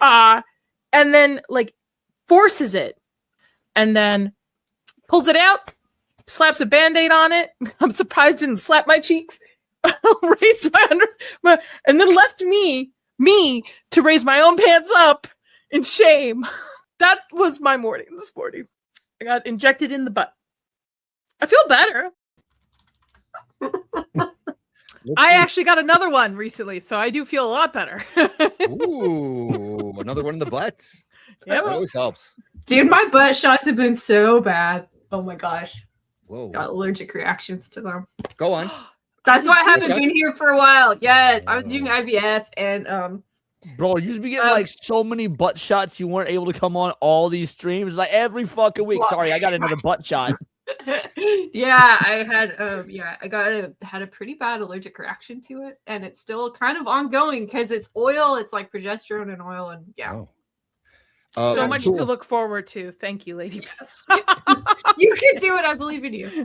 and then like forces it, and then pulls it out, slaps a Band-Aid on it. I'm surprised it didn't slap my cheeks. Raised and then left me to raise my own pants up in shame. That was my morning this morning. I got injected in the butt. I feel better. I actually got another one recently, so I do feel a lot better. Ooh, another one in the butt. Yeah, that always helps. Dude, my butt shots have been so bad. Oh my gosh. Whoa. Got allergic reactions to them. Go on. That's why I haven't been here for a while. Yes, I was doing IVF and Bro, you used to be getting like so many butt shots you weren't able to come on all these streams like every fucking week. Sorry, I got another butt shot. Yeah, I had had a pretty bad allergic reaction to it, and it's still kind of ongoing because it's oil. It's like progesterone and oil, and yeah. Oh. So much to look forward to. Thank you, Lady Beth. You can do it. I believe in you.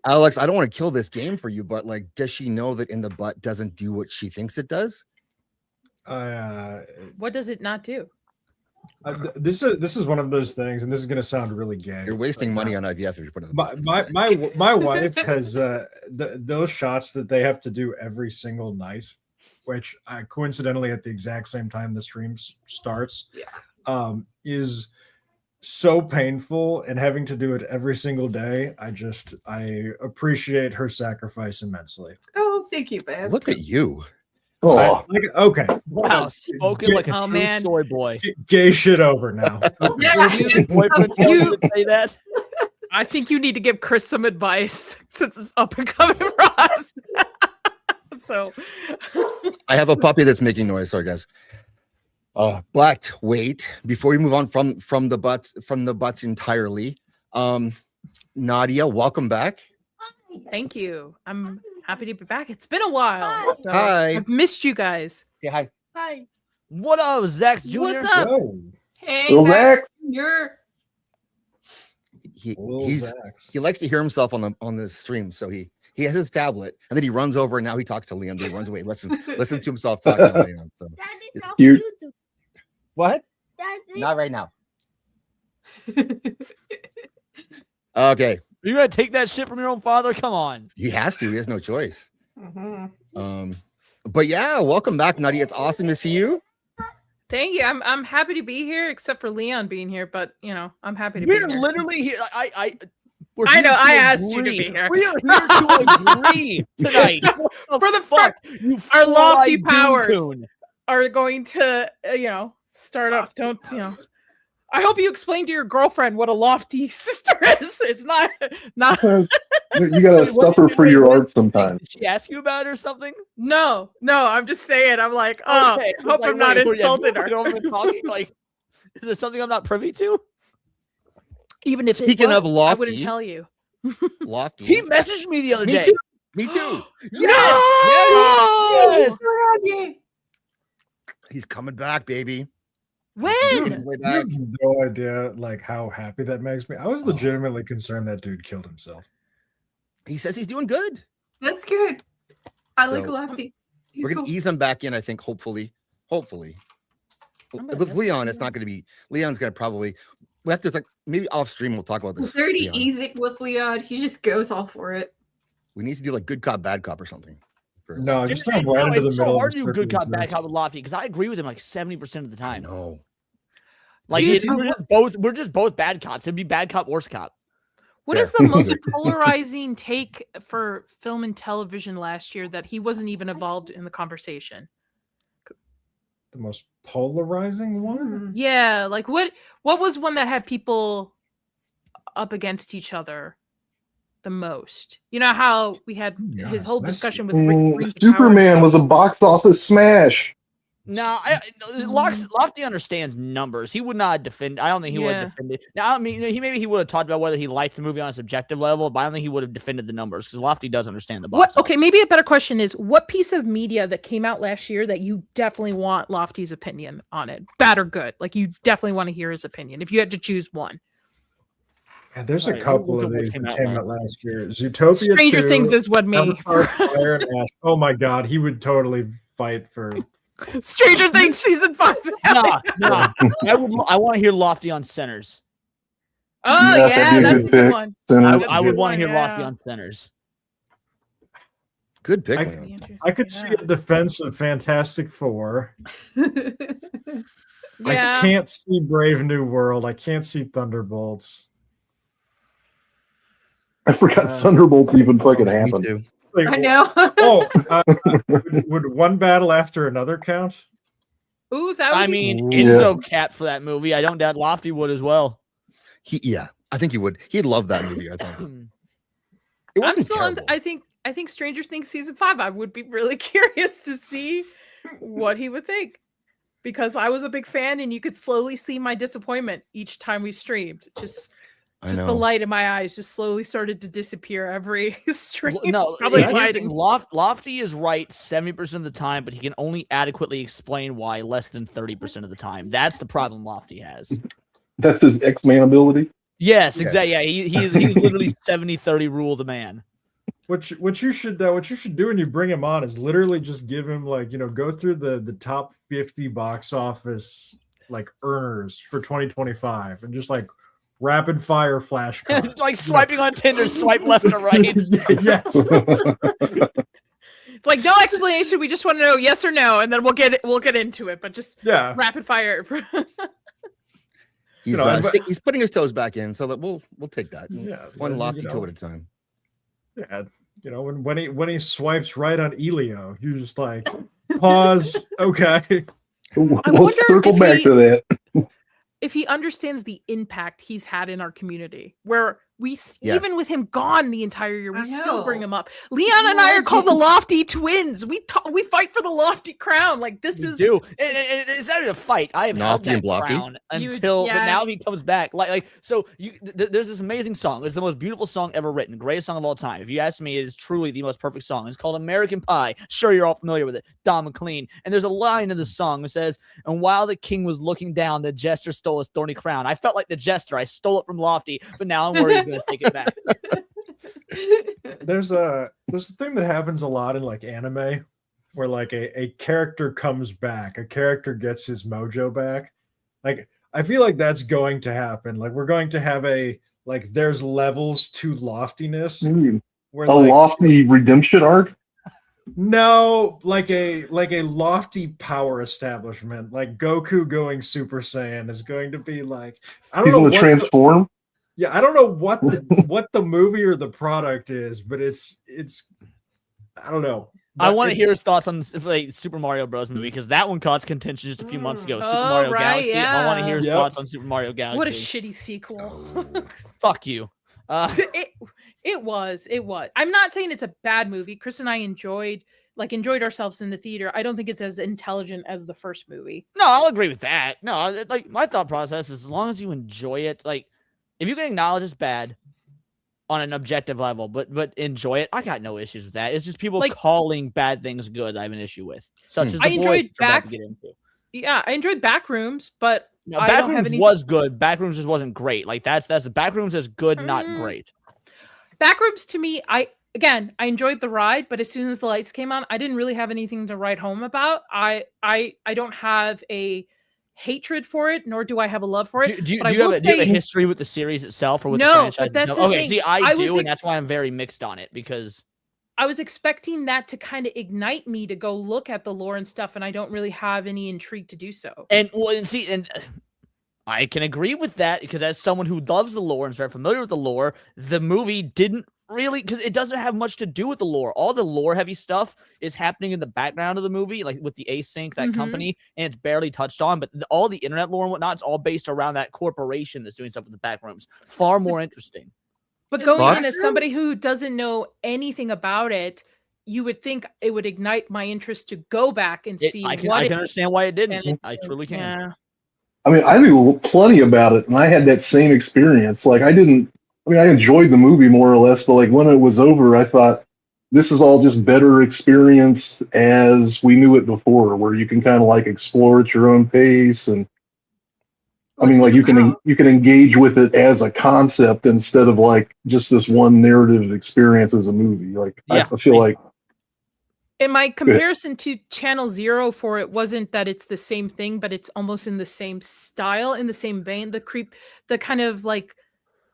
Alex, I don't want to kill this game for you, but like, does she know that in the butt doesn't do what she thinks it does? What does it not do? This is one of those things, and this is going to sound really gay. You're wasting money on IVF if you're putting it. My wife has those shots that they have to do every single night, which coincidentally at the exact same time the stream starts. Yeah. Is so painful, and having to do it every single day. I appreciate her sacrifice immensely. Oh, thank you, babe. Look at you. Oh, okay. Wow, spoken like a true soy boy. Gay shit over now. Yeah. You say that. I think you need to give Chris some advice since it's up and coming for us. So I have a puppy that's making noise. Sorry, guys. But wait, before we move on from the butts entirely, Nadia, welcome back. thank you. I'm happy to be back. It's been a while. So Hi. I've missed you guys. Say hi. Hi. What up, Zach Jr.? What's up? Hey, Zach. You're He likes to hear himself on the stream, so he has his tablet, and then he runs over, and now he talks to Leon. He runs away, listen to himself talking to Leon. So. Cute. What? Not right now. Okay. Are you gonna take that shit from your own father? Come on. He has to. He has no choice. Mm-hmm. But yeah, welcome back, Nadia. It's awesome to see you. Thank you. I'm happy to be here, except for Leon being here. But you know, I'm happy to be here. We're literally here. I know. I asked you to be here. We are here to agree tonight. For the fuck, our lofty powers are going to, start up. Don't I hope you explain to your girlfriend what a lofty sister is. It's not. You gotta suffer for your art sometimes. Did she ask you about it or something? No. I'm just saying. I'm like, okay. Hope I'm not insulted her. Like, is there something I'm not privy to? Even if Speaking of lofty, I wouldn't tell you. Lofty. He messaged me the other day. Me too. Yes. Yes. He's coming back, baby. When? You have no idea like how happy that makes me. I was legitimately concerned that dude killed himself. He says he's doing good. That's good. I like Lefty. We're gonna ease him back in, I think, hopefully. With Leon, it's not gonna be Leon's gonna probably we have to maybe off stream we'll talk about this. It's already easy with Leon. He just goes all for it. We need to do like good cop, bad cop or something. No, just right into the middle. It's so hard to do good cop, bad cop with Lofty because I agree with him like 70% of the time. No, like we're just both bad cops. It'd be bad cop, worse cop. What is the most polarizing take for film and television last year that he wasn't even involved in the conversation? The most polarizing one? Yeah, like what was one that had people up against each other the most? You know how we had his whole discussion with Superman was a box office smash. No, Lofty understands numbers. He would not defend. I don't think he would have defended. Now, I mean, he would have talked about whether he liked the movie on a subjective level, but I don't think he would have defended the numbers because Lofty does understand the box. Okay, maybe a better question is what piece of media that came out last year that you definitely want Lofty's opinion on it, bad or good? Like you definitely want to hear his opinion if you had to choose one. Yeah, there's a couple of these that came out last year. Zootopia Stranger 2, Things is what made. Fire and Ash. Oh my god, he would totally fight for Stranger Things season 5. No. I want to hear Lofty on centers. Oh Yeah, yeah, that'd be a that's a good good pick. one. Center. I would want to hear Yeah. Lofty on centers. Good pick, I- man. I could see a defense of Fantastic Four. I Yeah. can't see Brave New World. I can't see Thunderbolts. I forgot Thunderbolts even fucking Me happened. too. Like, I know. would one battle after another count? Ooh, that would I be mean, Yeah. Enzo capped for that movie. I don't doubt Lofty would as well. Yeah, I think he would. He'd love that movie. I think it I'm wasn't still terrible. I think Stranger Things season 5, I would be really curious to see what he would think. Because I was a big fan and you could slowly see my disappointment each time we streamed. Just I the know. light in my eyes just slowly started to disappear every stream. No, It's probably here's the lighting. thing, Lofty is right 70% of the time, but he can only adequately explain why less than 30% of the time. That's the problem Lofty has. That's his X-Man ability. Yes, Yes. exactly. Yeah, he's literally 70-30 rule the man. What you should do when you bring him on is literally just give him go through the top 50 box office earners for 2025 and just rapid fire flashcards. It's like swiping on Tinder, swipe left or right. Yes. It's like no explanation. We just want to know yes or no, and then we'll get into it. But just Yeah. rapid fire. He's, he's putting his toes back in, so that we'll take that. Yeah. One lofty you toe know, at a time. Yeah. When he swipes right on Elio, you just pause. Okay. wonder Let's circle if back he- to that. If he understands the impact he's had in our community, where we Yeah. even with him gone the entire year, we I still know. bring him up. Leon and I are called the Lofty Twins. We fight for the Lofty crown. Like this We is do. It's not even a fight. I have held Lofty that and Blofty? crown You- until but yeah. now he comes back. So there's this amazing song. It's the most beautiful song ever written, greatest song of all time. If you ask me, it is truly the most perfect song. It's called American Pie. Sure, you're all familiar with it. Don McLean. And there's a line in the song that says, "And while the king was looking down, the jester stole his thorny crown." I felt like the jester. I stole it from Lofty, but now I'm worried he's going to take it back. There's a thing that happens a lot in anime where a character comes back, a character gets his mojo back. I feel like that's going to happen. We're going to have there's levels to loftiness where A lofty redemption arc. no, a lofty power establishment, like Goku going Super Saiyan is going to be I don't He's know going to transform. I don't know what the movie or the product is, but it's I don't know. I want to hear his thoughts on Super Mario Bros. Movie because that one caught contention just a few months ago. Super Mario right, Galaxy. I want to yeah. hear his Yep. thoughts on Super Mario Galaxy. what a shitty sequel. Fuck you. It was. I'm not saying it's a bad movie. Chris and I enjoyed ourselves in the theater. I don't think it's as intelligent as the first movie. No, I'll agree with that. No, my thought process is as long as you enjoy it, if you can acknowledge it's bad on an objective level, but enjoy it, I got no issues with that. It's just people calling bad things good I have an issue with. Such as the I boys enjoyed we're about back- to get into. Yeah, I enjoyed Backrooms, but No, I don't have Backrooms any- was good. Backrooms just wasn't great. That's the Backrooms is good, not great. Backrooms to me, I enjoyed the ride, but as soon as the lights came on, I didn't really have anything to write home about. I don't have a hatred for it, nor do I have a love for it. Do you but I have will a say, history with the series itself or with the No, franchise? but that's itself? the Okay, thing. see, I I was do, and that's why I'm very mixed on it because I was expecting that to kind of ignite me to go look at the lore and stuff, and I don't really have any intrigue to do so. and I can agree with that because as someone who loves the lore and is very familiar with the lore, the movie didn't really because it doesn't have much to do with the lore. All the lore heavy stuff is happening in the background of the movie, like with the Async, that Mhm. company, and it's barely touched on. But all the internet lore and whatnot, it's all based around that corporation that's doing stuff with the back rooms. Far more interesting. But going in Fox? as somebody who doesn't know anything about it, you would think it would ignite my interest to go back and see I can what it understand why it didn't. and I truly can. Yeah. I mean, I knew plenty about it, and I had that same experience. I enjoyed the movie more or less, but when it was over, I thought this is all just better experience as we knew it before, where you can kind of explore at your own pace, and you can engage with it as a concept instead of just this one narrative experience as a movie. I feel like And my comparison to Channel Zero for it wasn't that it's the same thing, but it's almost in the same style, in the same vein. The kind of like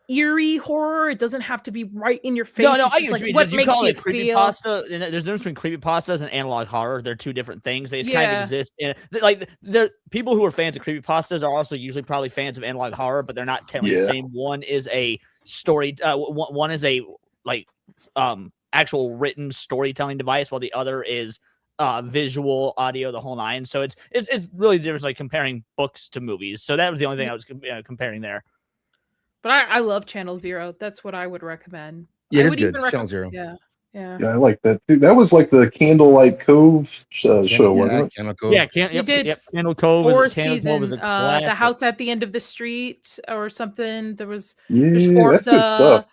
eerie horror. It doesn't have to be right in your face. No, it's I just get like what you makes call you it feel. creepypasta. There's a difference between creepypastas and analog horror. They're two different things. They just kind of Yeah. exist. Like the people who are fans of creepypastas are also usually probably fans of analog horror, but they're not technically the Yeah. same. One is a story. One is a like actual written storytelling device, while the other is visual, audio, the whole nine. So it's really there's like comparing books to movies. So that was the only thing I was comparing there. But I love Channel Zero. That's what I would recommend. Yeah, I it is would good. even Channel Zero. Yeah. Yeah, I like that too. That was like the Candlelight Cove show, wasn't it? Candle Cove. Yeah, He did Candle Cove 4 is Candle Cove is season. a classic. The House at the End of the Street or something. There's Yeah, 4 that's good stuff.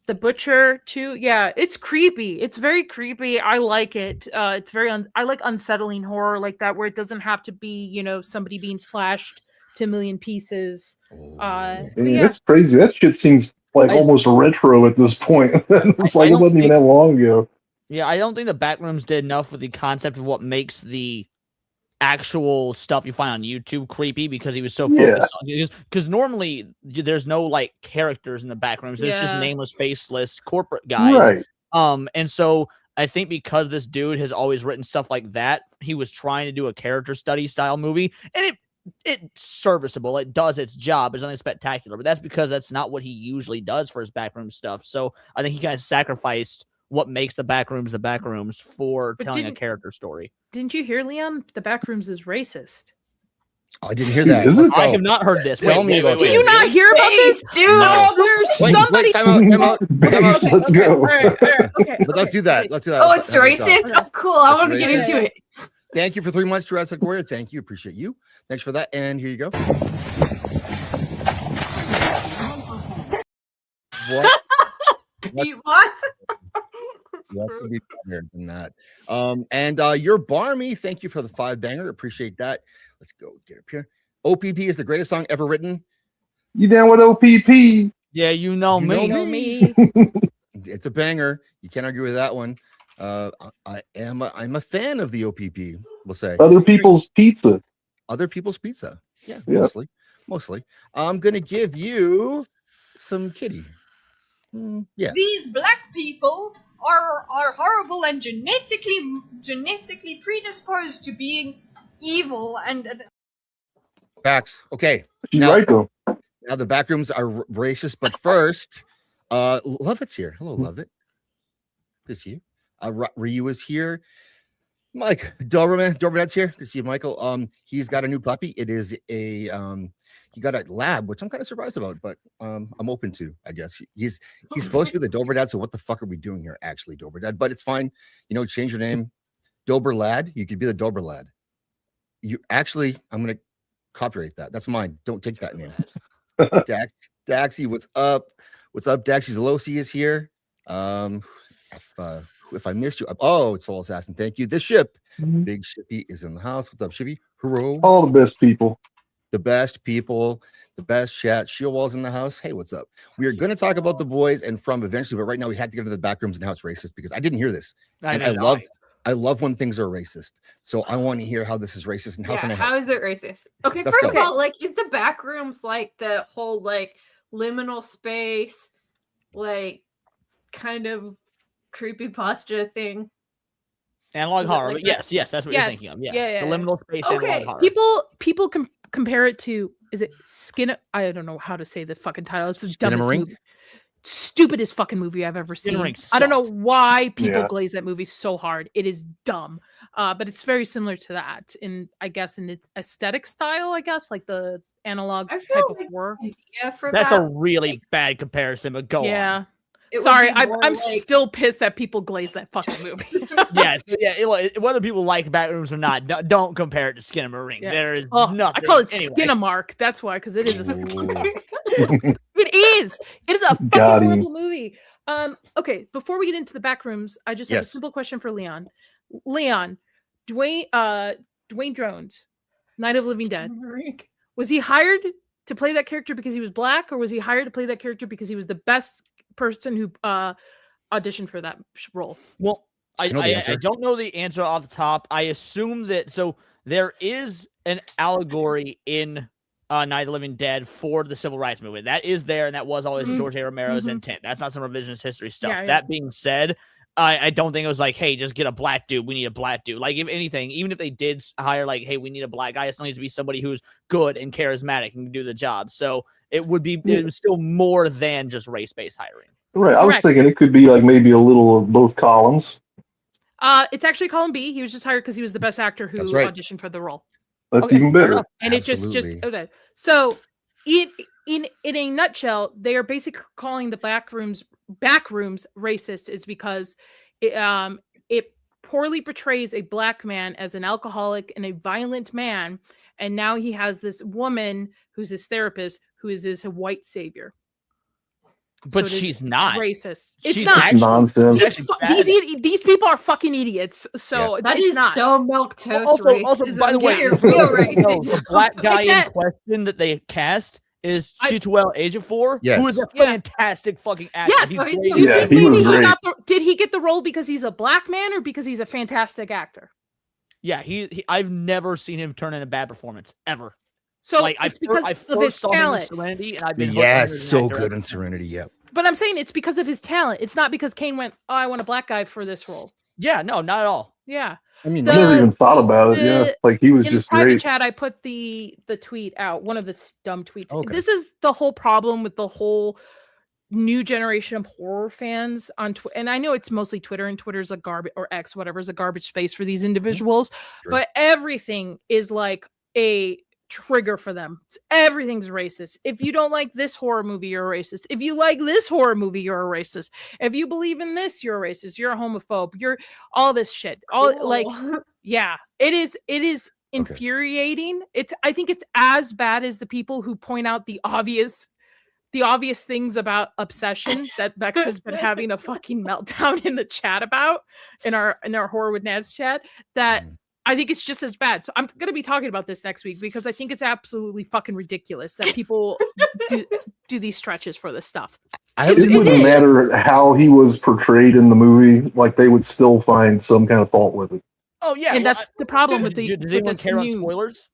The Butcher too. Yeah, it's creepy. It's very creepy. I like it. It's very I like unsettling horror like that, where it doesn't have to be, somebody being slashed to a million pieces. Man, yeah. that's crazy. That shit seems like almost retro at this point. It's like it wasn't even that long ago. Yeah, I don't think the Backrooms did enough with the concept of what makes the actual stuff you find on YouTube creepy, because he was so focused on because normally there's no like characters in the Backrooms. There's just nameless, faceless corporate guys. Right. And so I think because this dude has always written stuff like that, he was trying to do a character study style movie, and it's serviceable. It does its job. It's nothing spectacular, but that's because that's not what he usually does for his backroom stuff. So I think he kind of sacrificed what makes the Backrooms for telling a character story. Didn't you hear, Leon? The Backrooms is racist. Oh, I didn't hear that. Is it? I have not heard this. Tell me about Did this. you not hear about this? Dude, No. there's somebody. Time out. Base, let's go. All right, okay. But let's do that. Let's do that. Oh, it's racist. Oh, cool. I It's want to get racist. into it. Thank you for 3 months, Jurassic Warrior. Thank you. Appreciate you. Thanks for that. And here you go. What? What? What could be better than that? And your Barmy, thank you for the 5 banger. Appreciate that. Let's go get up here. OPP is the greatest song ever written. You down with OPP? Yeah, you know me. me. It's a banger. You can't argue with that one. I'm a fan of the OPP. We'll say Other people's pizza. Other people's pizza. Yeah, Yeah. mostly. I'm gonna give you some kitty. Yeah. These black people are horrible and genetically predisposed to being evil and Facts. Okay. She's Now- right though. Now the backrooms are racist, but first, Lovett's here. Hello, Lovett. Good to see you. Ryu is here. Mike Doberman's here. Good to see you, Michael. He's got a new puppy. It is a he got a lab, which I'm kind of surprised about, but I'm open to, I guess. He's supposed to be the Dober Dad, so what the fuck are we doing here, actually, Dober Dad? But it's fine. Change your name. Dober Lad. You could be the Dober Lad. You actually, I'm gonna copyright that. That's mine. Don't take that name. Daxie, what's up? What's up, Daxie? Zelosi is here. If I missed you, it's Soul Assassin. Thank you. This ship, Big Shippy, is in the house. What's up, Shippy? Hurrah. All the best people. The best people, the best chat. Shieldwall's in the house. Hey, what's up? We are going to talk about The Boys and From eventually, but right now we had to get into the back rooms and how it's racist because I didn't hear this. I love when things are racist. So I want to hear how this is racist and how can I help? How is it racist? Okay, Let's first go. of all, like if the back room's like the whole like liminal space, like kind of creepypasta thing. Analog Is it horror. like But that? yes, that's what you're thinking of. Yeah. Yeah. The liminal space Okay, analog horror. People compare it to, is it Skin? I don't know how to say the fucking title. It's the dumbest Skinamarink? movie. Stupidest fucking movie I've ever seen. Skinamarink I don't know why people Yeah. glaze that movie so hard. It is dumb. But it's very similar to that in its aesthetic style, I guess, like the analog I type feel of like horror. idea for That's that. a really bad comparison, but go on. Yeah. It would Sorry, be I'm more like- still pissed that people glaze that fucking movie. Whether people like Backrooms or not, don't compare it to Skinamarink. Yeah. There is Oh, nothing. I call it anyway. Skinamark. That's why, because it is a Ooh. It is. It is a fucking Got him. horrible movie. Okay, before we get into the back rooms, I just have a Yes. simple question for Leon. Leon, Dwayne Drones, Night of the Living Dead. Was he hired to play that character because he was black, or was he hired to play that character because he was the best person who auditioned for that role? Well, I know the answer. I don't know the answer off the top. I assume that there is an allegory in Night of the Living Dead for the Civil Rights Movement. That is there, and that was always George A. Romero's intent. That's not some revisionist history stuff. Yeah, yeah. That being said, I don't think it was like, hey, just get a black dude. We need a black dude. Like, if anything, even if they did hire, like, hey, we need a black guy, it still needs to be somebody who's good and charismatic and can do the job. So it was still more than just race-based hiring. Right. I was Correct. thinking it could be like maybe a little of both columns. It's actually column B. He was just hired because he was the best actor who That's right. auditioned for the role. That's Okay, even fair better. enough. And it just Absolutely. okay. So in a nutshell, they are basically calling the back rooms racist is because it poorly portrays a black man as an alcoholic and a violent man, and now he has this woman who's his therapist who is his white savior. But it is she's not racist. It's She's not. actually- Nonsense. she's actually bad. These people are fucking idiots. So That it's is not. so milquetoast Also, racism. by the way, Get real racist. the black guy It's in question that they cast is Chiwetel Ejiofor, Yes. who is a Yeah. fantastic fucking actor. Yes, He's so he's great. the- You Yeah, think he maybe was great. did he get the role because he's a black man or because he's a fantastic actor? Yeah, he I've never seen him turn in a bad performance ever. So Like it's because I of first his saw him in talent. Serenity, and I've been hooked Yes, on him as an so actor good ever in since. Serenity. Yep. But I'm saying it's because of his talent. It's not because Kane went, "Oh, I want a black guy for this role." Yeah, no, not at all. Yeah. I mean, The- I never even thought about it. Yeah, the- like he was In the just private great. chat, I put the tweet out, one of the dumb tweets. Okay. This is the whole problem with the whole new generation of horror fans on Twitter. And I know it's mostly Twitter, and Twitter's a garbage, or X, whatever, is a garbage space for these individuals. Sure. But everything is like a trigger for them. Everything's racist. If you don't like this horror movie, you're a racist. If you like this horror movie, you're a racist. If you believe in this, you're a racist. You're a homophobe. You're all this shit. All like, yeah, it is infuriating. I think it's as bad as the people who point out the obvious things about obsession that Bex has been having a fucking meltdown in the chat about in our Horror with Naz chat. That I think it's just as bad. So I'm going to be talking about this next week because I think it's absolutely fucking ridiculous that people do these stretches for this stuff. It wouldn't matter how he was portrayed in the movie; like they would still find some kind of fault with it. Oh yeah, And that's the problem with the. Does with anyone this care about new- spoilers?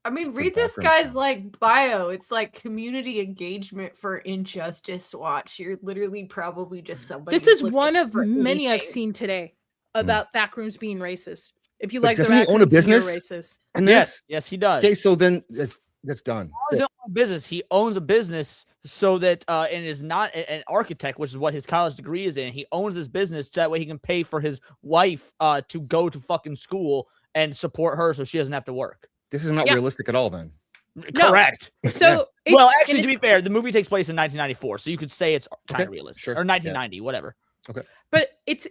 I mean, Some read this background guy's stuff. like bio. It's like community engagement for Injustice Watch. You're literally probably just somebody. This is looking one of for many I've anything. seen today about backrooms being racist. If you But like the doesn't he own a backrooms, then you're business? racist. And Yes, he does. Okay, so then that's done. He owns a business. He owns a business so that and is not an architect, which is what his college degree is in. He owns this business so that way he can pay for his wife to go to fucking school and support her so she doesn't have to work. This is not Yeah. realistic at all. Then No. Correct. So Well, it- actually, it to is- be fair, the movie takes place in 1994, so you could say it's kind Okay, of realistic, sure, or 1990, whatever. but it's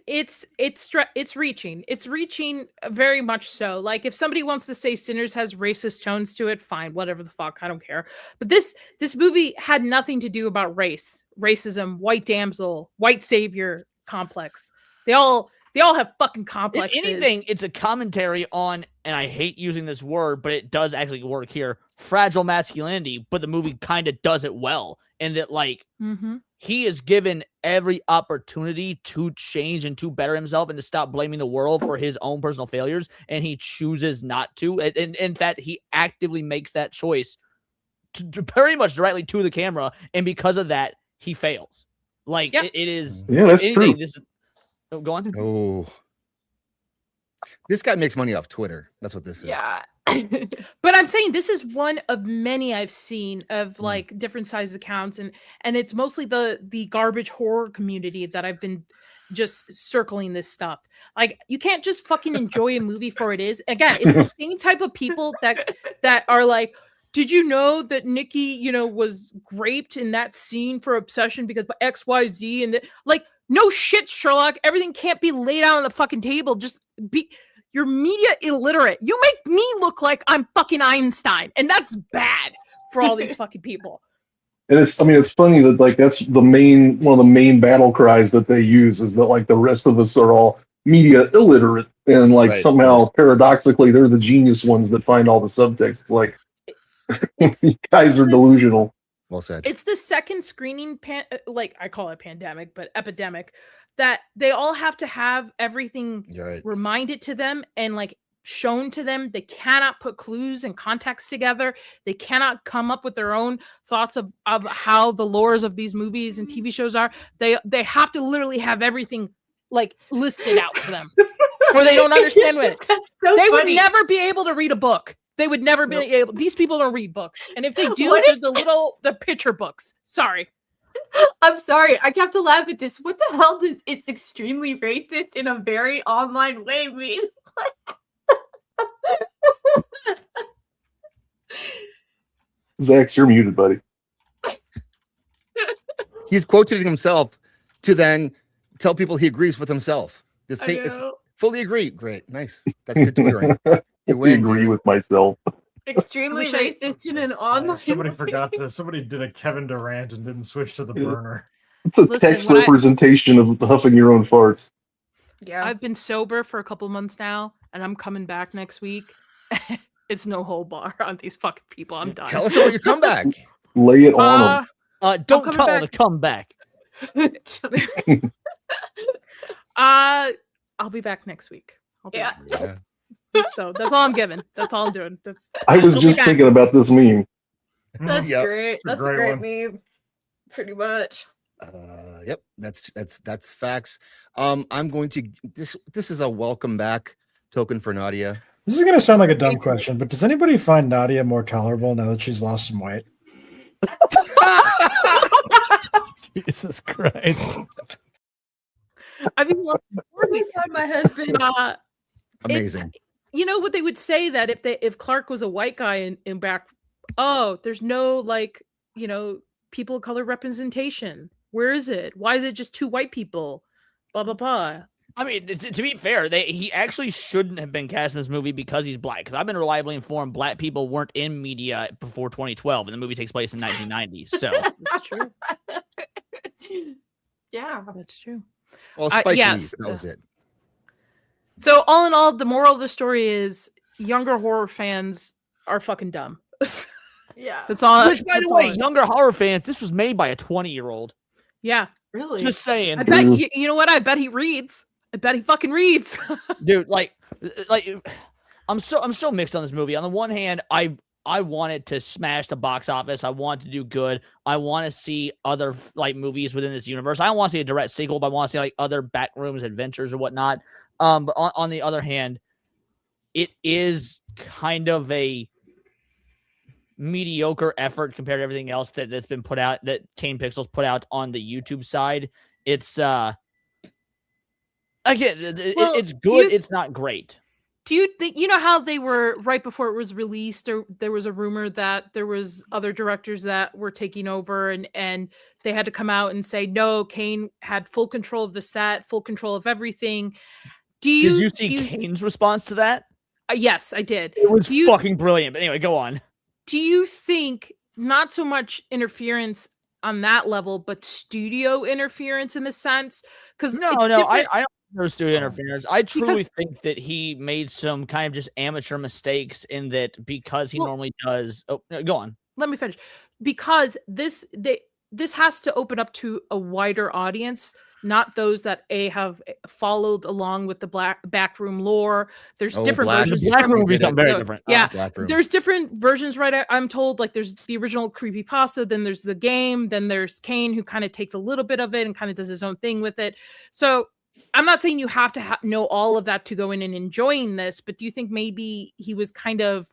reaching very much so. Like if somebody wants to say Sinners has racist tones to it, fine, whatever the fuck, I don't care. But this movie had nothing to do about racism, white damsel, white savior complex. They all have fucking If complexes. anything, it's a commentary on, and I hate using this word, but it does actually work here, fragile masculinity, but the movie kind of does it well. And that, like, Mhm. he is given every opportunity to change and to better himself and to stop blaming the world for his own personal failures, and he chooses not to. And in fact, he actively makes that choice to very much directly to the camera, and because of that, he fails. Like, Yeah. it is. Yeah, that's anything, true. This is. Oh, go on. oh, this guy makes money off Twitter. That's what this is. Yeah. But I'm saying this is one of many I've seen of like different size accounts, and it's mostly the garbage horror community that I've been just circling this stuff. Like you can't just fucking enjoy a movie for it is. Again, it's the same type of people that are like, did you know that Nikki, was raped in that scene for obsession because of XYZ and like no shit, Sherlock. Everything can't be laid out on the fucking table. Just be. You're media illiterate. You make me look like I'm fucking Einstein, and that's bad for all these fucking people. And it's funny that like that's one of the main battle cries that they use is that like the rest of us are all media illiterate, and like Right. somehow paradoxically they're the genius ones that find all the subtext. It's like you guys are delusional. Well said. It's the second screening, like I call it pandemic, but epidemic that they all have to have everything You're right. reminded to them and like shown to them. They cannot put clues and context together. They cannot come up with their own thoughts of how the lores of these movies and TV shows are. They have to literally have everything like listed out for them, or they don't understand it. That's so They would funny. never be able to read a book. They would never be able. These people don't read books, and if they do, What there's the picture books. Sorry. I'm sorry. I have to laugh at this. What the hell does it's extremely racist in a very online way mean? Zax, you're muted, buddy. He's quoted himself to then tell people he agrees with himself. The I same, it's know. fully agree. Great, nice. That's good tutoring. You I win. agree with myself. Extremely Wish I- racist in an online Somebody way. forgot to. Somebody did a Kevin Durant and didn't switch to the burner. It's a Listen, text when I- representation of huffing your own farts. Yeah. I've been sober for a couple months now, and I'm coming back next week. It's no whole bar on these fucking people. I'm done. Tell us about your comeback. Lay it on them. Don't coming call back. it a comeback. I'll be back next week. I'll be Yeah. Yeah. back. So that's all I'm giving. That's all I'm doing. That's I was I'll be just back. thinking about this meme. That's Yep. great. a That's a great great one. meme. Pretty much. Yep, that's facts. I'm going to this is a welcome back token for Nadia. This is gonna sound like a dumb question, but does anybody find Nadia more tolerable now that she's lost some weight? Jesus Christ! I mean, well, Oh my god, my husband. Amazing. you know what they would say that if Clark was a white guy in back, oh, there's no like, you know, people of color representation. Where is it? Why is it just two white people? Blah blah blah. I mean, to be fair, he actually shouldn't have been cast in this movie because he's black. Because I've been reliably informed black people weren't in media before 2012, and the movie takes place in 1990s. So That's true. Yeah. That's true. Well, Spike yes, Lee, that was it. So all in all, the moral of the story is younger horror fans are fucking dumb. Yeah. That's all. which, by that's the all way, it- younger horror fans, this was made by a 20-year-old. yeah. Really? Just saying, I bet you know what? I bet he reads. I bet he fucking reads. dude. Like, I'm so mixed on this movie. On the one hand, I wanted to smash the box office. I want to do good. I want to see other like movies within this universe. I don't want to see a direct sequel, but I want to see like other Backrooms adventures or whatnot. But on the other hand, it is kind of a mediocre effort compared to everything else that's been put out, that Kane Pixels put out on the YouTube side. It's again, Well, it's do good. you- It's not great. Do you think, you know how they were right before it was released, or there was a rumor that there was other directors that were taking over, and they had to come out and say no, Kane had full control of the set, full control of everything. Did you see Kane's response to that? Yes, I did. It was Do you- fucking brilliant. But anyway, go on. Do you think not so much interference on that level, but studio interference in the sense? Because No, I don't think there's studio interference. I truly Because- think that he made some kind of just amateur mistakes in that because he Well- normally does. Oh, no, go on. let me finish, because this has to open up to a wider audience, not those that have followed along with the backroom lore. There's Oh, different Black- versions. Black from- Room would be something very No, different. Yeah, Black Room. there's different versions, right? I'm told, like there's the original creepypasta, then there's the game, then there's Kane, who kind of takes a little bit of it and kind of does his own thing with it. So I'm not saying you have to know all of that to go in and enjoying this, but do you think maybe he was kind of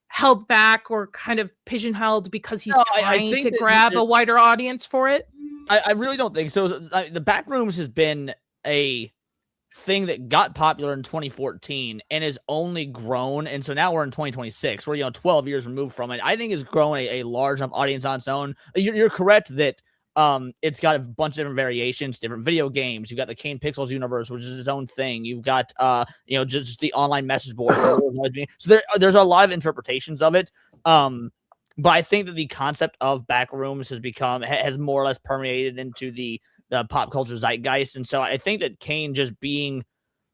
held back or kind of pigeonholed because he's No, I trying think to that grab a wider audience for it? I really don't think so. The Backrooms has been a thing that got popular in 2014 and has only grown. And so now we're in 2026. We're 12 years removed from it. I think it's grown a large enough audience on its own. You're correct that it's got a bunch of different variations, different video games. You've got the Kane Pixels universe, which is its own thing. You've got just the online message board. So there's a lot of interpretations of it. But I think that the concept of Backrooms has more or less permeated into the pop culture zeitgeist. And so I think that Kane being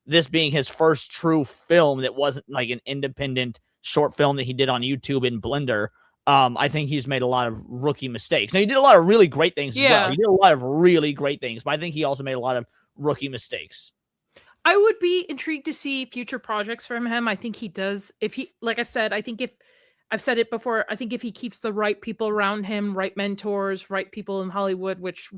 his first true film that wasn't like an independent short film that he did on YouTube in Blender, I think he's made a lot of rookie mistakes. Now, he did a lot of really great things as well. He did a lot of really great things, but I think he also made a lot of rookie mistakes. I would be intrigued to see future projects from him. I think he does. If he, like I said, I think if I've said it before, I think if he keeps the right people around him, right mentors, right people in Hollywood, which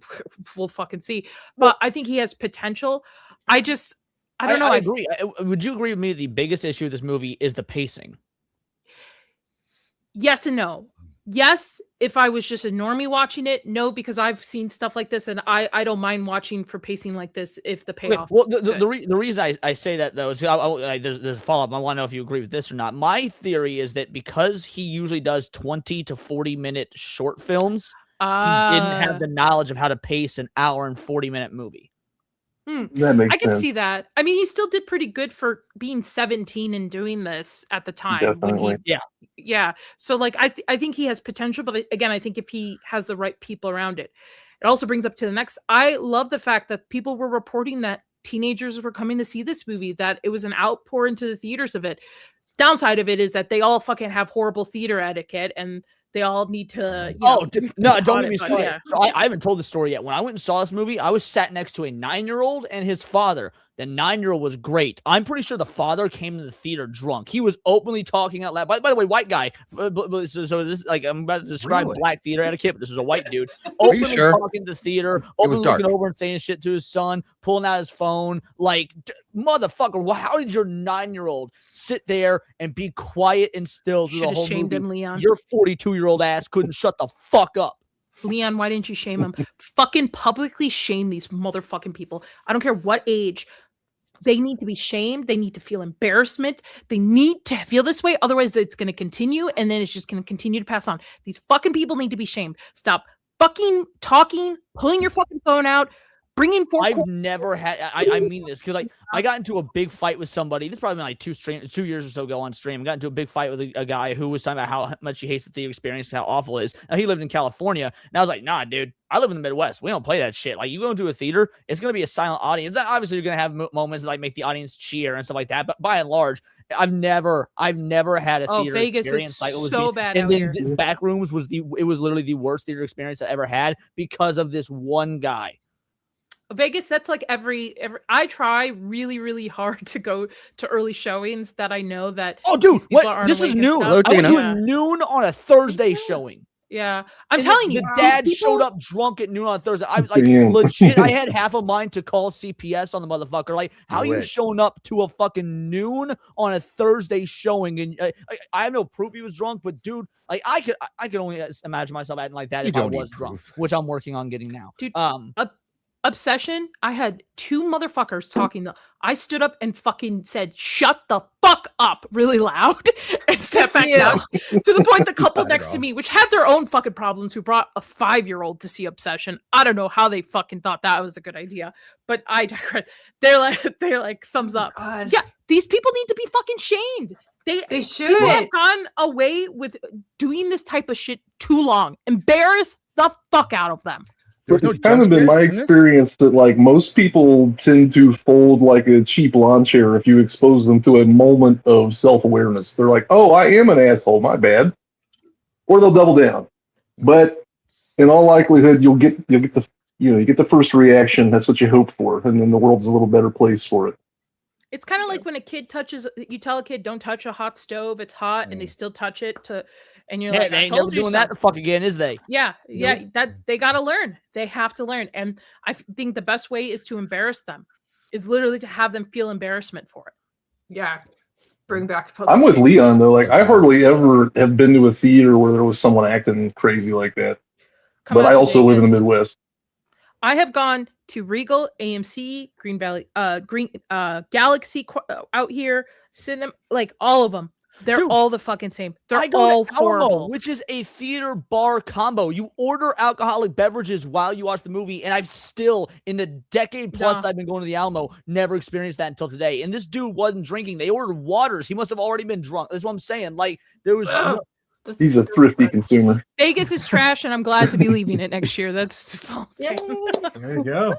we'll fucking see. But I think he has potential. I don't know. I agree. Would you agree with me? The biggest issue of this movie is the pacing. Yes and no. Yes, if I was just a normie watching it. No, because I've seen stuff like this, and I don't mind watching for pacing like this if the payoff. Well, the reason I say that though is there's a follow up. I want to know if you agree with this or not. My theory is that because he usually does 20 to 40-minute short films, he didn't have the knowledge of how to pace an hour and 40-minute movie. That makes I can sense. see that. I mean, he still did pretty good for being 17 and doing this at the time. Definitely. Yeah. So like, I think he has potential, but again, I think if he has the right people around it. It also brings up to the next. I love the fact that people were reporting that teenagers were coming to see this movie, that it was an outpour into the theaters of it. Downside of it is that they all fucking have horrible theater etiquette and they all need to. Don't get me started. Yeah. So I haven't told the story yet. When I went and saw this movie, I was sat next to a 9-year-old and his father. The 9-year-old was great. I'm pretty sure the father came to the theater drunk. He was openly talking out loud. By the way, white guy. So this is like, I'm about to describe black theater etiquette, but this is a white dude. Openly talking to the theater, openly looking over and saying shit to his son, pulling out his phone. Like, motherfucker, how did your 9-year-old sit there and be quiet and still through the whole shamed movie? him, Leon. Your 42-year-old ass couldn't shut the fuck up. Leon, why didn't you shame him? Fucking publicly shame these motherfucking people. I don't care what age. They need to be shamed. They need to feel embarrassment. They need to feel this way. Otherwise, it's going to continue, and then it's just going to continue to pass on. These fucking people need to be shamed. Stop fucking talking, pulling your fucking phone out, bringing forth. I've never had. I mean this because I got into a big fight with somebody. This probably been like 2 years or so ago on stream. I got into a big fight with a guy who was talking about how much he hates the theater experience, how awful it is. Now, he lived in California, and I was like, nah, dude. I live in the Midwest. We don't play that shit. Like, you go into a theater, it's going to be a silent audience. Obviously, you're going to have moments that like make the audience cheer and stuff like that. But by and large, I've never had a theater Vegas experience is like it was so bad. And then back rooms was literally the worst theater experience I ever had because of this one guy. Vegas, that's like every I try really, really hard to go to early showings that I know that. Oh, dude, this is noon. I went to noon on a Thursday showing. Yeah, I'm telling you, the dad showed up drunk at noon on Thursday. I was like, legit. I had half of mine to call CPS on the motherfucker. Like, how are you showing up to a fucking noon on a Thursday showing? And I have no proof he was drunk, but dude, like, I could only imagine myself acting like that if I was drunk, which I'm working on getting now. Dude, Obsession, I had 2 motherfuckers talking. I stood up and fucking said, shut the fuck up really loud and stepped back down. To the point the couple next to me, which had their own fucking problems, who brought a 5-year-old to see Obsession. I don't know how they fucking thought that was a good idea, but I digress. They're like thumbs up. God. Yeah, these people need to be fucking shamed. They should. People have gone away with doing this type of shit too long. Embarrass the fuck out of them. It's kind of been my experience that like most people tend to fold like a cheap lawn chair if you expose them to a moment of self-awareness. They're like, "Oh, I am an asshole, my bad," or they'll double down. But in all likelihood, you'll get the first reaction. That's what you hope for, and then the world's a little better place for it. It's kind of like when a kid you tell a kid, don't touch a hot stove, it's hot, and they still touch it and you're like, they I ain't told never you doing so. that the fuck again, is they? Yeah, that they got to learn. They have to learn. And I think the best way is to embarrass them, is literally to have them feel embarrassment for it. Yeah. Bring back. I'm with Leon though. Like, I hardly ever have been to a theater where there was someone acting crazy like that. But I also live in the Midwest. I have gone to Regal, AMC, Green Valley, Galaxy out here, Cinema, like all of them. They're all the fucking same. They're all horrible. Which is a theater bar combo. You order alcoholic beverages while you watch the movie, and I've still, in the decade plus I've been going to the Alamo, never experienced that until today. And this dude wasn't drinking. They ordered waters. He must have already been drunk. That's what I'm saying. Like, there was... He's a thrifty consumer. Vegas is trash, and I'm glad to be leaving it next year. That's all I'm saying. There you go.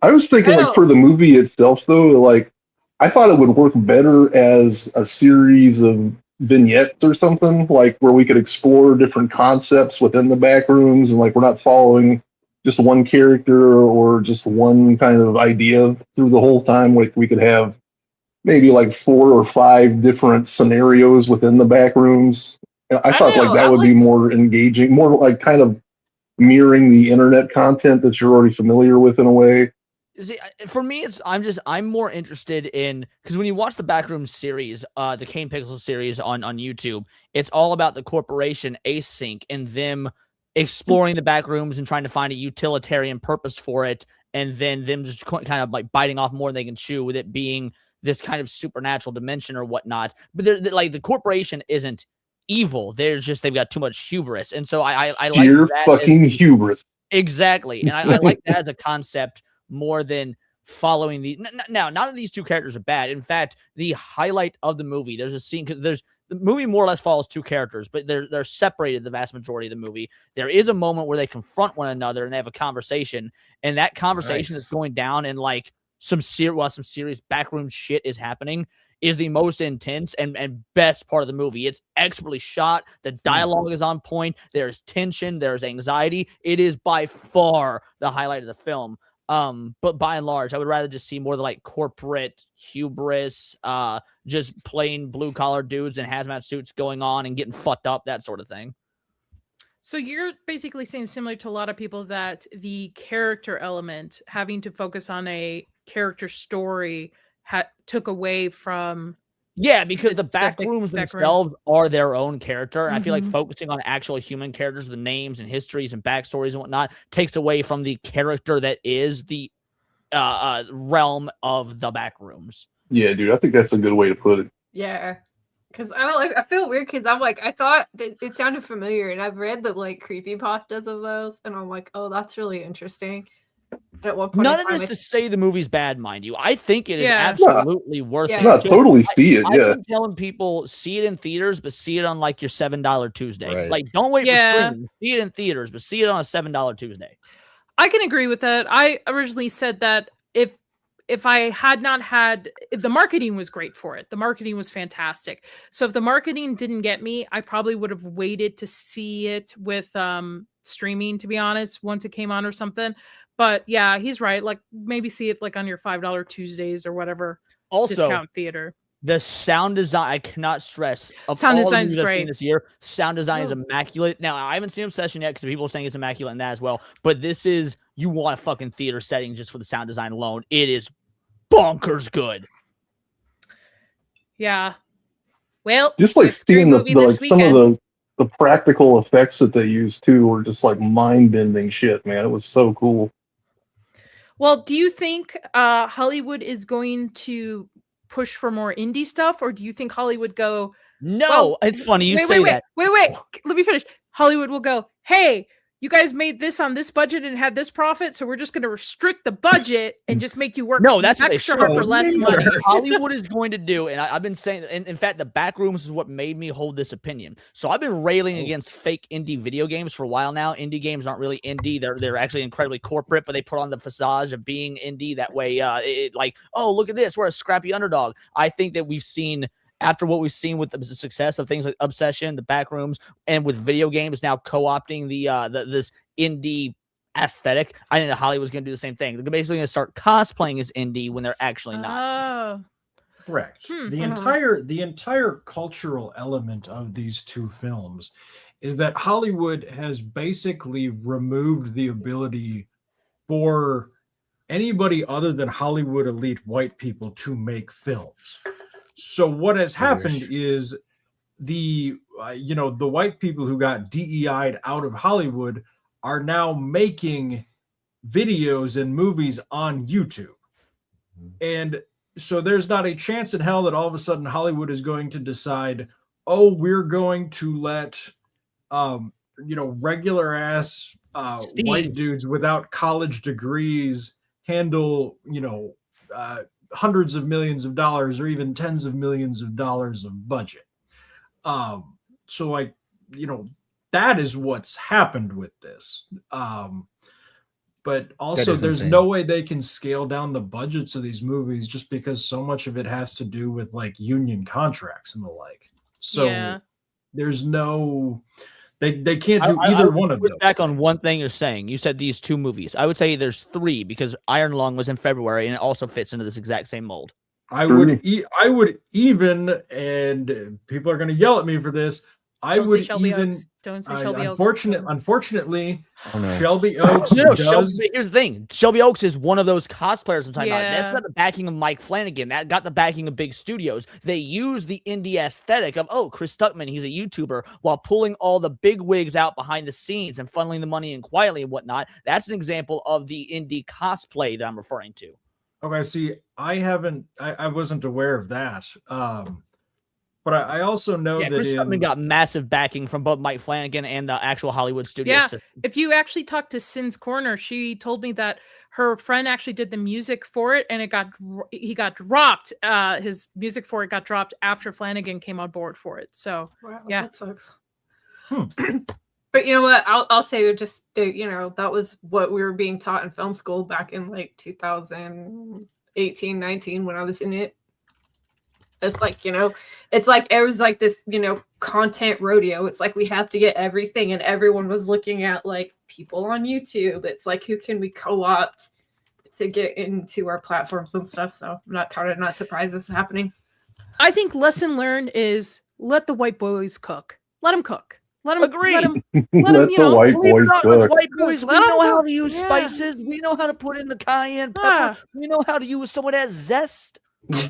I was thinking, like, for the movie itself, though, like, I thought it would work better as a series of vignettes or something, like where we could explore different concepts within the back rooms, and like we're not following just one character or just one kind of idea through the whole time. Like we could have maybe like 4 or 5 different scenarios within the back rooms. I thought know, like that I would be more engaging, more like kind of mirroring the internet content that you're already familiar with in a way. See, for me, I'm more interested in, because when you watch the Backroom series, the Kane Pixel series on YouTube, it's all about the corporation Async and them exploring the back rooms and trying to find a utilitarian purpose for it, and then them just kind of like biting off more than they can chew, with it being this kind of supernatural dimension or whatnot. But they're like, the corporation isn't evil; they've got too much hubris, and so I like Sheer that fucking hubris. exactly, and I like that as a concept more than following the now. Not that these two characters are bad. In fact, the highlight of the movie, there's a scene, because the movie more or less follows two characters, but they're separated the vast majority of the movie. There is a moment where they confront one another and they have a conversation, and that conversation is going down, and like some serious backroom shit is happening, is the most intense and best part of the movie. It's expertly shot. The dialogue is on point. There's tension. There's anxiety. It is by far the highlight of the film. But by and large, I would rather just see more of the like corporate hubris, just plain blue collar dudes in hazmat suits going on and getting fucked up, that sort of thing. So you're basically saying, similar to a lot of people, that the character element, having to focus on a character story, took away from. Yeah, because the back rooms themselves are their own character. And I feel like Mhm. focusing on actual human characters, the names and histories and backstories and whatnot, takes away from the character that is the realm of the back rooms. Yeah, dude, I think that's a good way to put it. Yeah, because I feel weird because I'm like, I thought that it sounded familiar, and I've read the like creepypastas of those, and I'm like, oh, that's really interesting. And at one point, None of this to say the movie's bad, mind you. I think it is Yeah. absolutely worth Yeah. it. No, totally see it. I've Yeah, been telling people, see it in theaters, but see it on like your $7 Tuesday. Right. Like, don't wait Yeah. for streaming. See it in theaters, but see it on a $7 Tuesday. I can agree with that. I originally said that if I had not had, the marketing was great for it. The marketing was fantastic. So if the marketing didn't get me, I probably would have waited to see it with streaming, to be honest, once it came on or something. But yeah, he's right. Like, maybe see it like on your $5 Tuesdays or whatever Also, discount theater. the sound design, I cannot stress. Of Sound all the design's movies I've seen great. this year, sound design is immaculate. Now, I haven't seen Obsession yet because people are saying it's immaculate in that as well. But this is, you want a fucking theater setting just for the sound design alone. It is bonkers good. Yeah. Well, just like scary seeing movie the this like some of weekend. the practical effects that they used too were just like mind bending shit, man. It was so cool. Well, do you think Hollywood is going to push for more indie stuff, or do you think Hollywood go? No, Well, it's funny you wait, say wait, that. wait. Let me finish. Hollywood will go, hey, you guys made this on this budget and had this profit, so we're just going to restrict the budget and just make you work No, that's what they extra hard should. for less money. Hollywood is going to do, and I've been saying, in fact, the back rooms is what made me hold this opinion. So I've been railing against fake indie video games for a while now. Indie games aren't really indie; they're actually incredibly corporate, but they put on the facade of being indie. That way, like, oh, look at this, we're a scrappy underdog. I think that we've seen, after what we've seen with the success of things like Obsession, the back rooms, and with video games now co-opting this indie aesthetic, I think that Hollywood's going to do the same thing. They're basically going to start cosplaying as indie when they're actually not. Oh. Correct. The entire cultural element of these two films is that Hollywood has basically removed the ability for anybody other than Hollywood elite white people to make films. So what has happened is the the white people who got DEI'd out of Hollywood are now making videos and movies on YouTube. And so there's not a chance in hell that all of a sudden Hollywood is going to decide, oh, we're going to let regular ass white dudes without college degrees handle hundreds of millions of dollars or even tens of millions of dollars of budget. So like, that is what's happened with this. But also there's insane. no way they can scale down the budgets of these movies just because so much of it has to do with like union contracts and the like. So Yeah. there's no, they can't do I either would one of push those. back on things. one thing you're saying. You said these 2 movies. I would say there's 3 because Iron Lung was in February and it also fits into this exact same mold. I would even, and people are going to yell at me for this. Don't say Shelby Oaks. Don't say Shelby Oaks. Unfortunately, Oh, no. Shelby Oaks No, does. here's the thing. Shelby Oaks is one of those cosplayers I'm talking about. Yeah. That's got the backing of Mike Flanagan. That got the backing of big studios. They use the indie aesthetic of, oh, Chris Stuckman, he's a YouTuber, while pulling all the big wigs out behind the scenes and funneling the money in quietly and whatnot. That's an example of the indie cosplay that I'm referring to. Okay, see, I wasn't aware of that. But I also know that Chris Stuckman got massive backing from both Mike Flanagan and the actual Hollywood studios. Yeah, if you actually talk to Sin's Corner, she told me that her friend actually did the music for it, and he got dropped. His music for it got dropped after Flanagan came on board for it. So Wow, yeah, that sucks. But you know what? I'll say just that was what we were being taught in film school back in like 2018, 19 when I was in it. It's like, it's like it was like this, content rodeo. It's like we have to get everything, and everyone was looking at like people on YouTube. It's like, who can we co-opt to get into our platforms and stuff? So I'm not surprised this is happening. I think lesson learned is let the white boys cook. Let them cook. Let them Agree. Let them, Let the white boys cook. White boys, we Let 'em know how cook. to use Yeah. spices. We know how to put in the cayenne pepper. Ah. We know how to use some of that zest.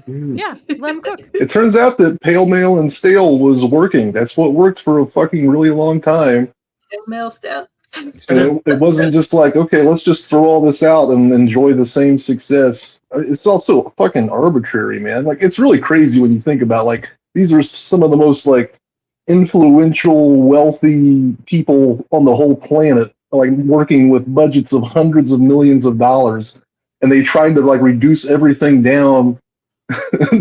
Yeah, let them cook. It turns out that pale male and stale was working. That's what worked for a fucking really long time. Male step. And it wasn't just like, okay, let's just throw all this out and enjoy the same success. It's also fucking arbitrary, man. Like, it's really crazy when you think about, like, these are some of the most, like, influential, wealthy people on the whole planet, like, working with budgets of hundreds of millions of dollars. And they tried to, like, reduce everything down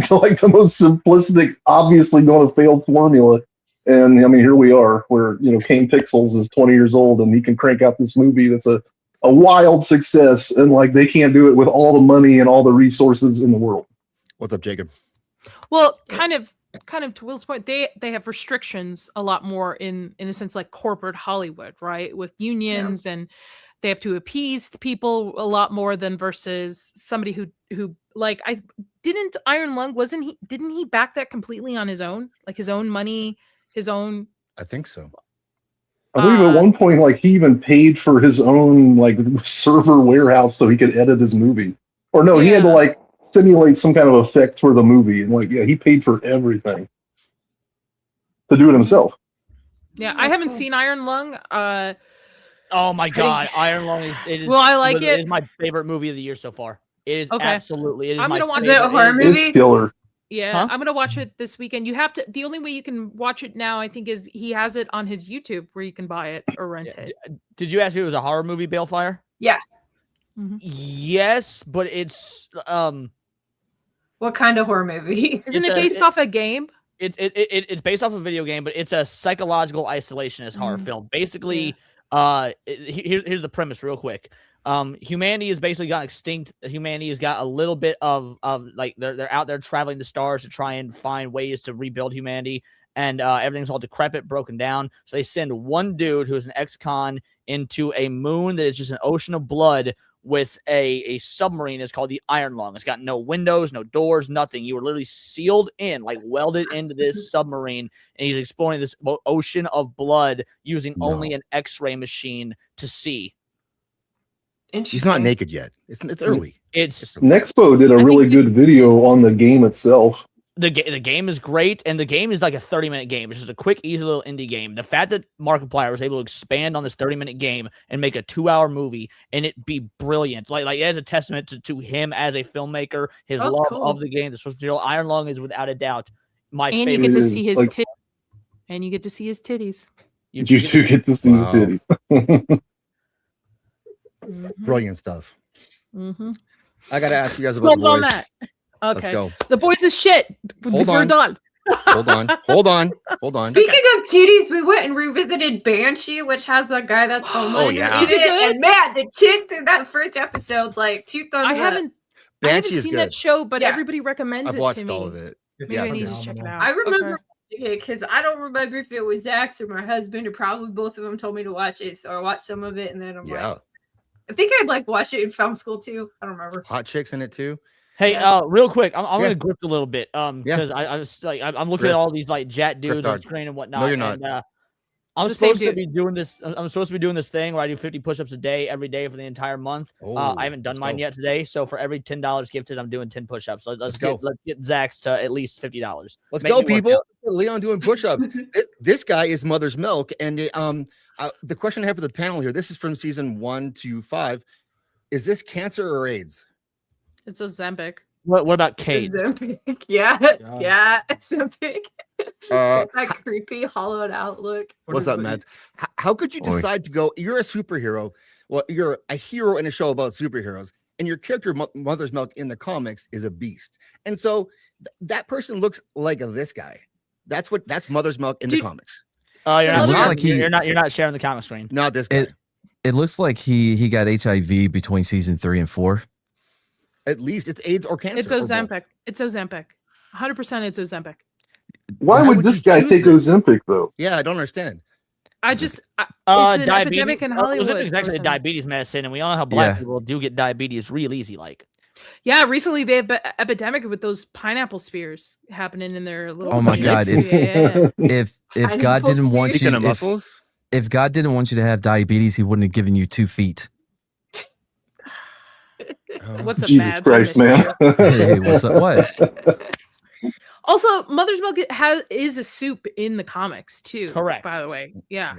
to, like, the most simplistic, obviously going to fail formula. And I mean, here we are, where Kane Pixels is 20 years old, and he can crank out this movie that's a wild success, and like they can't do it with all the money and all the resources in the world. What's up, Jacob? Well, kind of to Will's point, they have restrictions a lot more in a sense like corporate Hollywood, right? With unions, and they have to appease the people a lot more than versus somebody who like didn't Iron Lung didn't he back that completely on his own, like his own money, his own. I think so. I believe at one point, like, he even paid for his own like server warehouse so he could edit his movie. Or no, he had to like simulate some kind of effect for the movie, and he paid for everything to do it himself. Yeah, I haven't seen Iron Lung. Oh my god, Iron Lung is well, I like it. It is my favorite movie of the year so far. It is absolutely. It is I'm gonna watch it. Is it a horror movie? It's killer. Yeah, I'm gonna watch it this weekend. You have to. The only way you can watch it now, I think, is he has it on his YouTube where you can buy it or rent it. Did you ask if it was a horror movie, Balefire? Yeah. Mm-hmm. Yes, but it's What kind of horror movie? Isn't it based off a game? It's based off a video game, but it's a psychological isolationist horror film. Basically, here's the premise real quick. Humanity has basically got extinct. Humanity has got a little bit of like they're out there traveling the stars to try and find ways to rebuild humanity, and everything's all decrepit, broken down. So they send one dude who is an ex-con into a moon that is just an ocean of blood with a submarine that's called the Iron Lung. It's got no windows, no doors, nothing. You were literally sealed in, like welded into this submarine, and he's exploring this ocean of blood using only an X-ray machine to see. He's not naked yet. It's early. It's Nexpo did a really good video on the game itself. The game is great, and the game is like a 30-minute game. It's just a quick, easy little indie game. The fact that Markiplier was able to expand on this 30-minute game and make a 2-hour movie and it be brilliant, like as a testament to him as a filmmaker, his love of the game, the source material. Iron Lung is without a doubt my favorite. And you get to see his titties. And you get to see his titties. You do get to see his titties. Brilliant stuff. Mm-hmm. I gotta ask you guys about the boys. On that. Okay. Let's go. The boys is shit. We're done. Hold on. Speaking of titties, we went and revisited Banshee, which has the guy that's homeland. yeah. Is it good? And man, the tits in that first episode, like 2 thumbs I up. haven't Banshee is seen good. that show, but everybody recommends I've it watched to me. all of it. It's Maybe I need to check it out. I remember Okay, because I don't remember if it was Zach or my husband, or probably both of them told me to watch it. So I watched some of it, and then I'm like, I think I'd like watch it in film school too. I don't remember. Hot chicks in it too. Hey, real quick, I'm gonna grift a little bit, because I was like, I'm looking at all these like Jat dudes on screen and whatnot. No, you're not. And, I'm supposed to be doing this. I'm supposed to be doing this thing where I do 50 push-ups a day every day for the entire month. I haven't done mine yet today, so for every $10 gifted, I'm doing 10 push-ups. So let's get Zach's to at least $50. Let's go, people! Leon doing push-ups. this guy is Mother's Milk, and the question I have for the panel here. This is from season 1 to 5. Is this cancer or AIDS? It's Ozempic. What about Kate? Ozempic. Yeah, Ozempic. That creepy, hollowed out look. What's up, Matt? How could you decide to go? You're a superhero. Well, you're a hero in a show about superheroes, and your character, Mother's Milk, in the comics is a beast. And so that person looks like this guy. That's Mother's Milk in the comics. Oh, you're not sharing the comic screen. Not this guy. It looks like he got HIV between season 3 and 4. At least it's AIDS or cancer. It's Ozempic. It's Ozempic. 100% it's Ozempic. Why would this guy take Ozempic though? Yeah, I don't understand. It's an epidemic in Hollywood. Ozempic actually a diabetes medicine, and we all know how black people do get diabetes real easy. Like, yeah, recently they have an epidemic with those pineapple spears happening in their little. Oh my God! If God didn't want you, if God didn't want you to have diabetes, He wouldn't have given you 2 feet. What's a Jesus bad Christ, man? Hey, what's up? What? Also, Mother's Milk is a soup in the comics too. Correct. By the way, yeah.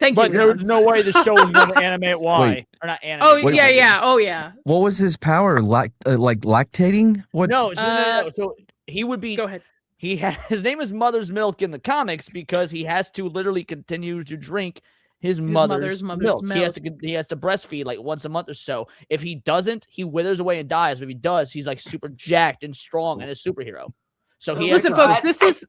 Thank but you. But there's no way the show is going to animate why or not animate. Oh yeah. Oh yeah. What was his power? Like lactating? What? No. So he would be. Go ahead. His name is Mother's Milk in the comics because he has to literally continue to drink his mother's milk. He has to breastfeed like once a month or so. If he doesn't, he withers away and dies. But if he does, he's like super jacked and strong and a superhero. So listen, folks, this is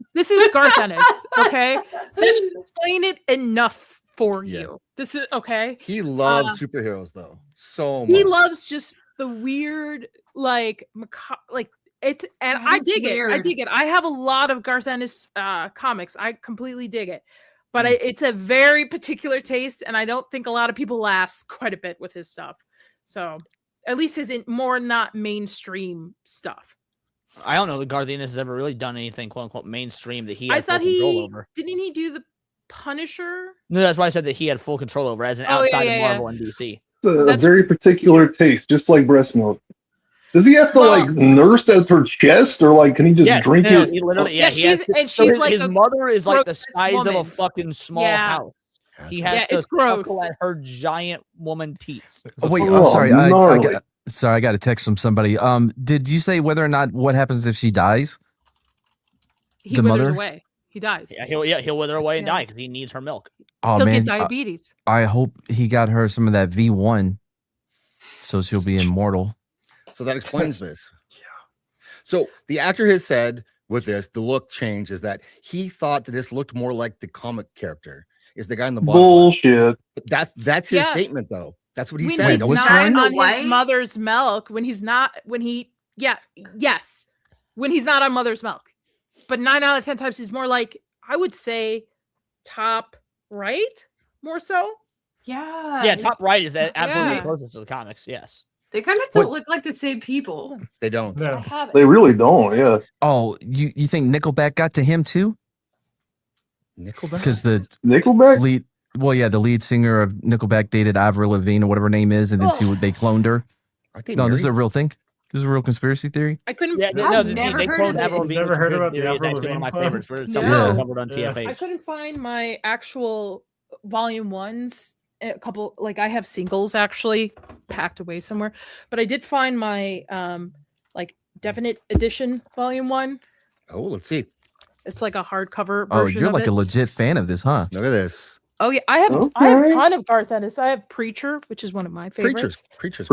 Garth Ennis. Okay, let's explain it enough for you. This is okay. He loves superheroes though so much. He loves just the weird, like it's, and I dig it. I have a lot of Garth Ennis comics. I completely dig it. But it's a very particular taste, and I don't think a lot of people last quite a bit with his stuff. So, at least his more not mainstream stuff. I don't know that Garth Ennis has ever really done anything "quote unquote" mainstream that he had full control over. Didn't he do the Punisher? No, that's why I said that he had full control over as an outside of Marvel and DC. It's a very particular taste, just like breast milk. Does he have to nurse at her chest, or can he just drink it? He literally, she's like his mother is like the size of a fucking small house. He has to suckle at her giant woman teeth. Oh, wait, I'm sorry. I got a text from somebody. Did you say whether or not what happens if she dies? He withers away. He dies. Yeah, he'll wither away and die because he needs her milk. Oh, he'll get diabetes. I hope he got her some of that V1, so she'll be immortal. So that explains this. Yeah. So the actor has said with this, the look change is that he thought that this looked more like the comic character. Is the guy in the bottom? Bullshit. That's his statement though. That's what he said. He's not on his mother's milk. When he's not on Mother's Milk. But 9 out of 10 times he's more like, I would say, top right, more so. Yeah. Yeah, top right is absolutely closest to the comics. Yes. They kind of don't look like the same people. They don't. No. They really don't. Yeah. Oh, you think Nickelback got to him too? Nickelback? Because the Nickelback lead. Well, yeah, the lead singer of Nickelback dated Avril Lavigne or whatever her name is, and then they cloned her. No, this is a real thing. This is a real conspiracy theory. I couldn't. Yeah, no, they cloned Avril Lavigne. Never heard about the It's Avril actually one of my Lavigne favorites. clone? Covered on TFH. I couldn't find my actual volume ones. A couple, I have singles actually packed away somewhere, but I did find my definite edition volume 1. Oh, let's see. It's like a hardcover version. Oh, you're like a legit fan of this, huh? Look at this. Oh yeah, I have a ton of Garth Ennis. I have Preacher, which is one of my favorites. Preacher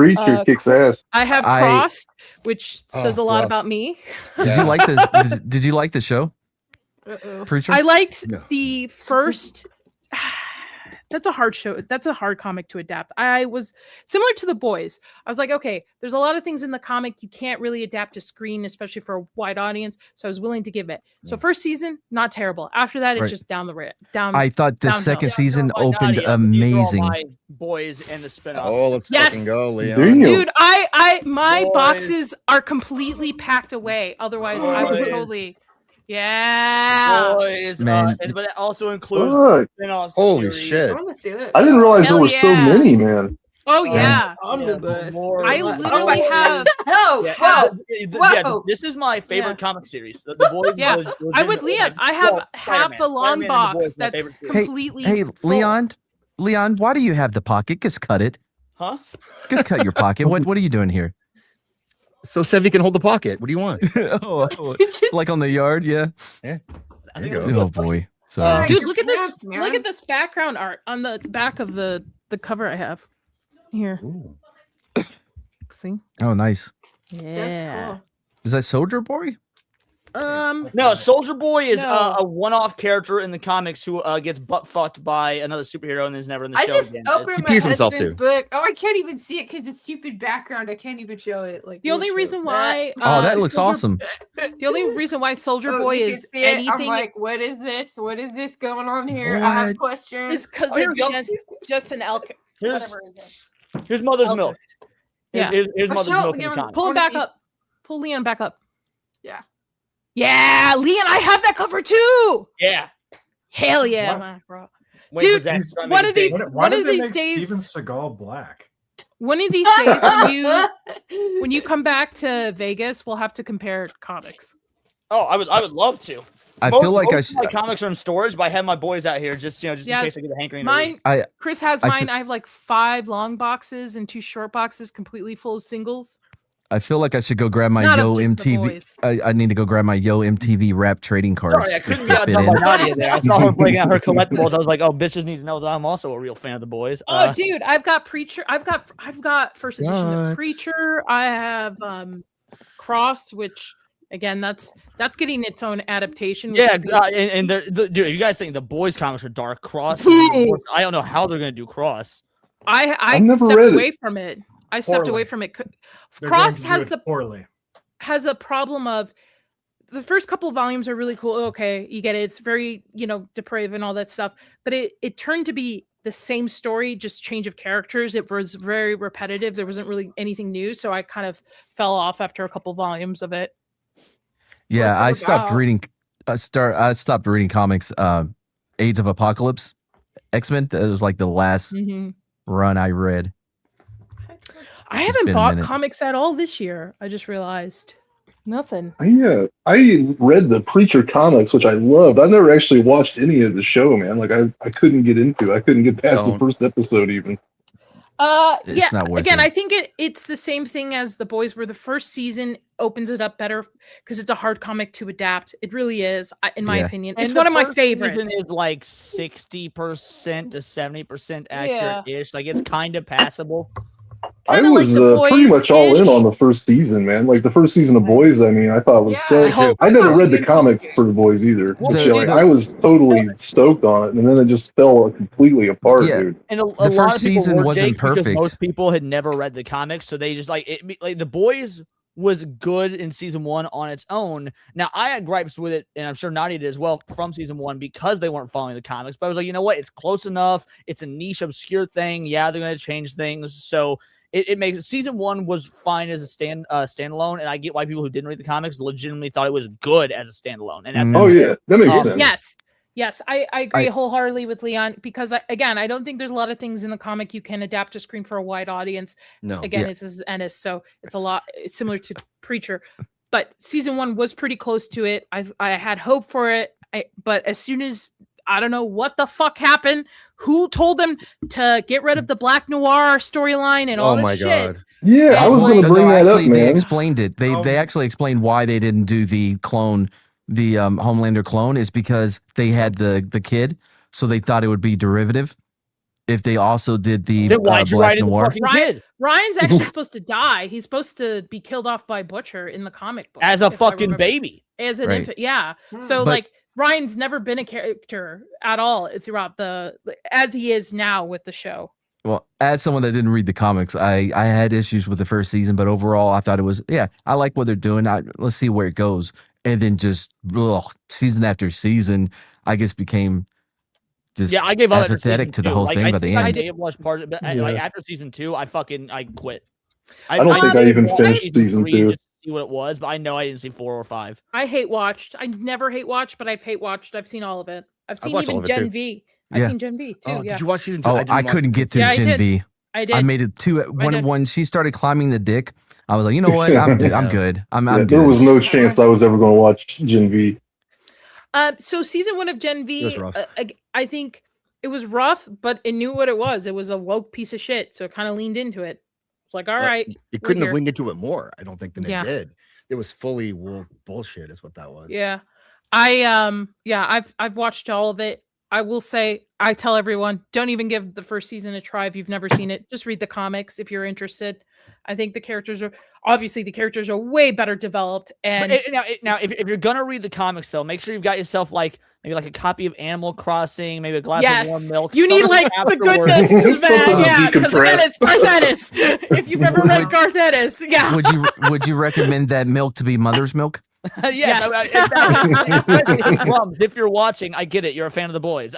kicks ass. I have Crossed, which says a lot about me. Did you like this? Did you like the show? Preacher. I liked the first. that's a hard show. That's a hard comic to adapt. I was similar to The Boys. I was like, okay, there's a lot of things in the comic you can't really adapt to screen, especially for a wide audience. So I was willing to give it. So first season, not terrible. After that, it's just down. I thought the downhill. second season By opened Nadia, these are all amazing. my boys and the spinoff. Oh, let's Yes. fucking go, Leon. Do you? Dude, my Boys. boxes are completely packed away. Otherwise, I would Boys. totally. Yeah. Boys, Man. but that also includes Fuck. spinoffs. Holy shit. I want to see that. I didn't realize Hell there were so yeah. many, man. Oh yeah. Omnibus. I literally have. Oh, Yeah, whoa. yeah, Whoa. this is my favorite Yeah. comic series. The Boys. Yeah, was I'm with Leon. I have well, half Spider-Man. a long Spider-Man and The Boys box is my that's favorite series. completely. Hey, full. Leon, why do you have the pocket? Just cut it. Huh? Just cut your pocket. What are you doing here? So Sevi can hold the pocket. What do you want? Like on the yard, yeah. There I you think go. it was Oh boy. Sorry. Dude, look at this! Yes, man. Look at this background art on the back of the cover I have. Here, Ooh. see? Oh, nice. Yeah. That's cool. Is that Soldier Boy? No, Soldier Boy is No. a one-off character in the comics who gets butt fucked by another superhero and is never in the I show just again. opened He my pees himself, husband's too. book. Oh, I can't even see it because it's stupid background. I can't even show it. Like The only bullshit. reason why. Oh, that looks Soldier- awesome. The only reason why Soldier Oh, Boy you can is see it. I'm anything like, what is this? What is this going on here? I have What? questions. is because Oh, here we go. just an elk. Here's, Whatever is it. here's Mother's Elk. Milk. Yeah. Here's Oh, Mother's show- Milk in yeah, the comics. Pull him Wanna back see? up. Pull Leon back up. Yeah. Yeah, Leon, I have that cover too. Yeah. Hell yeah, What? man, bro. Wait Dude, for Zach to try and one make of it these- big. Why one did of they these make days- Steven Seagal black? One of these days, when you come back to Vegas, we'll have to compare comics. Oh, I would love to. I feel like I most of my comics are in storage, but I have my boys out here just in Yes. case I get a hankering. to read. Mine, Chris has I mine. fe- I have like 5 long boxes and 2 short boxes, completely full of singles. I feel like I should go grab my Not Yo of just the MTV. boys. I need to go grab my Yo MTV rap trading cards. Sorry, I just couldn't to get fit out in. by Nadia there. I saw her breaking out her collectibles. I was like, oh, bitches need to know that I'm also a real fan of the boys. Oh, dude, I've got Preacher. I've got first edition of What? Preacher. I have Crossed, which again, that's getting its own adaptation. which Yeah, is good. and dude, if you guys think the boys comics are dark, Cross, Ooh. I don't know how they're gonna do Cross. I I've never stepped read it. away from it. I stepped Poorly. away from it. They're Cross going to has do it poorly. has a problem of the first couple of volumes are really cool. Okay, you get it. It's very, depraved and all that stuff. But it turned to be the same story, just change of characters. It was very repetitive. There wasn't really anything new. So I kind of fell off after a couple volumes of it. Yeah, What's it I stopped about? reading. I stopped reading comics. Age of Apocalypse, X-Men. That was like the last Mhm. run I read. I It's haven't been a bought minute. comics at all this year. I just realized nothing. I read the Preacher comics, which I loved. I've never actually watched any of the show, man. Like I couldn't get into it. I couldn't get past the Don't. first episode even. It's Yeah. not worth Again, it. I think it's the same thing as The Boys, where the first season opens it up better because it's a hard comic to adapt. It really is, in my Yeah. opinion. And It's the one of my first season favorites. is like 60% to 70% accurate-ish. Like it's kind of passable. I Kinda like was The pretty much all in Boys-ish. on the first season, man. Like the first season of Boys, I mean, I thought was Yeah, so. I hope- I never I read was the comics interested. for the Boys either. Well, But, dude, like, I was totally stoked on it, and then it just fell completely apart, Yeah. dude. And a The lot first of people season were, wasn't Jake, because perfect. most people had never read the comics, so they just like the Boys was good in season 1 on its own. Now I had gripes with it, and I'm sure Nadia did as well from season 1 because they weren't following the comics. But I was like, you know what? It's close enough. It's a niche, obscure thing. Yeah, they're going to change things. So it makes season 1 was fine as a standalone, and I get why people who didn't read the comics legitimately thought it was good as a standalone. And that- Oh yeah, that makes sense. Yes, I agree wholeheartedly with Leon because I don't think there's a lot of things in the comic you can adapt to screen for a wide audience. No. Again, this is Ennis, so it's similar to Preacher. But season 1 was pretty close to it. I had hope for it, but as soon as I don't know what the fuck happened, who told them to get rid of the Black Noir storyline and all Oh this my shit. God. Yeah, I was going to bring that up, They man. explained it. They actually explained why they didn't do the clone, the Homelander clone, is because they had the kid, so they thought it would be derivative. If they also did the Then why'd you Black write in the Noir, fucking kid Ryan's actually supposed to die. He's supposed to be killed off by Butcher in the comic book as a if I fucking remember. baby? As an Right. infant, yeah. Hmm. So But- like Ryan's never been a character at all throughout as he is now with the show. Well, as someone that didn't read the comics, I had issues with the first season, but overall, I thought it was, I like what they're doing. Let's see where it goes. And then just season after season, I guess became just I gave up apathetic to the whole thing by the end. I may have watched part of it, but like after season 2, I quit. I don't think I even finished season 2. Just to see what it was, but I know I didn't see 4 or 5. I hate watched. I never hate watched, but I've hate watched. I've seen all of it. I've seen watched all even of it, Gen too. V. I've seen Gen V too. Oh, did you watch season 2? Oh, I couldn't get through Gen V. I did. I made it to when she started climbing the dick. I was like, you know what? I'm good. I'm good. I'm good. There was no chance I was ever going to watch Gen V. So season 1 of Gen V, It was rough. I think it was rough, but it knew what it was. It was a woke piece of shit, so it kind of leaned into it. It's like, all right, it couldn't have leaned into it more. I don't think than it did. It was fully bullshit, is what that was. Yeah, I've watched all of it. I will say, I tell everyone, don't even give the first season a try if you've never seen it. Just read the comics if you're interested. I think the characters are way better developed. And now, if you're gonna read the comics, though, make sure you've got yourself maybe a copy of Animal Crossing, maybe a glass of warm milk. You need the goodness to that, because again, it's Garth Ennis. If you've ever read Garth Ennis, Would you recommend that milk to be mother's milk? Yes. Especially Plums, if you're watching, I get it. You're a fan of the boys.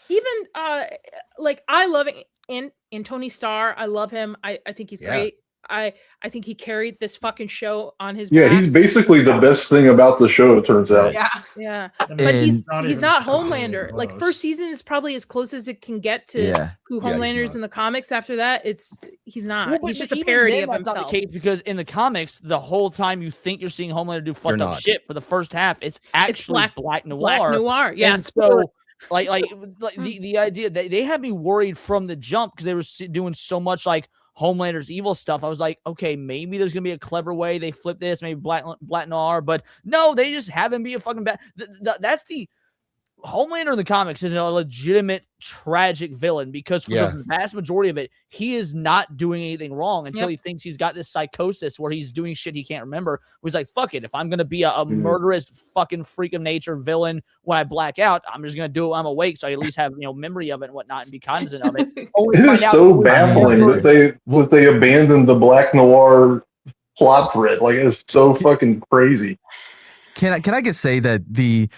Even I love in Tony Starr. I love him. I think he's great. I think he carried this fucking show on his back. He's basically the best thing about the show, it turns out. Yeah. But he's not Homelander. Like first season is probably as close as it can get to who Homelander is in the comics. After that, he's not. Well, he's just a parody of himself. Not the case, because in the comics, the whole time you think you're seeing Homelander do fucked up shit for the first half, it's actually black noir. Black noir. Yeah. And so the idea that they had me worried from the jump, because they were doing so much Homelander's evil stuff. I was like, okay, maybe there's gonna be a clever way they flip this, maybe black noir, but no, they just have him be a fucking bad. That's the Homelander in the comics is a legitimate tragic villain, because for the vast majority of it, he is not doing anything wrong until he thinks he's got this psychosis where he's doing shit he can't remember. He's like, fuck it, if I'm gonna be a murderous fucking freak of nature villain when I black out, I'm just gonna do it when I'm awake, so I at least have memory of it and whatnot and be cognizant of it. It is so baffling that they abandoned the black noir plot thread. It's so fucking crazy. Can I just say that the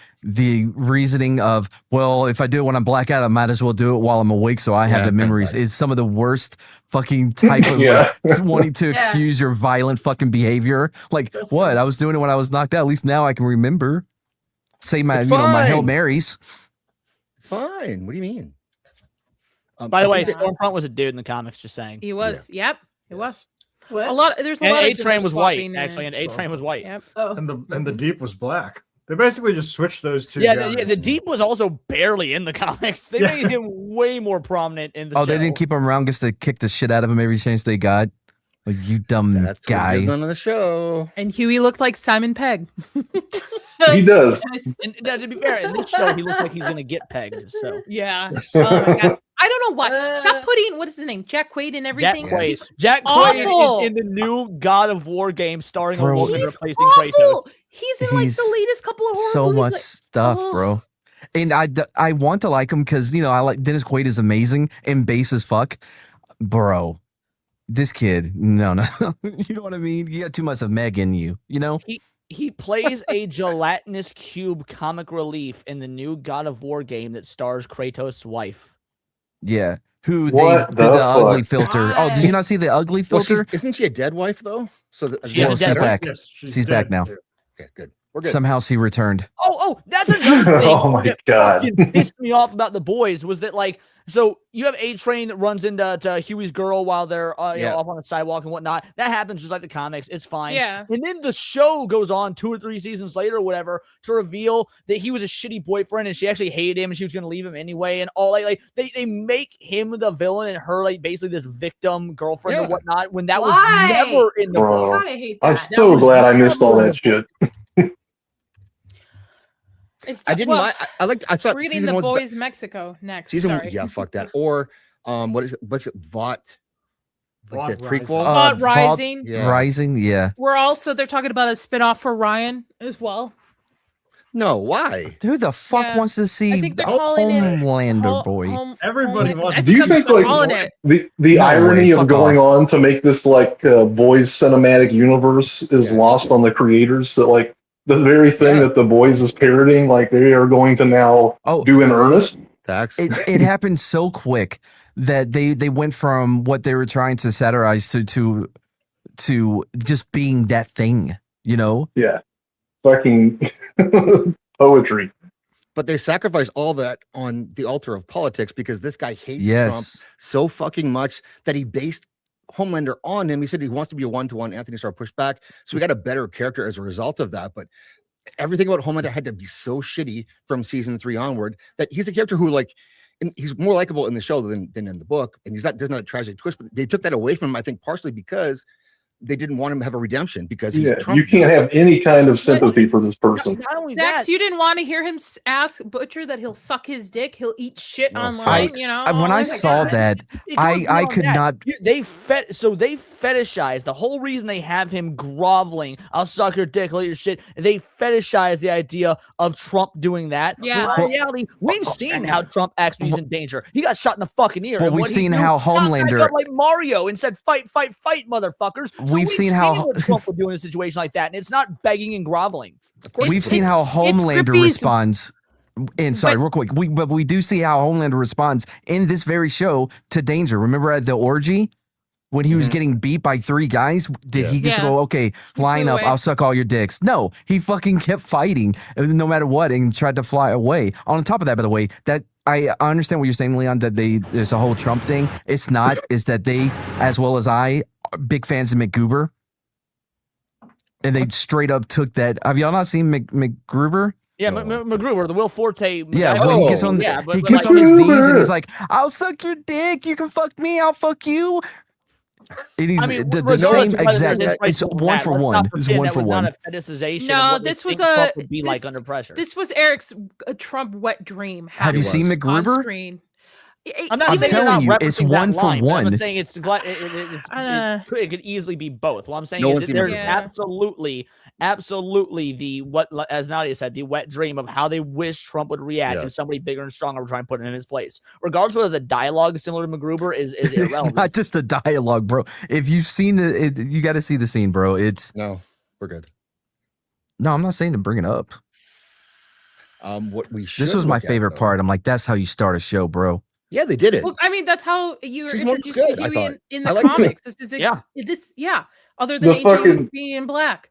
reasoning of, well, if I do it when I'm blackout, I might as well do it while I'm awake so I have the memories is some of the worst fucking type of wanting to excuse your violent fucking behavior. That's what? I was doing it when I was knocked out. At least now I can remember. Say my my Hail Marys. It's fine. What do you mean? By the way, Stormfront was a dude in the comics, just saying. He was. Yep. It was. What? There's a lot of A-Train was white, actually, and A-Train was white. Yep. Oh. And the Deep was black. They basically just switched those two guys. The Deep was also barely in the comics. They made him way more prominent in the show. They didn't keep him around just to kick the shit out of him every chance they got. Like, you dumb guy. On the show. And Huey looked like Simon Pegg. He does. And to be fair, in this show, he looks like he's gonna get pegged. So yeah. Oh my God. I don't know why. Stop putting what is his name, Jack Quaid, and everything. Jack Quaid is in the new God of War game, starring a woman replacing Kratos. He's in the latest couple of horror so movies. Much stuff, bro. And I want to like him because I like Dennis Quaid is amazing and base as fuck, bro. This kid, no, you know what I mean. You got too much of Meg in you, He plays a gelatinous cube comic relief in the new God of War game that stars Kratos' wife. Yeah, who What they did the ugly fuck? filter. God. Oh, did you not see the ugly filter? Isn't she a dead wife though? So she's back. Yes, she's back now. Okay, good. We're good. Somehow she returned. Oh, that's another thing. Oh my God. Fucking pissed me off about the boys was that so you have A-Train that runs into Huey's girl while they're off on the sidewalk and whatnot. That happens just like the comics. It's fine. Yeah. And then the show goes on 2 or 3 seasons later or whatever to reveal that he was a shitty boyfriend and she actually hated him and she was going to leave him anyway. And all they make him the villain and her basically this victim girlfriend or whatnot when that was never in the book. I kind of hate I'm that. so glad I missed all that shit. I didn't mind. I thought we're getting the boys Mexico next. Season Sorry. fuck that. Or what's it? Vought. like the Vault Rising. prequel. Vault Vault Rising. Yeah. Rising, yeah. They're talking about a spinoff for Ryan as well. No, why? Who the fuck Yeah. wants to see I think they're calling it Homelander boy? Everybody wants I to Do you think think that's what they're like calling it. the No irony way, of fuck going off. on to make this like boys cinematic universe is lost on the creators? That like the very thing that the boys is parroting, like they are going to now do in earnest. Facts. It happened so quick that they went from what they were trying to satirize to just being that thing, you know? Yeah, fucking poetry. But they sacrifice all that on the altar of politics because this guy hates Yes. Trump so fucking much that he based Homelander on him. He said he wants to be a one-to-one. Anthony started pushed back. So we got a better character as a result of that. But everything about Homelander had to be so shitty from season 3 onward that he's a character who, like, and he's more likable in the show than in the book. And he's not, there's not a tragic twist, but they took that away from him, I think, partially because they didn't want him to have a redemption because he's Trump. You can't have any kind of sympathy for this person. Not only Zax, that, you didn't want to hear him ask Butcher that he'll suck his dick, he'll eat shit No, online, you know? When I Oh my saw God. that, it goes I beyond could that. not. They fetishize the whole reason they have him groveling. I'll suck your dick, I'll eat your shit. They fetishize the idea of Trump doing that. Yeah. In reality, we've seen how Trump acts when he's in danger. He got shot in the fucking ear. But and we've what'd he seen do? how Got back Homelander- up like Mario and said, "Fight, fight, fight, motherfuckers." So We've seen how- what Trump would do in a situation like that, and it's not begging and groveling. We've seen how Homelander Grippy's- responds. And sorry, real quick, we do see how Homelander responds in this very show to danger. Remember at the orgy when he was getting beat by 3 guys? Did he just Yeah. go, okay, line flew up, away. I'll suck all your dicks? No, he fucking kept fighting no matter what and tried to fly away. On top of that, by the way, that I understand what you're saying, Leon, that there's a whole Trump thing. It's not, is that they, as well as I, are big fans of McGruber. And they straight up took that. Have y'all not seen McGruber? Yeah, No. McGruber, the Will Forte. Yeah, guy. when he gets on, but he gets like- on his knees and he's like, "I'll suck your dick. You can fuck me. I'll fuck you." It is I mean, the regardless same of whether exact. there's It's price or 1 not, for let's 1. not It's pretend 1 that for was 1. not a fetishization No, of what this they was think a- Trump would be this- like under pressure. This was Eric's Trump wet dream. Have you seen on McGruber? screen. I'm not I'm saying telling they're you, not it's referencing 1 that for line, but 1. I'm saying it could easily be both. What I'm saying No is one's that seen there's McGruber. absolutely the what, as Nadia said, the wet dream of how they wish Trump would react Yeah. if somebody bigger and stronger would try and put him in his place. Regardless of whether the dialogue is similar to McGruber is It's irrelevant. not just a dialogue, bro. If you've seen you got to see the scene, bro. It's No, we're good. no, I'm not saying to bring it up. What we should This was my look at, favorite though- part. I'm like, that's how you start a show, bro. Yeah, they did it. Well, I mean, that's how you were Season 1 was introduced to good, I Huey thought. in I the liked it. comics. This is other than The Agent fucking- being black.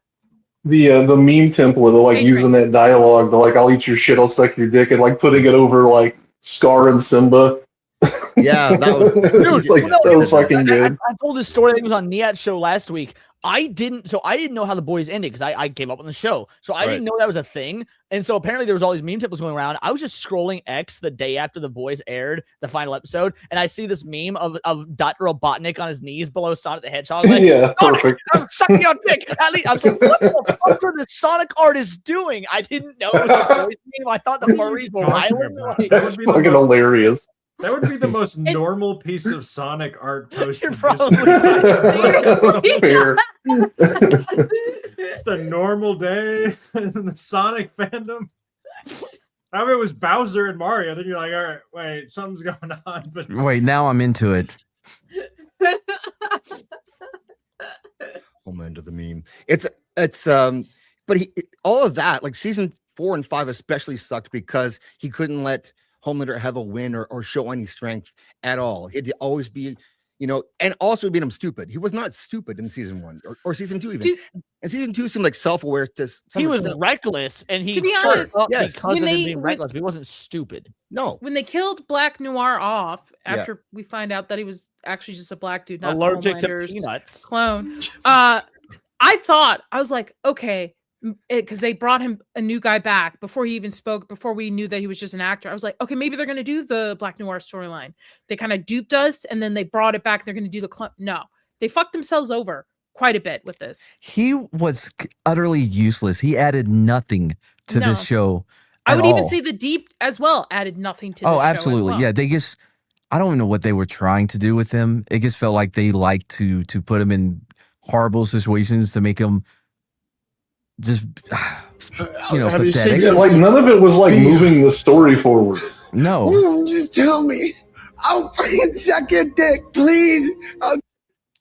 The meme template of like Ray using that dialogue, the like I'll eat your shit, I'll suck your dick, and like putting it over like Scar and Simba. Yeah, that was It's like Well, no, so it was- fucking good. I told this story. I think it was on Niat's show last week. I didn't know how the boys ended because I gave up on the show. So I didn't know that was a thing. And so apparently there was all these meme tips going around. I was just scrolling X the day after the boys aired the final episode, and I see this meme of Dr. Robotnik on his knees below Sonic the Hedgehog. Like, Yeah, Sonic, perfect. I'm sucking your dick. At least I was like, what the fuck are the Sonic artists doing? I didn't know it was a boys meme. I thought the furries were violent. Like, That's would be the fucking most- hilarious. That would be the most normal piece of Sonic art posted. You're this probably week. Fair. It's a normal day in the Sonic fandom. I mean, it was Bowser and Mario. Then you're like, all right, wait, something's going on. But Wait, now I'm into it. Homelander the meme. It's but all of that, like season 4 and 5 especially sucked because he couldn't let Homelander have a win or show any strength at all. It'd always be, and also it made him stupid. He was not stupid in season 1 or season 2 even. And season 2 seemed like self-aware to some he was extent. reckless, and he To be shut honest, up yes. because When of him they- being when- reckless. But he wasn't stupid. No. When they killed Black Noir off Yeah. after we find out that he was actually just a black dude, not Allergic to Homelander's peanuts. clone. I was like, okay, because they brought him a new guy back before he even spoke, before we knew that he was just an actor. I was like, okay, maybe they're going to do the Black Noir storyline. They kind of duped us and then they brought it back. They're going to do the clone. No, they fucked themselves over quite a bit with this. He was utterly useless. He added nothing to this No. show. I at would even all. say the Deep as well added nothing to this Oh, show as absolutely. well. Yeah, they just I don't even know what they were trying to do with him. It just felt like they liked to put him in horrible situations to make him just pathetic. Yeah, like none of it was like moving the story forward. No. Just tell me. I'll fucking suck your dick, please.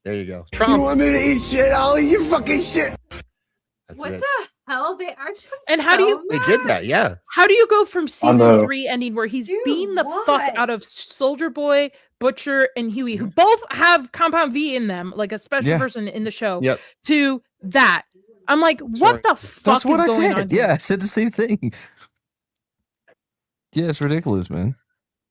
There you go. You Trump. want me to eat shit? I'll eat your fucking shit. That's What it. the hell? They actually And how do you- filmed They did that, yeah. How do you go from season know. 3 ending where he's Dude, beating the fuck why? out of Soldier Boy, Butcher, and Huey, who both have Compound V in them, like a special Yeah. person in the show, Yep. to that? I'm like, what the fuck That's what is I going said. on? here? Yeah, I said the same thing. Yeah, it's ridiculous, man.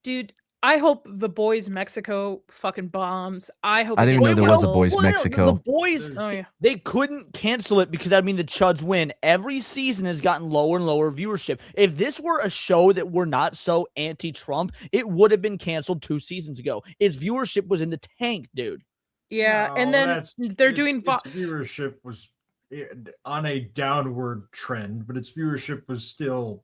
Dude, I hope The Boys Mexico fucking bombs. I hope I it didn't gets know there was a canceled. Boys The Mexico. boys, Oh yeah. they couldn't cancel it because that mean the Chuds win. Every season has gotten lower and lower viewership. If this were a show that were not so anti-Trump, it would have been canceled 2 seasons ago. Its viewership was in the tank, dude. Yeah, and No, then that's- they're its- doing its viewership was on a downward trend, but its viewership was still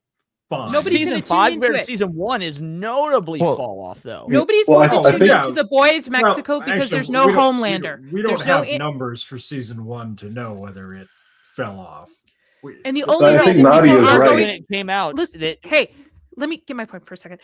fine. Nobody's Season gonna tune 5 into compared to it. season 1 is notably Well, fall off, though. Nobody's Well, going I to think- tune into The Boys Mexico Well, because actually, there's no we don't- Homelander. We don't There's no have numbers for season 1 to know whether it fell off. And the But only I think reason Nadia people is are right. When going, it came out, listen, that hey, let me get my point for a second.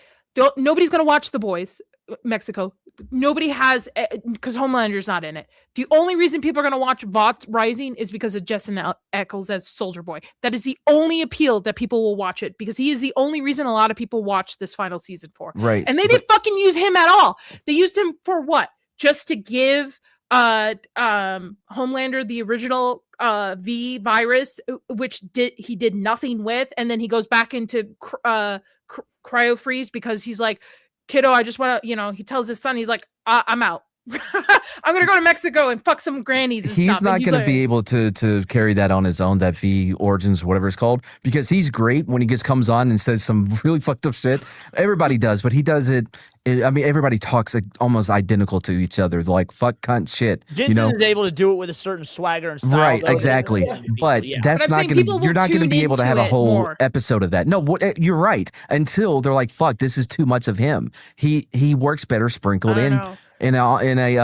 Nobody's going to watch The Boys Mexico. Nobody has, because Homelander's not in it. The only reason people are going to watch Vought Rising is because of Jensen Ackles as Soldier Boy. That is the only appeal that people will watch it, because he is the only reason a lot of people watch this final season for. Right. And they didn't fucking use him at all. They used him for what? Just to give Homelander the original V virus, which he did nothing with, and then he goes back into cryo freeze because he's like, kiddo, I just want to, he tells his son, he's like, I'm out. I'm gonna go to Mexico and fuck some grannies and He's stuff. not And going like, to be able to carry that on his own, that V Origins, whatever it's called, because he's great when he just comes on and says some really fucked up shit. Everybody does, but he does it. I mean, everybody talks like almost identical to each other, like fuck, cunt, shit. Jensen is able to do it with a certain swagger and style. Right, though, exactly. But yeah. that's But I'm not saying going people to. You're will not going to tune be able to have into a it whole more. episode of that. No, you're right. Until they're like, fuck, this is too much of him. He works better sprinkled I in know. in a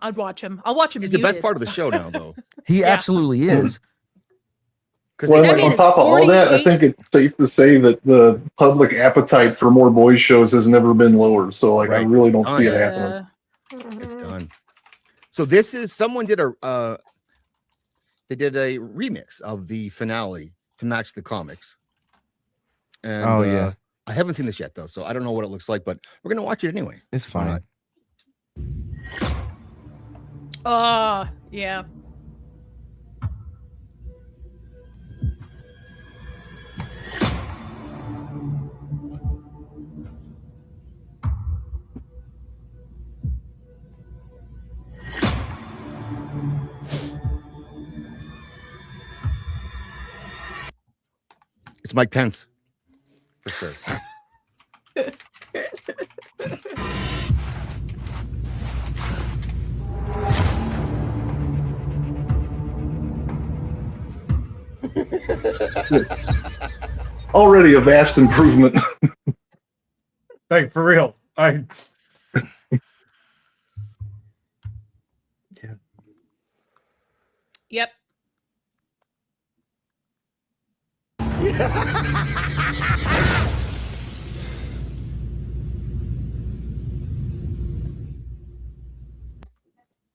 I'd watch him. I'll watch him. He's the best muted. part of the show now, though. He Yeah. absolutely is. Because Well, That like man on is top of all that, I 48. think it's safe to say that the public appetite for more boys shows has never been lower. So, like, I Right. really don't see it Yeah. happening. it's done. So this is someone did they did a remix of the finale to match the comics. And Oh, yeah. I haven't seen this yet though, so I don't know what it looks like, but we're gonna watch it anyway. It's Why fine. not? Oh, yeah. It's Mike Pence, for sure. Already a vast improvement. Like, for real. Yep.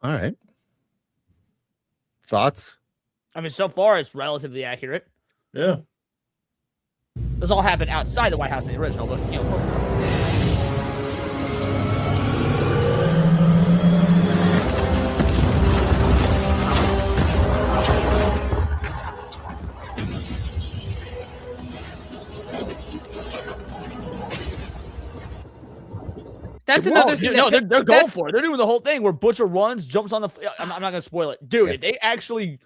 All right. Thoughts? I mean, so far it's relatively accurate. Yeah. This all happened outside the White House in the original, but That's another thing. No, that- they're going for it. They're doing the whole thing where Butcher runs, jumps on the. I'm not gonna spoil it, dude. Yeah. If they actually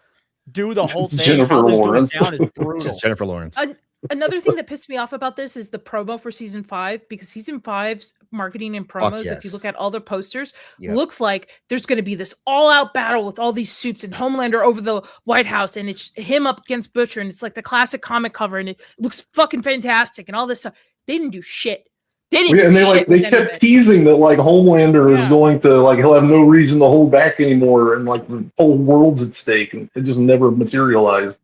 do the whole It's thing, Jennifer how this goes Lawrence. down is brutal. Just Jennifer Lawrence. Another thing that pissed me off about this is the promo for season 5, because season 5's marketing and promos, if you yes. look at all the posters, Yeah. looks like there's going to be this all-out battle with all these suits and Homelander over the White House, and it's him up against Butcher, and it's like the classic comic cover, and it looks fucking fantastic and all this stuff. They didn't do shit. They didn't and do shit they with any of kept it. teasing that like Homelander is Yeah. going to like he'll have no reason to hold back anymore, and like the whole world's at stake, and it just never materialized.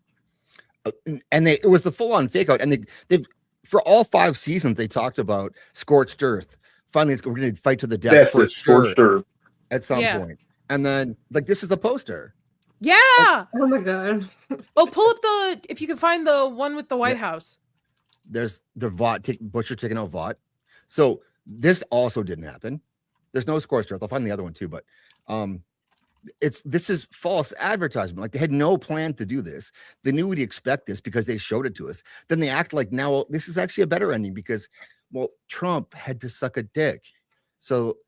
And it was the full on fake out. And they've for all 5 seasons they talked about scorched earth. Finally, we're going to fight to the death That's for it, sure scorched earth. at some point. And then like this is the poster. Yeah. Oh my god. Oh, pull up if you can find the one with the White House. There's the Butcher taking out Vought. So this also didn't happen. There's no scorched earth. I'll find the other one too, but this is false advertisement. Like they had no plan to do this. They knew we'd expect this because they showed it to us. Then they act like now this is actually a better ending because Trump had to suck a dick. So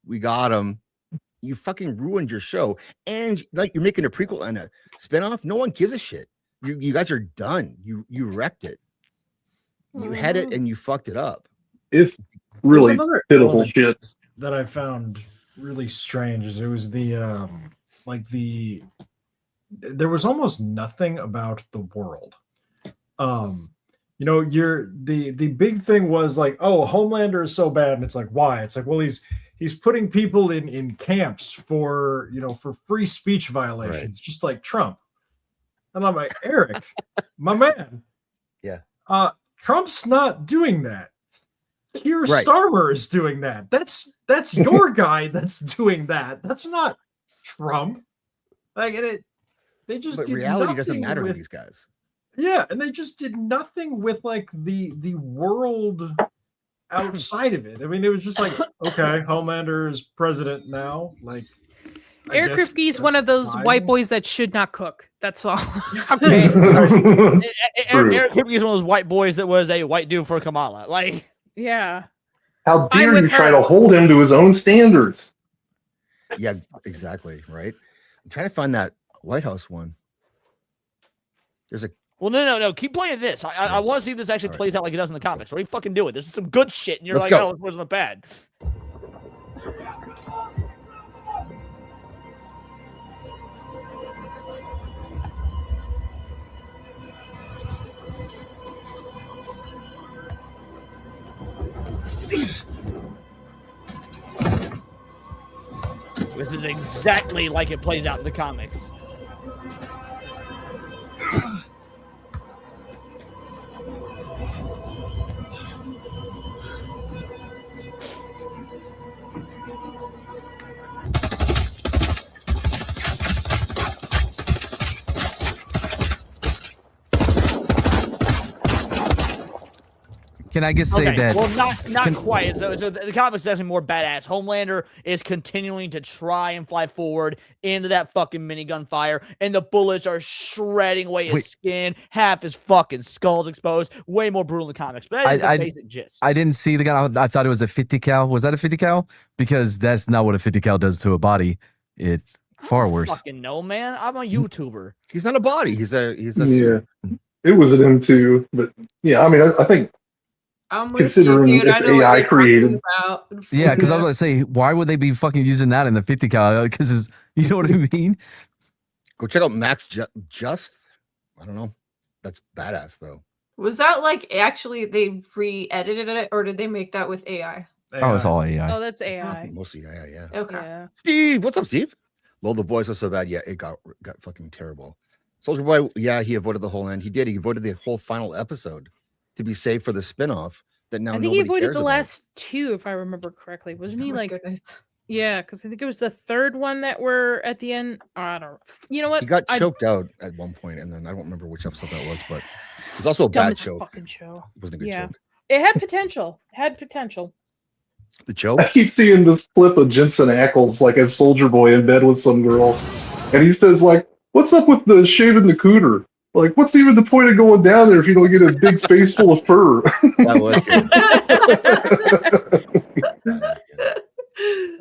we got him. You fucking ruined your show. And like you're making a prequel and a spinoff. No one gives a shit. You guys are done. You wrecked it. You had it and you fucked it up. It's really another pitiful element shit that I found really strange. Is it was the there was almost nothing about the world. You know, the big thing was like, oh, Homelander is so bad, and it's like, why? It's like, well, he's putting people in camps for free speech violations, just like Trump. And I'm like, Eric, my man, Trump's not doing that. Keir Starmer is doing that. That's your guy that's doing that. That's not Trump. Like, and they just but did reality nothing doesn't matter with, to these guys. Yeah, and they just did nothing with like the world outside of it. I mean, it was just like, okay, Homelander is president now. Like, Eric Kripke is one of those fine. white boys that should not cook. That's all. Okay. Eric Kripke is one of those white boys that was a white dude for Kamala. Like, yeah. How I'm dare with you try her. to hold him to his own standards? Yeah, exactly. Right. I'm trying to find that White House one. There's a well, no. Keep playing this. I want to see if this actually plays out like it does in the comics. What do you fucking do it? This is some good shit, and you're Let's like, go. oh, it wasn't bad. This is exactly like it plays out in the comics. Can I just say that? Well, not quite. So the comics is actually more badass. Homelander is continuing to try and fly forward into that fucking minigun fire, and the bullets are shredding away his skin. Half his fucking skull's exposed. Way more brutal in the comics. But that is the basic gist. I didn't see the gun. I thought it was a 50 cal. Was that a 50 cal? Because that's not what a 50 cal does to a body. It's far worse. Fucking no, man. I'm a YouTuber. He's not a body. He's a Yeah, it was an M2, but yeah, I mean, I think I'm with considering you, dude. it's I know what AI you're created. talking about. Yeah, because I was going to say, why would they be fucking using that in the 50 cal? Because you know what I mean? go check out Max Just. I don't know. That's badass though. Was that like actually they re-edited it, or did they make that with AI? Oh, it's all AI. Oh, that's AI. Mostly yeah. Okay. Yeah. Steve, what's up, Steve? Well, the boys are so bad. Yeah, it got fucking terrible. Soldier Boy, yeah, he avoided the whole end. He did. He avoided the whole final episode to be saved for the spinoff that now I think he nobody avoided cares the about. last 2, if I remember correctly. Wasn't he Oh my like? goodness. Yeah, because I think it was the 3rd one that were at the end. Oh, I don't know. You know what? He got choked out at one point, and then I don't remember which episode that was, but it's also a bad Dumbest choke. fucking show. It wasn't a good Yeah. choke. It had potential. The choke? I keep seeing this clip of Jensen Ackles like as Soldier Boy in bed with some girl, and he says like, "What's up with the shaving the cooter? Like, what's even the point of going down there if you don't get a big face full of fur?" That was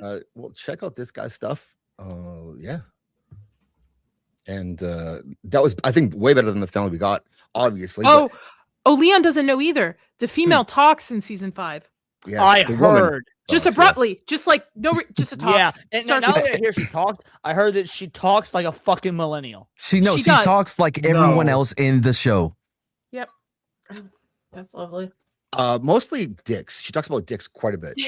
good. Well, check out this guy's stuff. Yeah. And that was, I think, way better than the finale we got, obviously. Oh, Leon doesn't know either. The female talks in season 5. Yes, I the woman heard. Just talks, abruptly, just like just a talk. Yeah, and now that I hear she talked, I heard that she talks like a fucking millennial. She does. talks like everyone else in the show. Yep. That's lovely. Mostly dicks. She talks about dicks quite a bit.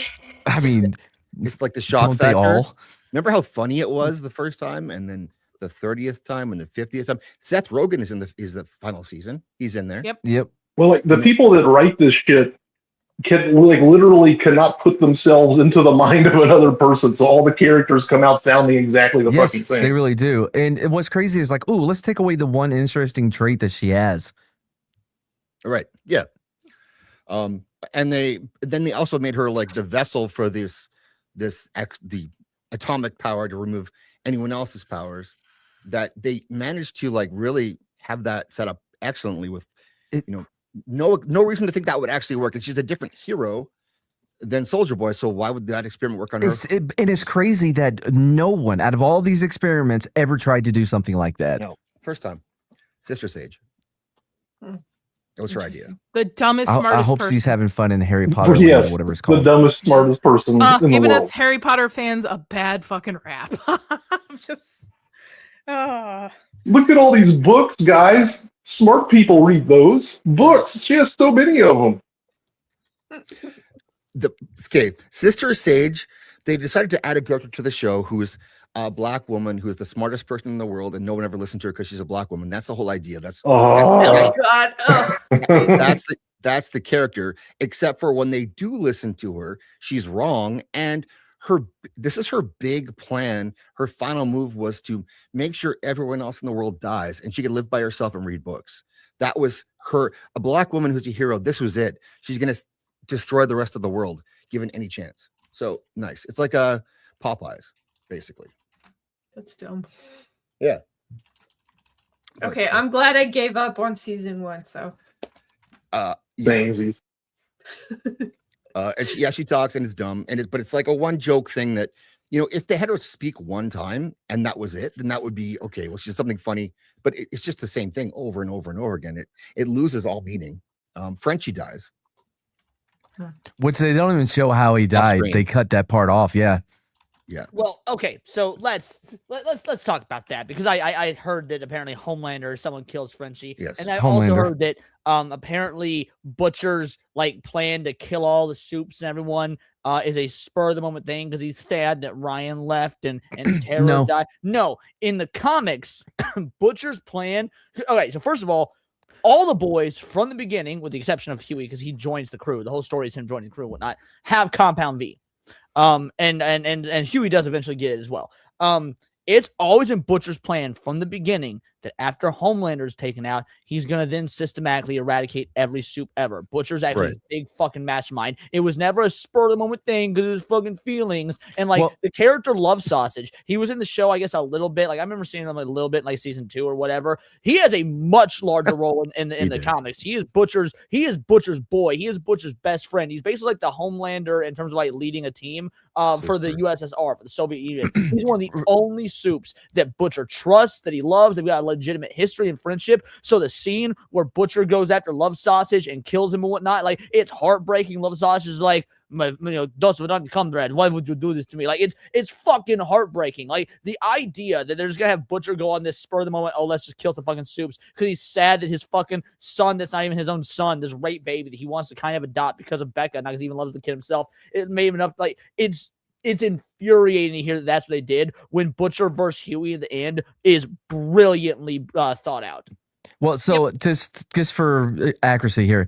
I mean, It's like the shock don't factor. they all? Remember how funny it was the first time, and then the 30th time, and the 50th time. Seth Rogen is the final season. He's in there. Yep. Well, like the people that write this shit can like literally cannot put themselves into the mind of another person, so all the characters come out sounding exactly the fucking same. They really do. And what's crazy is like, oh, let's take away the one interesting trait that she has. Right. Yeah. And they also made her like the vessel for the atomic power to remove anyone else's powers. That they managed to like really have that set up excellently with, no reason to think that would actually work. And she's a different hero than Soldier Boy. So why would that experiment work on her? And it's crazy that no one out of all these experiments ever tried to do something like that. No, first time. Sister Sage. It was her idea. The dumbest, I smartest hope person. she's having fun in Harry Potter land Yes, or whatever it's the called. dumbest, smartest person in the Giving world. us Harry Potter fans a bad fucking rap. I'm just. Look at all these books, guys. Smart people read those books. She has so many of them. Sister Sage, they decided to add a character to the show who is a black woman who is the smartest person in the world, and no one ever listened to her because she's a black woman. That's the whole idea. That's Oh God. Oh. that's the character, except for when they do listen to her, she's wrong. And this is her big plan. Her final move was to make sure everyone else in the world dies and she could live by herself and read books. That was a black woman who's a hero. This was it. She's going to destroy the rest of the world given any chance. So nice. It's like a Popeyes, basically. That's dumb. Yeah. Okay, I'm glad I gave up on season 1. So. Samesies. And she talks and it's dumb, but it's like a one joke thing that, if they had her speak one time and that was it, then that would be okay. Well, she's something funny, but it's just the same thing over and over and over again. It loses all meaning. Frenchie dies, which they don't even show how he died. They cut that part off. Yeah. Well, okay, so let's talk about that, because I heard that apparently Homelander, someone kills Frenchie. Yes. And I Homelander. also heard that apparently Butcher's like plan to kill all the Soups and everyone is a spur of the moment thing because he's sad that Ryan left and Tara No. died. No, in the comics, Butcher's plan. Okay, so first of all the boys from the beginning, with the exception of Huey, because he joins the crew. The whole story is him joining the crew and whatnot. Have Compound V. And Huey does eventually get it as well. It's always in Butcher's plan from the beginning that after Homelander is taken out, he's going to then systematically eradicate every Soup ever. Butcher's actually a big fucking mastermind. It was never a spur of the moment thing because it was fucking feelings. And the character Love Sausage, he was in the show, I guess, a little bit. Like I remember seeing him a little bit in like season 2 or whatever. He has a much larger role in the comics. He is Butcher's boy. He is Butcher's best friend. He's basically like the Homelander in terms of like leading a team for the USSR, for the Soviet Union. He's one of the only Soups that Butcher trusts, that he loves. They've got a legitimate history and friendship. So the scene where Butcher goes after Love Sausage and kills him and whatnot, like it's heartbreaking. Love Sausage is like, those who don't come, Brad, why would you do this to me? Like it's fucking heartbreaking. Like the idea that they're just gonna have Butcher go on this spur of the moment, let's just kill some fucking Soups because he's sad that his fucking son, that's not even his own son, this rape baby that he wants to kind of adopt because of Becca, not because he even loves the kid himself. It made him enough. Like it's infuriating to hear that that's what they did when Butcher versus Huey in the end is brilliantly thought out. Well, so just for accuracy here,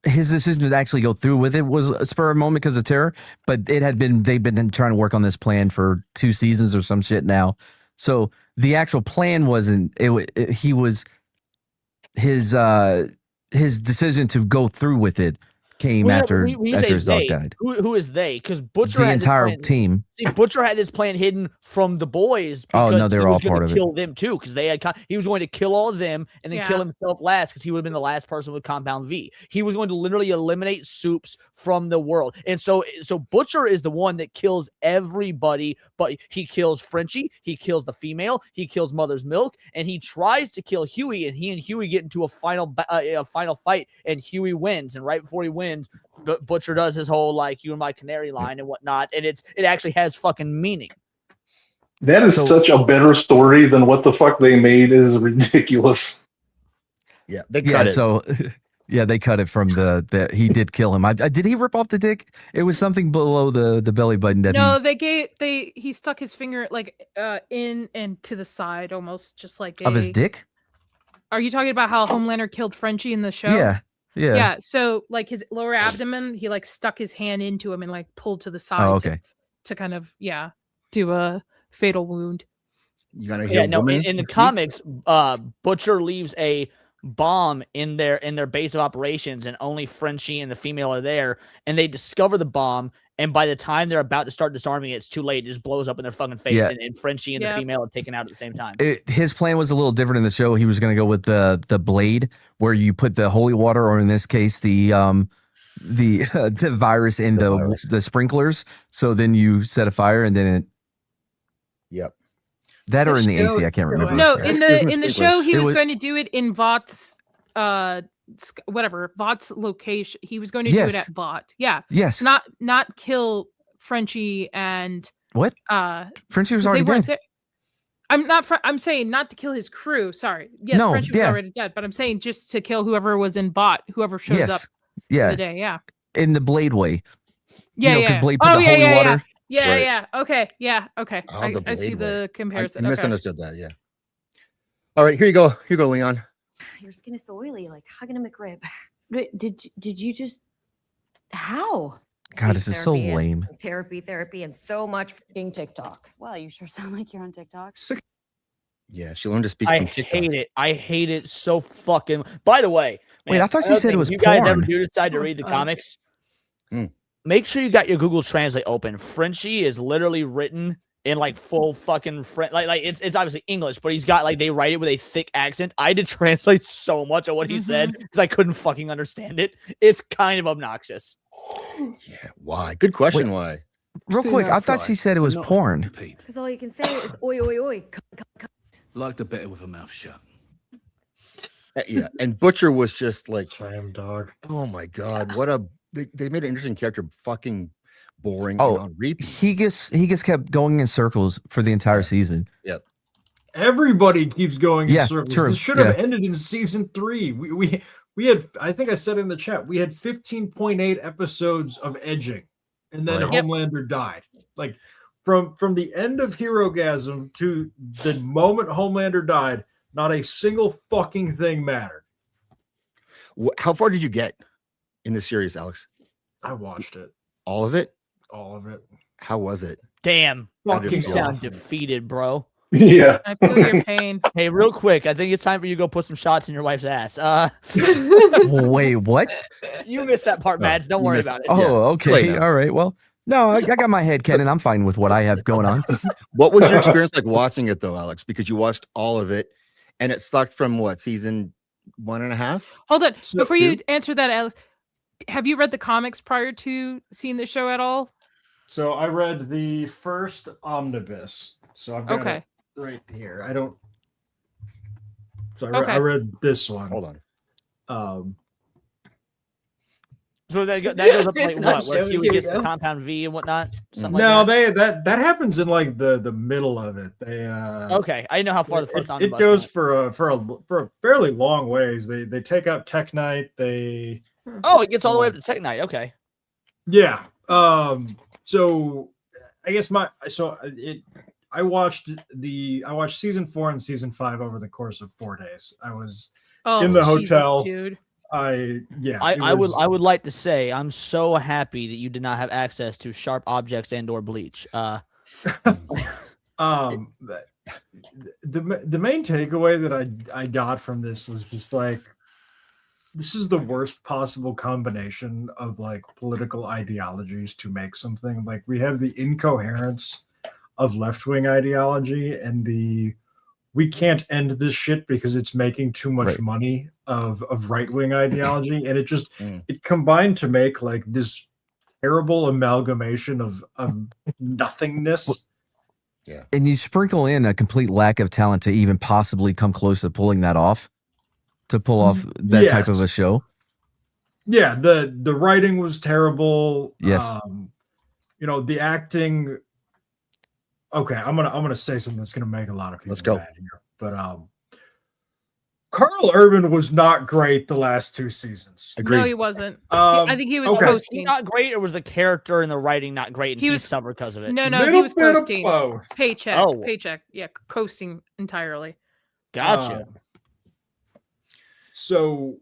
his decision to actually go through with it was a spur of the moment because of Terror, but they've been trying to work on this plan for 2 seasons or some shit now. So the actual plan wasn't his decision to go through with it came after his dog died. Who is they? Because Butcher the had entire team. See, Butcher had this plan hidden from the boys. Oh no, they were all part of it. Kill them too, because he was going to kill all of them and then kill himself last, because he would have been the last person with Compound V. He was going to literally eliminate Soups from the world, and so Butcher is the one that kills everybody, but he kills Frenchie, he kills the female, he kills Mother's Milk, and he tries to kill Huey, and he and Huey get into a final fight, and Huey wins, and right before he wins, Butcher does his whole like "you and my canary" line and whatnot, and it actually has fucking meaning. That is such a better story than what the fuck they made is ridiculous. Yeah, they cut it. So Yeah, they cut it from the he did kill him. Did he rip off the dick? It was something below the belly button that No, he stuck his finger like in and to the side, almost just like of his dick. Are you talking about how Homelander killed Frenchie in the show? Yeah. So like his lower abdomen, he like stuck his hand into him and like pulled to the side. Oh, okay. To kind of do a fatal wound. You gotta hear. In the comics, Butcher leaves a bomb in their base of operations, and only Frenchie and the female are there, and they discover the bomb, and by the time they're about to start disarming it, it's too late. It just blows up in their fucking face, and Frenchie and the female are taken out at the same time. His plan was a little different in the show. He was going to go with the blade, where you put the holy water, or in this case the virus in the sprinklers, so then you set a fire, and then it. Yep. That or in the AC, I can't remember. No, in the show, he was going to do it in Vought's Vought's location. He was going to do it at Vought. Yeah. Yes. Not kill Frenchie and what? Frenchie was already dead. I'm saying not to kill his crew. Sorry. Yes, Frenchie was already dead, but I'm saying just to kill whoever was in Vought, whoever shows up. Yeah. The day. Yeah. In the Blade way. Yeah. Because Blade put the holy water. Yeah, right. yeah. Okay. Yeah. Okay. Oh, I see the comparison. I misunderstood that. Yeah. All right. Here you go. Here you go, Leon. Your skin is so oily, like hugging a McRib. But did you just how? God, this is so lame. Therapy, and so much freaking TikTok. Wow, you sure sound like you're on TikTok. Yeah, she learned to speak from TikTok. I hate it so fucking. By the way, wait, I thought she said it was you porn. guys ever do decide to read the comics? Make sure you got your Google Translate open. Frenchie is literally written in like full fucking French. Like it's obviously English, but he's got like they write it with a thick accent. I had to translate so much of what he said because I couldn't fucking understand it. It's kind of obnoxious. Yeah, why? Good question. Why? Real quick, I thought she said it was porn. Because all you can say is oi oi oi. Like the better with a mouth shut. Yeah, and Butcher was just like slam dog. Oh my god, what a they made an interesting character fucking boring and on repeat. He just kept going in circles for the entire season. Yep. Everybody keeps going in circles. True. This should have ended in season 3. We had, I think I said in the chat, we had 15.8 episodes of edging, and then Homelander died. Like from the end of Herogasm to the moment Homelander died, not a single fucking thing mattered. How far did you get in the series, Alex? I watched it. All of it? All of it. How was it? Damn. You sound defeated, bro. Yeah. I feel your pain. Hey, real quick, I think it's time for you to go put some shots in your wife's ass. Wait, what? You missed that part, Mads. Don't worry about it. Oh, okay. All right. Well, no, I got my head canon. I'm fine with what I have going on. What was your experience like watching it, though, Alex? Because you watched all of it, and it sucked from what, season 1.5? Hold on. Before you answer that, Alex, have you read the comics prior to seeing the show at all? So I read the first omnibus. So I've got it right here. I read this one. Hold on. So that goes up to like what? Where he gets the compound V and whatnot? That happens in like the middle of it. Okay, I didn't know how far the first it goes for a fairly long ways. They take out Tech Knight. It gets all the way up to Tech Knight. Okay. Yeah. So I guess I watched season 4 and season 5 over the course of 4 days. I was in the hotel. Dude. I would like to say I'm so happy that you did not have access to sharp objects and/or bleach. The main takeaway that I got from this was just like, this is the worst possible combination of like political ideologies to make something. Like we have the incoherence of left-wing ideology and we can't end this shit because it's making too much money of right-wing ideology, and it just it combined to make like this terrible amalgamation of nothingness. Yeah. And you sprinkle in a complete lack of talent to even possibly come close to pulling that off, to pull off that type of a show. Yeah, the writing was terrible. Yes. The acting. Okay, I'm gonna say something that's gonna make a lot of people Let's go. mad here. But Carl Urban was not great the last 2 seasons. Agreed. No, he wasn't. I think he was okay. coasting. Was he not great, or was the character and the writing not great, and He he was suffered because of it? No, Little he was bit of coasting. both. Paycheck. Yeah, coasting entirely. Gotcha. So,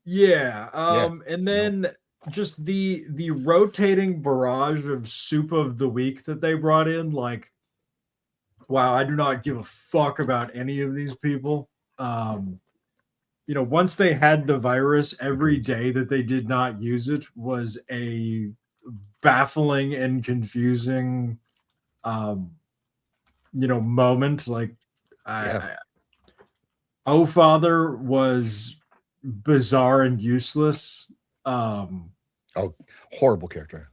yeah. And then just the rotating barrage of soup of the week that they brought in, like, wow, I do not give a fuck about any of these people. Once they had the virus, every day that they did not use it was a baffling and confusing moment. Like Oh Father was bizarre and useless. Horrible character.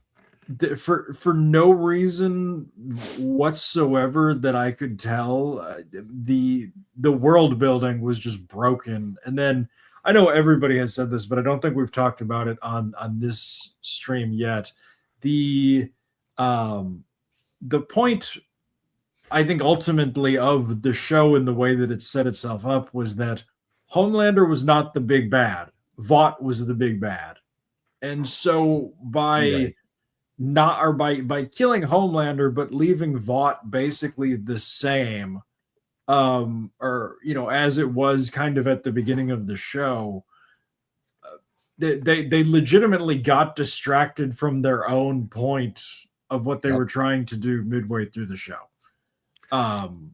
For no reason whatsoever that I could tell, the world building was just broken. And then I know everybody has said this, but I don't think we've talked about it on this stream yet. The point, I think, ultimately of the show and the way that it set itself up was that Homelander was not the big bad. Vought was the big bad. And so by killing Homelander but leaving Vought basically the same, as it was kind of at the beginning of the show, they legitimately got distracted from their own point of what they were trying to do midway through the show. And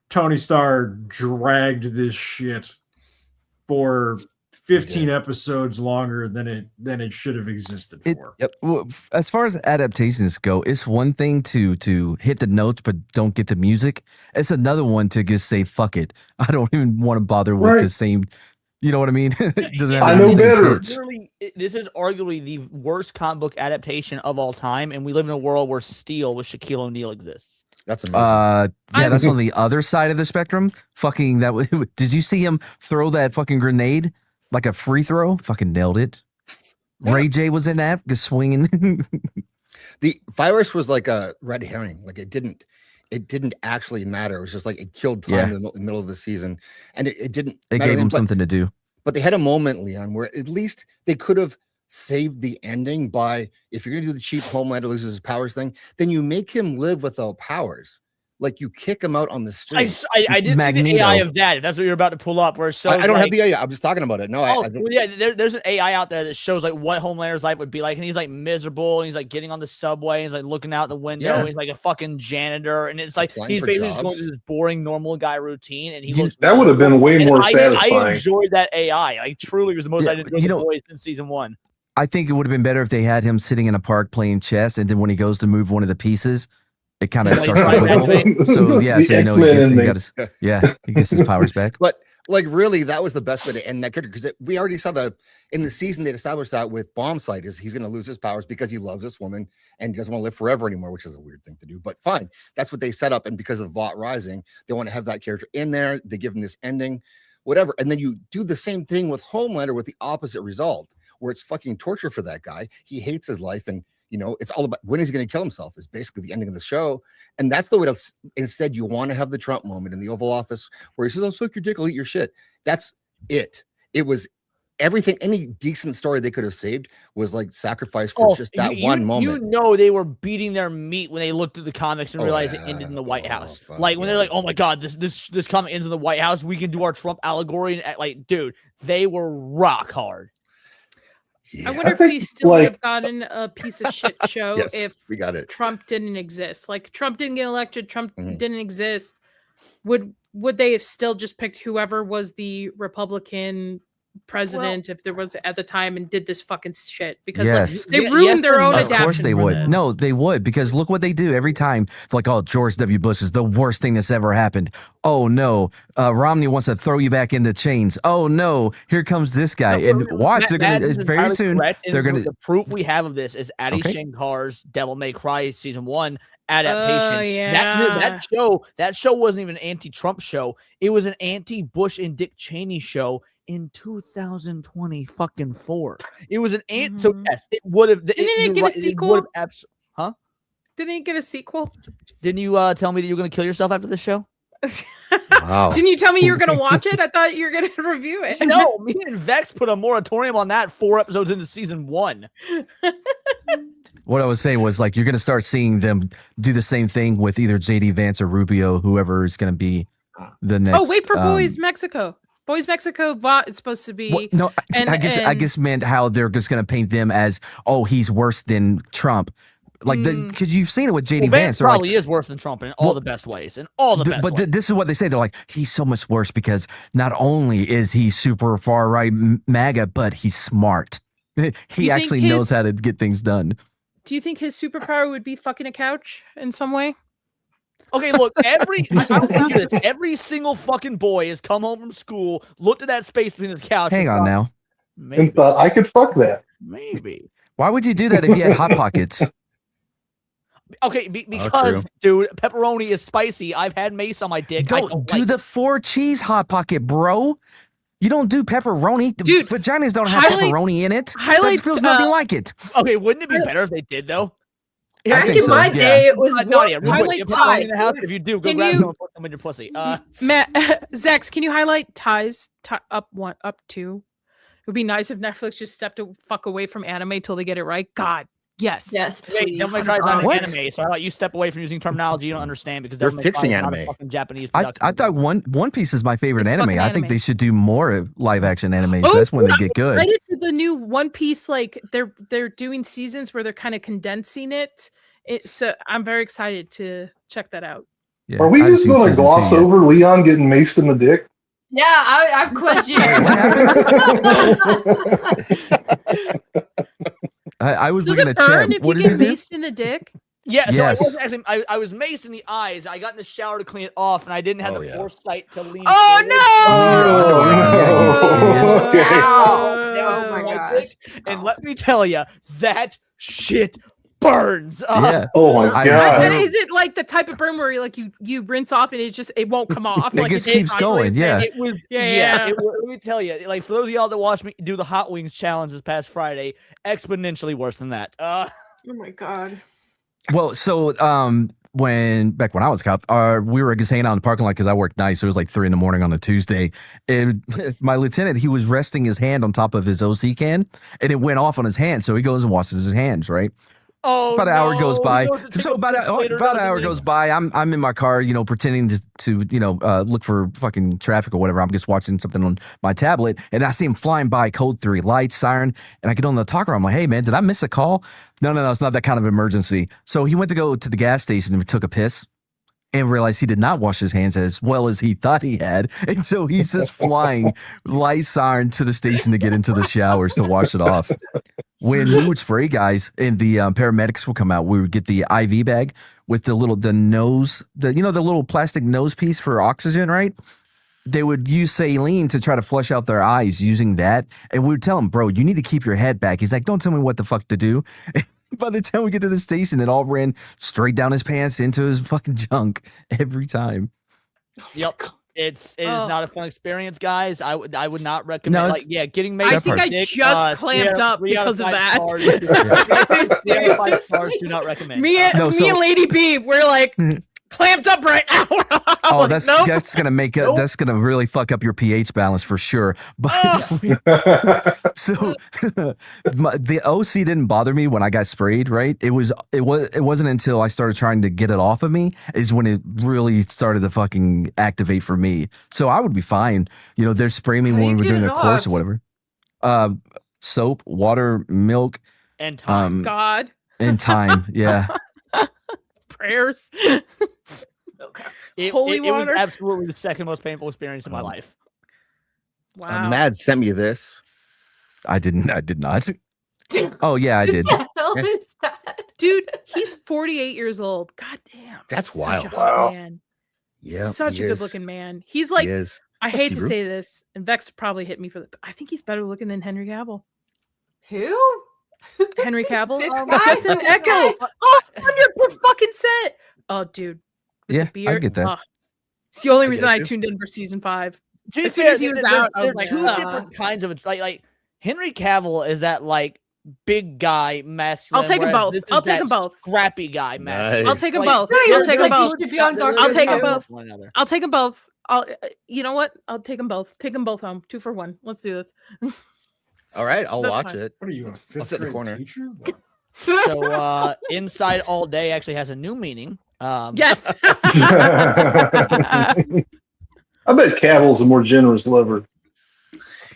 Tony Starr dragged this shit for 15 episodes longer than it should have existed for. Well, as far as adaptations go, it's one thing to hit the notes but don't get the music. It's another one to just say fuck it. I don't even want to bother with the same. You know what I mean? It doesn't have I know better. This is arguably the worst comic book adaptation of all time, and we live in a world where Steel with Shaquille O'Neal exists. That's amazing. That's on the other side of the spectrum. Fucking that. Did you see him throw that fucking grenade like a free throw? Fucking nailed it. Yeah. Ray J was in that, just swinging. The virus was like a red herring. Like it didn't actually matter. It was just like it killed time in the middle of the season, and it didn't. It gave them something to do. But they had a moment, Leon, where at least they could have saved the ending by, if you're going to do the cheap Homelander loses his powers thing, then you make him live without powers. Like you kick him out on the street. I did see the AI of that. If that's what you're about to pull up, where it shows I don't have the AI. I'm just talking about it. No, there's an AI out there that shows like what Homelander's life would be like, and he's like miserable, and he's like getting on the subway, and he's like looking out the window, and he's like a fucking janitor, and it's like he's basically just going through this boring normal guy routine, and he looks. That would have been way more satisfying. I enjoyed that AI. Like truly, was the most I enjoyed the boys in season 1. I think it would have been better if they had him sitting in a park playing chess, and then when he goes to move one of the pieces, it kind of starts to wiggle. So he gets his powers back. But like really, that was the best way to end that character, because we already saw in the season they established that with Bombsight is he's going to lose his powers because he loves this woman and doesn't want to live forever anymore, which is a weird thing to do. But fine, that's what they set up, and because of Vought Rising, they want to have that character in there. They give him this ending, whatever, and then you do the same thing with Homelander with the opposite result, where it's fucking torture for that guy. He hates his life, and it's all about when he's going to kill himself is basically the ending of the show. And that's the way else. Instead, you want to have the Trump moment in the Oval Office where he says, "I'll suck your dick, I'll eat your shit." That's it. It was everything. Any decent story they could have saved was like sacrifice for just that one moment. They were beating their meat when they looked at the comics and realized it ended in the White House. Like when they're like, "Oh my God, this comic ends in the White House. We can do our Trump allegory." And like, dude, they were rock hard. Yeah. I wonder if we still would have gotten a piece of shit show if we got it. Trump didn't exist. Like Trump didn't get elected, Trump didn't exist. Would they have still just picked whoever was the Republican president if there was at the time and did this fucking shit? Because they ruined their own adaptation. Of course they would. No, they would, because look what they do every time. It's like, oh, George W. Bush is the worst thing that's ever happened. Oh no, Romney wants to throw you back into chains. Oh no, here comes this guy. And watch, they're gonna very soon. They're gonna. The proof we have of this is Adi Shankar's Devil May Cry season 1 adaptation. That show wasn't even an anti-Trump show. It was an anti-Bush and Dick Cheney show in 2024. It was an so yes, it would have. Didn't it get a sequel? Didn't it get a sequel? Didn't you tell me that you were going to kill yourself after the show? Wow. Didn't you tell me you were going to watch it? I thought you were going to review it. No, me and Vex put a moratorium on that 4 episodes into season 1. What I was saying was like you're going to start seeing them do the same thing with either JD Vance or Rubio, whoever is going to be the next. Oh, wait for Boys Mexico. Boys Mexico is supposed to be. Well, no, I guess meant how they're just going to paint them as, oh, he's worse than Trump. Like, because you've seen it with JD Vance. Probably is worse than Trump in all the best ways. In all the best ways. This is what they say. They're like, he's so much worse because not only is he super far right MAGA, but he's smart. He actually knows how to get things done. Do you think his superpower would be fucking a couch in some way? Okay, look, every single fucking boy has come home from school, looked at that space between the couch. Hang on now. Maybe. And thought I could fuck that. Maybe. Why would you do that if you had Hot Pockets? Okay, because, dude, pepperoni is spicy. I've had mace on my dick. Don't do the 4-cheese Hot Pocket, bro. You don't do pepperoni. Dude, vaginas don't have pepperoni in it. That feels nothing like it. Okay, wouldn't it be better if they did, though? Back in my day, it was highlight ties. If you do, go grab someone, put them in your pussy. Matt, Zax, can you highlight ties up 1, up 2? It would be nice if Netflix just stepped the fuck away from anime till they get it right. God, yes. Wait, Devil May Cry is not an anime, so I thought you step away from using terminology you don't understand because they're fixing anime. Japanese I thought One Piece is my favorite anime. I think they should do more live action anime. That's when they get good. I did the new One Piece, like they're doing seasons where they're kind of condensing it. So I'm very excited to check that out. Yeah, are we just going to gloss over Leon getting maced in the dick? Yeah, I have questions. I was Does looking it at burn chat. if you get maced in the dick? Yeah, so Yes. I was maced in the eyes. I got in the shower to clean it off, and I didn't have the foresight to lean. Oh no! Oh my gosh! And let me tell you, that shit burns. Yeah. Oh my god! And is it like the type of burn where you rinse off and it won't come off? It like just keeps going. Yeah. It was. Yeah. Let me tell you, like for those of y'all that watched me do the Hot Wings challenge this past Friday, exponentially worse than that. Oh my god. Well, so when I was a cop, we were just hanging out in the parking lot because I worked nights. So it was like 3 a.m. on a Tuesday, and my lieutenant, he was resting his hand on top of his OC can, and it went off on his hand. So he goes and washes his hands, right? Oh, about an hour goes by. So about an hour goes by. I'm in my car, pretending to look for fucking traffic or whatever. I'm just watching something on my tablet, and I see him flying by, code 3 lights, siren, and I get on the talker. I'm like, hey man, did I miss a call? No, it's not that kind of emergency. So he went to go to the gas station and took a piss, and realized he did not wash his hands as well as he thought he had. And so he's just flying light siren to the station to get into the showers to wash it off. When we would spray guys and the paramedics would come out, we would get the IV bag with the nose, the little plastic nose piece for oxygen, right? They would use saline to try to flush out their eyes using that. And we would tell him, bro, you need to keep your head back. He's like, don't tell me what the fuck to do. By the time we get to the station, it all ran straight down his pants into his fucking junk every time. Yep. It is not a fun experience, guys. I would not recommend. Getting made. I think I just clamped up because of that. 3 out of 5 stars. Do not recommend. Me and Lady B, we're like clamped up right now. That's gonna make it. That's gonna really fuck up your pH balance for sure. But so the OC didn't bother me when I got sprayed. Right? It wasn't until I started trying to get it off of me is when it really started to fucking activate for me. So I would be fine. They're spraying me when we were doing their course or whatever. Soap, water, milk, and time. God. And time. Yeah. Prayers. Okay. Holy water. It was absolutely the second most painful experience of my life. Wow. Mad sent me this. I did not. Oh yeah, I did. What the hell is that? Dude, he's 48 years old. God damn. That's such wild. A hot man. Yeah. Such a good looking man. He's like, I hate to say this, and Vex probably hit me for I think he's better looking than Henry Cavill. Who? Henry Cavill? Listen, Echoes. 100%. Oh, dude. Yeah, beard, I get that. It's the only reason I tuned in for season 5. As soon as he was out, I was like, two different kinds of like Henry Cavill is that like big guy masculine. I'll take them whereas both. this is I'll take that them both. Scrappy guy masculine. I'll take them Nice. both. No, I'll take them both. you should be on Doctor I'll take them Who. both. One another. I'll take them both. You know what? I'll take them both. Take them both home. 2 for 1. Let's do this. All right, I'll That's watch fine. it. What are you, a I'll fifth sit in the grade corner. teacher? So Inside All Day actually has a new meaning. Yes. I bet Cavill's a more generous lover.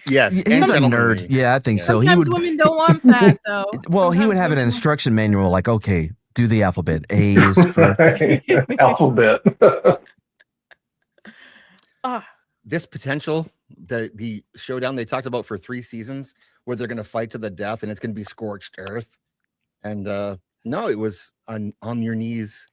Yes, He's and a gentlemanly. nerd. Yeah, I think so. He Sometimes would. women don't want that though. Well, he would Sometimes have an women- instruction manual like, okay, do the alphabet. A is for. Alphabet. Ah, This potential, the showdown they talked about for 3 seasons, where they're going to fight to the death, and it's going to be scorched earth. And no, it was on your knees.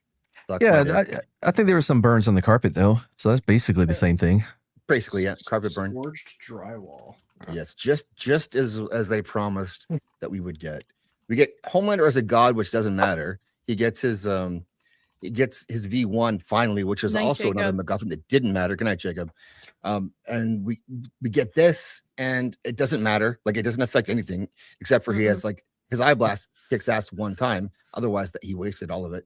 Fuck Yeah, my dick. I think there were some burns on the carpet though, so that's basically the same thing. Basically, yeah, carpet burn. Scorched drywall. Yes, just as they promised that we would get. We get Homelander as a god, which doesn't matter. He gets his V1 finally, which is Night, also another MacGuffin that didn't matter. Good night, Jacob. And we get this, and it doesn't matter. Like, it doesn't affect anything except for he has like his eye blast kicks ass one time. Otherwise, that he wasted all of it.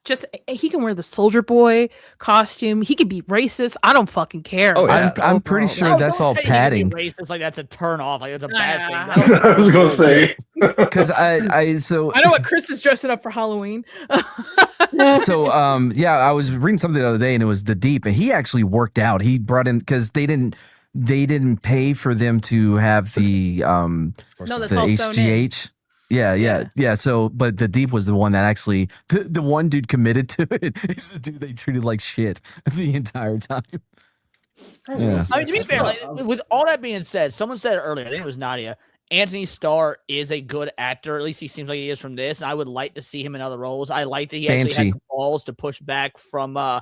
just he can wear the Soldier Boy costume. He could be racist. I don't fucking care. Oh, yeah. I'm pretty sure No, that's don't all say he can be padding. racist, like that's a turn off. Like it's a bad Nah. thing. I was gonna say. Because so I know what Chris is dressing up for Halloween. yeah, I was reading something the other day and it was the Deep, and he actually worked out. He brought in because they didn't pay for them to have the No, that's the all sewn in. HGH. Yeah. So, but the Deep was the one that actually the one dude committed to it. Is the dude they treated like shit the entire time. Yeah. I mean, to be fair, like, with all that being said, someone said earlier, I think it was Nadia, Anthony Starr is a good actor. At least he seems like he is from this. And I would like to see him in other roles. I like that he actually Banshee. had the balls to push back from on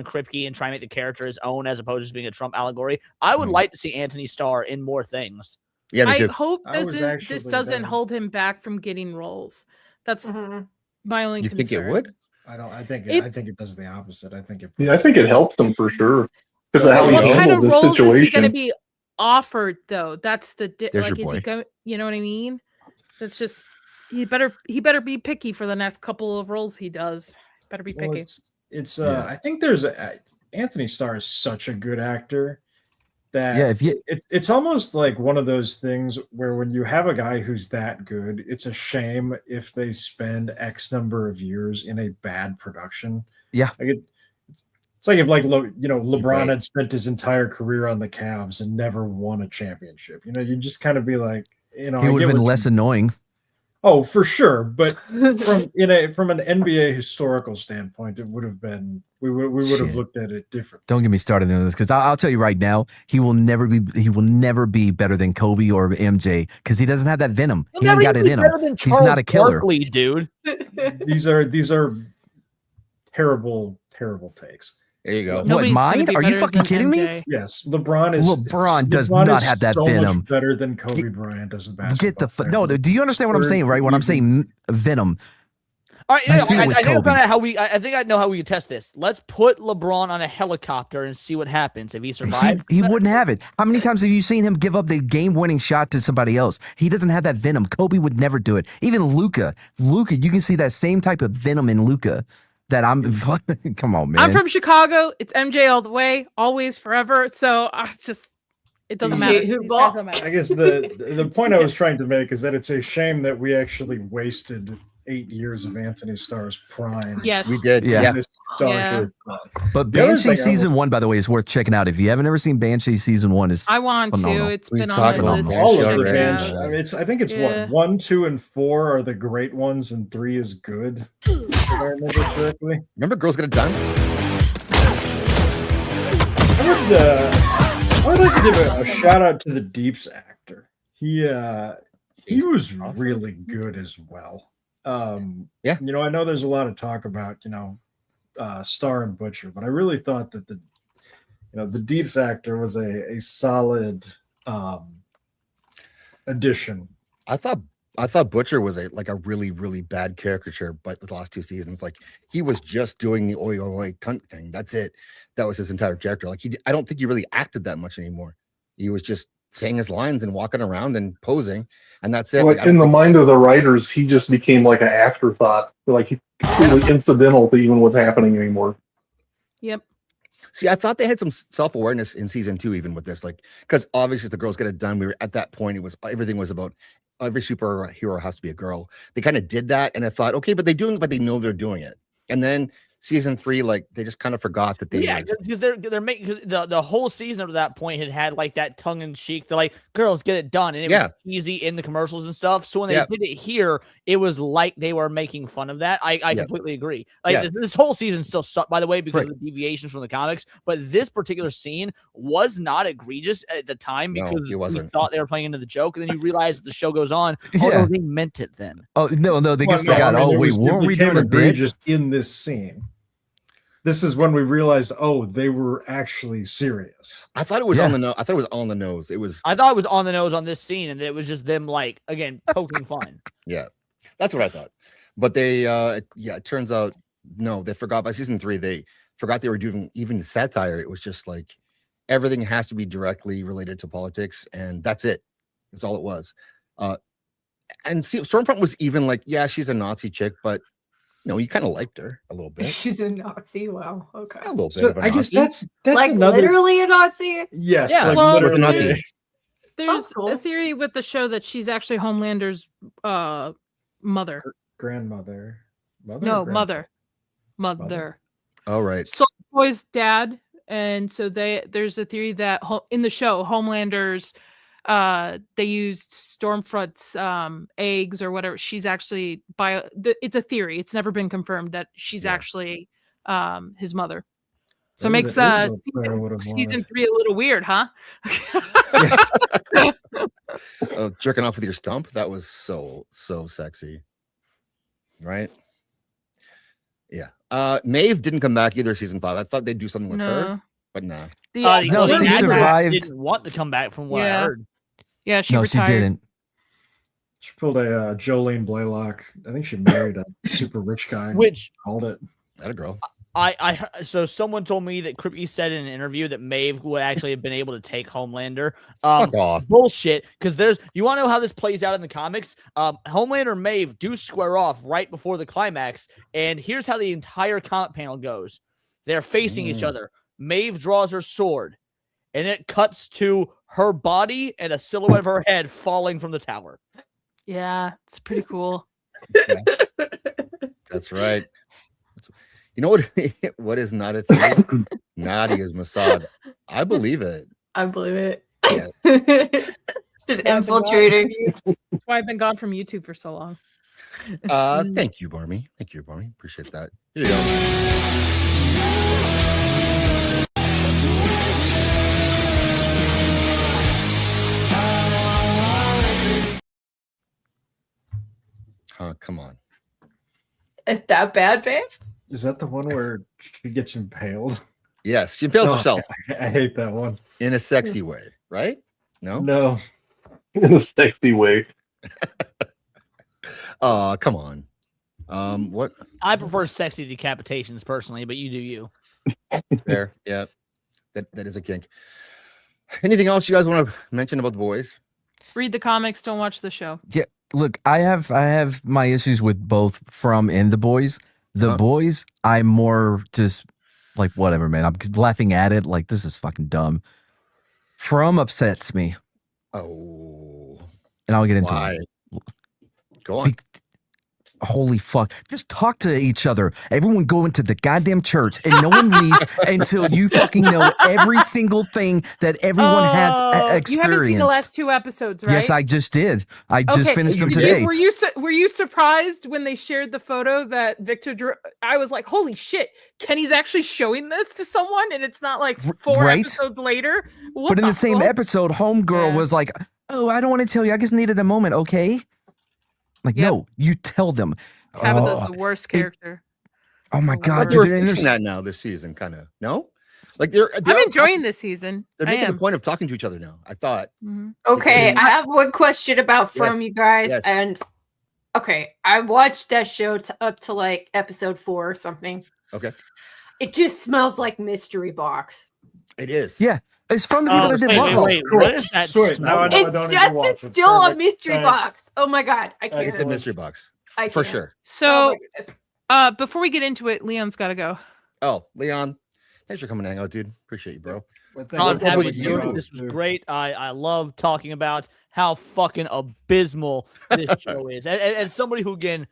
Kripke and try and make the character his own as opposed to just being a Trump allegory. I would like to see Anthony Starr in more things. Yeah, me I too. hope I was this actually doesn't down. hold him back from getting roles. That's my only You concern. think it would? I think It- it does the opposite. I think it. Yeah, I think it helps him for sure because of how But he what kind of handled this roles is he going to situation. be offered though? That's the There's like. your Is he boy. going? You know what I mean? That's just he better be picky for the next couple of roles he does. Better be Well, picky. it's Yeah. I think there's Anthony Starr is such a good actor that Yeah, if you it's almost like one of those things where when you have a guy who's that good, it's a shame if they spend X number of years in a bad production. Yeah. Like it's like if LeBron Right. had spent his entire career on the Cavs and never won a championship. You just kind of be like, he I would get have been what less you- annoying. Oh, for sure, but from an NBA historical standpoint, it would have been we would have Shit. looked at it differently. Don't get me started on this because I'll tell you right now, he will never be better than Kobe or MJ because he doesn't have that venom. He'll He ain't never got even it be in better him. than He's Charles not a killer. Barkley, dude. These are terrible takes. There you go. What, Nobody's gonna mine? be Are you better fucking than kidding me? MJ. Yes, LeBron does LeBron not is have that so venom. much better than Kobe Bryant does in basketball. Get the no. Do you understand what I'm saying? Right? When I'm saying venom, All right, I yeah, see it I with think I Kobe. found out how I think I know how we can test this. Let's put LeBron on a helicopter and see what happens if he survives. he wouldn't have it. How many times have you seen him give up the game-winning shot to somebody else? He doesn't have that venom. Kobe would never do it. Even Luka, you can see that same type of venom in Luka. That I'm. Come on, man. I'm from Chicago. It's MJ all the way, always, forever. So I just it doesn't matter. Who These bought- guys don't matter. I guess the point I was trying to make is that it's a shame that we actually wasted 8 years of Anthony Starr's prime. Yes, We did. Yeah. Yeah. This Star Yeah. Trek. But The other Banshee thing I season was- 1, by the way, is worth checking out. If you haven't ever seen Banshee season 1, is I want Phenomenal. to. It's We've been on talked my about list. Banshee All to of check the already. it bands. out. I mean, I think it's Yeah. what 1, 2, and 4 are the great ones, and 3 is good. If I remember correctly. Remember Girls Get It Done? I would like to give a shout out to the Deeps actor. He was really good as well. Yeah. I know there's a lot of talk about Star and Butcher, but I really thought that the Deeps actor was a solid addition. I thought Butcher was a really, really bad caricature, but the last 2 seasons, like he was just doing the oi oi cunt thing. That's it. That was his entire character. Like I don't think he really acted that much anymore. He was just saying his lines and walking around and posing, and that's it. Like in the mind of the writers, he just became like an afterthought. Like he completely incidental to even what's happening anymore. Yep. See, I thought they had some self-awareness in season 2, even with this, like, because obviously the girls get it done. We were at that point, it was everything was about every superhero has to be a girl. They kind of did that, and I thought, okay, but they know they're doing it. And then season 3, like they just kind of forgot that they because they're making the whole season up to that point had like that tongue in cheek. They're like, girls, get it done, and it was easy in the commercials and stuff. So when they did it here, it was like they were making fun of that. I completely agree. Like this whole season still sucked, by the way, because of the deviations from the comics. But this particular scene was not egregious at the time because you thought they were playing into the joke, and then you realize the show goes on. Oh no, they meant it then. Oh no, they just forgot. Weren't we doing egregious in this scene? This is when we realized, they were actually serious. I thought it was on the nose. I thought it was on the nose. I thought it was on the nose on this scene, and it was just them like again poking fun. Yeah, that's what I thought. But they, it turns out no, they forgot by season 3. They forgot they were doing even satire. It was just like everything has to be directly related to politics, and that's it. That's all it was. And see, Stormfront was even like, yeah, she's a Nazi chick, but. You kind of liked her a little bit. She's a Nazi. Wow. Okay. A little bit. So I guess that's like another... literally a Nazi. Yes. Yeah. Like Well, literally. there's a theory with the show that she's actually Homelander's mother, grandmother. Mother. All right. Soul Boy's dad, and so there's a theory that in the show Homelander's. They used Stormfront's eggs or whatever. She's actually it's a theory. It's never been confirmed that she's actually his mother. So it makes season 3 a little weird, huh? Jerking off with your stump. That was so sexy, right? Yeah. Maeve didn't come back either. Season 5. I thought they'd do something with her, but nah. She didn't want to come back from what I heard. Yeah, she retired. She didn't. She pulled a Jolene Blaylock. I think she married a super rich guy. Which called it. That a girl. So someone told me that Kripke said in an interview that Maeve would actually have been able to take Homelander. Fuck off. Bullshit. Because you want to know how this plays out in the comics? Homelander and Maeve do square off right before the climax, and here's how the entire comic panel goes. They're facing each other. Maeve draws her sword, and it cuts to her body and a silhouette of her head falling from the tower. Yeah, it's pretty cool. That's right. You know what is not a thing? Nadia's Mossad. I believe it. I believe it. Yeah. Just infiltrating. That's why I've been gone from YouTube for so long. Thank you, Barmy. Appreciate that. Here you go. Come on. Is that bad, babe? Is that the one where she gets impaled? Yes, she impales herself. I hate that one. In a sexy way, right? No? No. In a sexy way. Come on. What? I prefer sexy decapitations personally, but you do you. Fair. Yeah. That is a kink. Anything else you guys want to mention about the boys? Read the comics, don't watch the show. Yeah. Look, I have my issues with both From and The Boys. The Boys, I'm more just like, whatever, man. I'm laughing at it. Like, this is fucking dumb. From upsets me. Oh. And I'll get into it. Go on. Holy fuck. Just talk to each other. Everyone go into the goddamn church and no one leaves until you fucking know every single thing that everyone has experienced. You haven't seen the last 2 episodes, right? Yes, I just did. I just finished them today. Were you surprised when they shared the photo that Victor drew? I was like, holy shit, Kenny's actually showing this to someone and it's not like 4 episodes later? But in the same episode, Homegirl was like, oh, I don't want to tell you. I just needed a moment, okay? Like, no, you tell them. Tabitha's the worst character. Oh my god, we're fixing that now this season, kind of. No, like I'm enjoying this season. They're making a point of talking to each other now. I thought. Mm-hmm. Okay, I have one question about From you guys, Yes. and okay, I watched that show up to like episode 4 or something. Okay. It just smells like Mystery Box. It is. Yeah. It's from the people that did Lost. Wait, what is that? Sweet. Now I know I It's don't need to watch just it. still a Perfect. mystery Thanks. box. Oh my god, I can't. It's a mystery box I for can't. sure. Oh So, my goodness. before we get into it, Leon's got to go. Oh, Leon, thanks for coming to hang out, dude. Appreciate you, bro. Well, I was What's up happy with to do it. you? This was great. I love talking about how fucking abysmal this show is. As somebody who, again,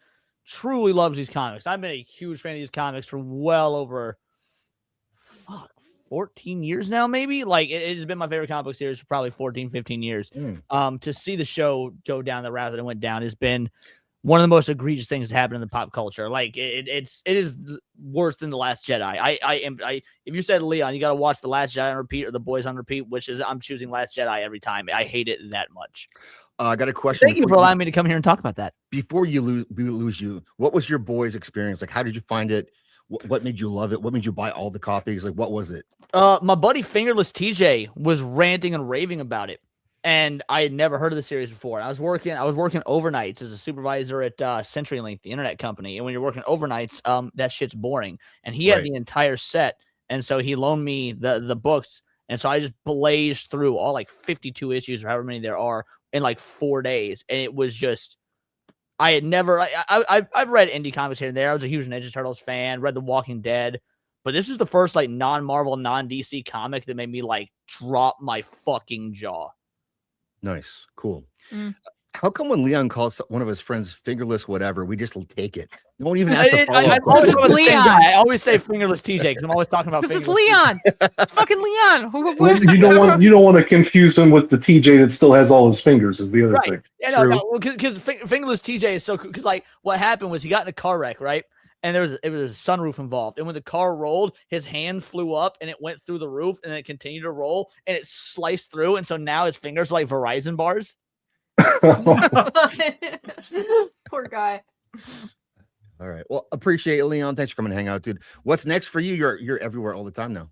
truly loves these comics. I've been a huge fan of these comics for well over 14 years now, maybe. Like, it has been my favorite comic book series for probably 14, 15 years. To see the show go down the route that it went down has been one of the most egregious things that happened in the pop culture. Like, it is worse than The Last Jedi. If you said, Leon, you got to watch The Last Jedi on repeat or The Boys on repeat, which is, I'm choosing Last Jedi every time. I hate it that much. I got a question. Thank you for allowing me to come here and talk about that. Before you lose you, what was your Boys experience? Like, how did you find it? What made you love it? What made you buy all the copies? Like, what was it? My buddy Fingerless TJ was ranting and raving about it, and I had never heard of the series before. I was working overnights as a supervisor at CenturyLink, the internet company. And when you're working overnights, that shit's boring. And he had the entire set, and so he loaned me the books, and so I just blazed through all like 52 issues or however many there are in like 4 days, and it was just. I had never. I've read indie comics here and there. I was a huge Ninja Turtles fan. Read The Walking Dead. But this is the first like non-Marvel, non-DC comic that made me like drop my fucking jaw. Nice. Cool. How come when Leon calls one of his friends fingerless whatever, we just take it? We won't even ask the follow-up question. I always say fingerless TJ because I'm always talking about This is fingerless Leon. It's fucking Leon. You don't want to confuse him with the TJ that still has all his fingers. Is the other thing. Yeah, no, because fingerless TJ is so cool. Because like what happened was he got in a car wreck, right? And it was a sunroof involved. And when the car rolled, his hand flew up and it went through the roof and then it continued to roll and it sliced through. And so now his fingers are like Verizon bars. Poor guy. All right. Well, appreciate it, Leon. Thanks for coming to hang out, dude. What's next for you? You're everywhere all the time now.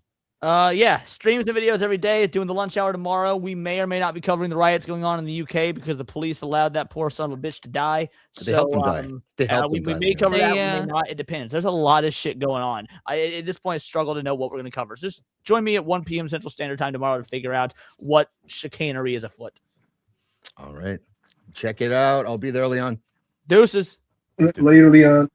Yeah, streams and videos every day. Doing the lunch hour tomorrow. We may or may not be covering the riots going on in the UK because the police allowed that poor son of a bitch to die. They helped him die. They helped him die. We may cover that. We may not. It depends. There's a lot of shit going on. At this point, I struggle to know what we're going to cover. So just join me at 1 p.m. Central Standard Time tomorrow to figure out what chicanery is afoot. All right. Check it out. I'll be there, Leon. Deuces. Later, Leon.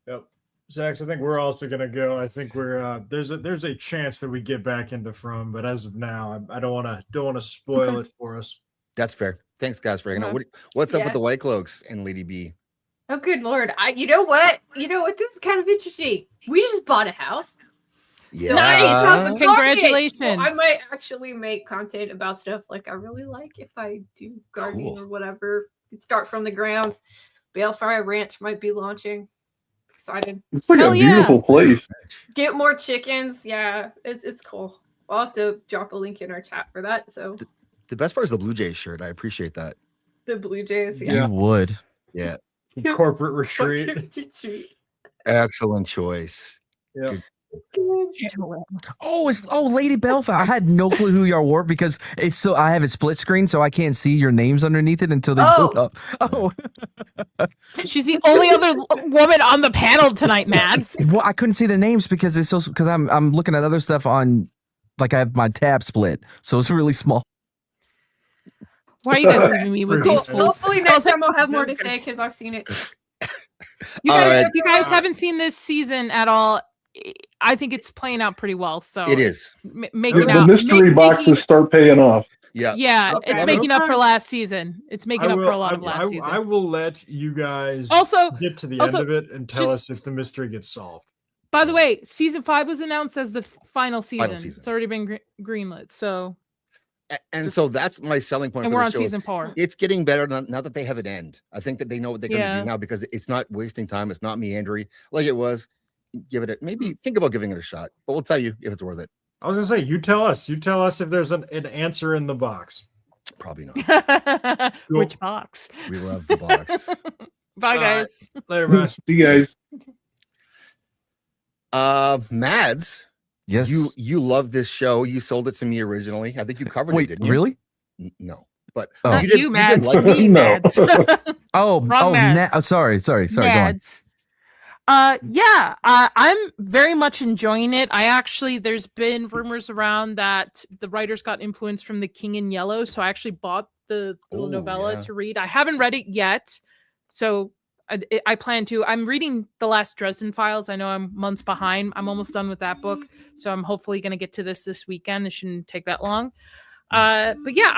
Yep. Zax, I think we're also gonna go. I think we're there's a chance that we get back into From, but as of now, I don't want to spoil it for us. That's fair. Thanks, guys, for hanging out. What's up with the Whitecloaks and Lady B? Oh, good lord! You know what? This is kind of interesting. We just bought a house. Yeah. Nice. Congratulations. So I might actually make content about stuff like I really like if I do gardening or whatever. Start from the ground. Balefire Ranch might be launching. Excited. It's like a beautiful place. Get more chickens. Yeah, it's cool. I'll have to drop a link in our chat for that. So the best part is the Blue Jays shirt. I appreciate that. The Blue Jays. You would. Yeah. Corporate retreat. Excellent choice. Yeah. Lady Balefire. I had no clue who y'all were because it's so I have it split screen, so I can't see your names underneath it until they put up. Oh, she's the only other woman on the panel tonight, Mads. Well, I couldn't see the names because I'm looking at other stuff on, like I have my tab split, so it's really small. Why are you guys leaving me with these fools? Hopefully next time I'll have more to say because I've seen it. If you guys haven't seen this season at all, I think it's playing out pretty well. So it is. The mystery boxes start paying off. Yeah. It's making up for last season. It's making up for a lot of last season. I will let you guys get to the end of it and tell us if the mystery gets solved. By the way, season 5 was announced as the final season. It's already been greenlit. So. So that's my selling point. And for we're the on show. season 4. It's getting better now that they have an end. I think that they know what they're going to do now because it's not wasting time. It's not meandering like it was. Give it maybe think about giving it a shot, but we'll tell you if it's worth it. I was gonna say, you tell us if there's an answer in the box. Probably not. Which box? We love the box. Bye, guys. Later, man. See you guys. Mads. Yes. You love this show. You sold it to me originally. I think you covered it, didn't you? Really? No. But Not you, Mads. like Me, Mads. Sorry. Mads. Go on. Yeah, I'm very much enjoying it. There's been rumors around that the writers got influence from The King in Yellow, so I actually bought the little novella to read. I haven't read it yet, so I plan to. I'm reading The Last Dresden Files. I know I'm months behind. I'm almost done with that book, so I'm hopefully going to get to this weekend. It shouldn't take that long. But yeah,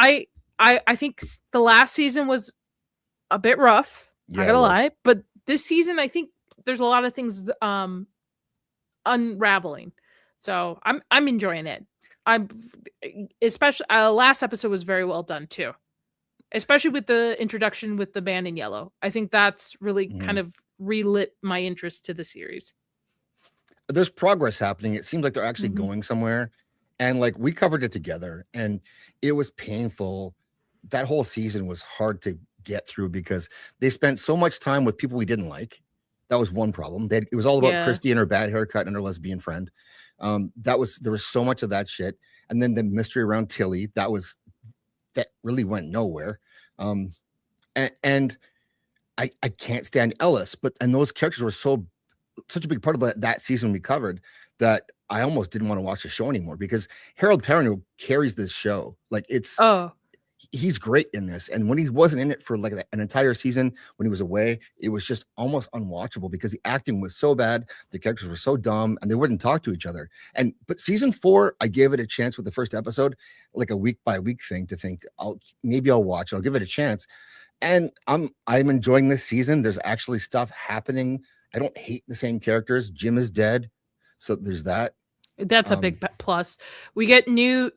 I think the last season was a bit rough. Yeah, not gonna lie, but this season I think there's a lot of things unraveling, so I'm enjoying it. I'm especially last episode was very well done too, especially with the introduction with the Man in Yellow. I think that's really kind of relit my interest to the series. There's progress happening. It seems like they're actually going somewhere, and like we covered it together, and it was painful. That whole season was hard to get through because they spent so much time with people we didn't like. That was one problem. It was all about Christy and her bad haircut and her lesbian friend. There was so much of that shit. And then the mystery around Tilly, that really went nowhere. And I can't stand Ellis, and those characters were such a big part of that season we covered that I almost didn't want to watch the show anymore because Harold Perrineau carries this show. Like he's great in this. And when he wasn't in it for like an entire season, when he was away, it was just almost unwatchable because the acting was so bad. The characters were so dumb and they wouldn't talk to each other. But season 4, I gave it a chance with the first episode, like a week by week thing to think maybe I'll watch it. I'll give it a chance. And I'm enjoying this season. There's actually stuff happening. I don't hate the same characters. Jim is dead. So there's that. That's a big plus. We get new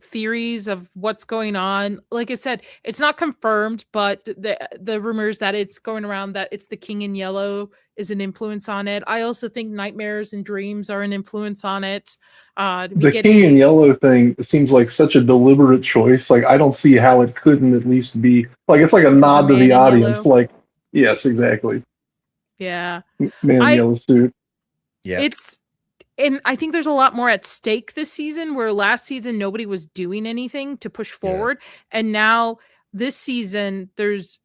theories of what's going on. Like I said, it's not confirmed, but the rumors that it's going around that it's the King in Yellow is an influence on it. I also think nightmares and dreams are an influence on it. The King in Yellow thing seems like such a deliberate choice. Like I don't see how it couldn't at least be like it's like a nod to the audience. Yellow. Like yes, exactly. Yeah, Man in yellow suit. Yeah, And I think there's a lot more at stake this season, where last season nobody was doing anything to push forward, and now this season there's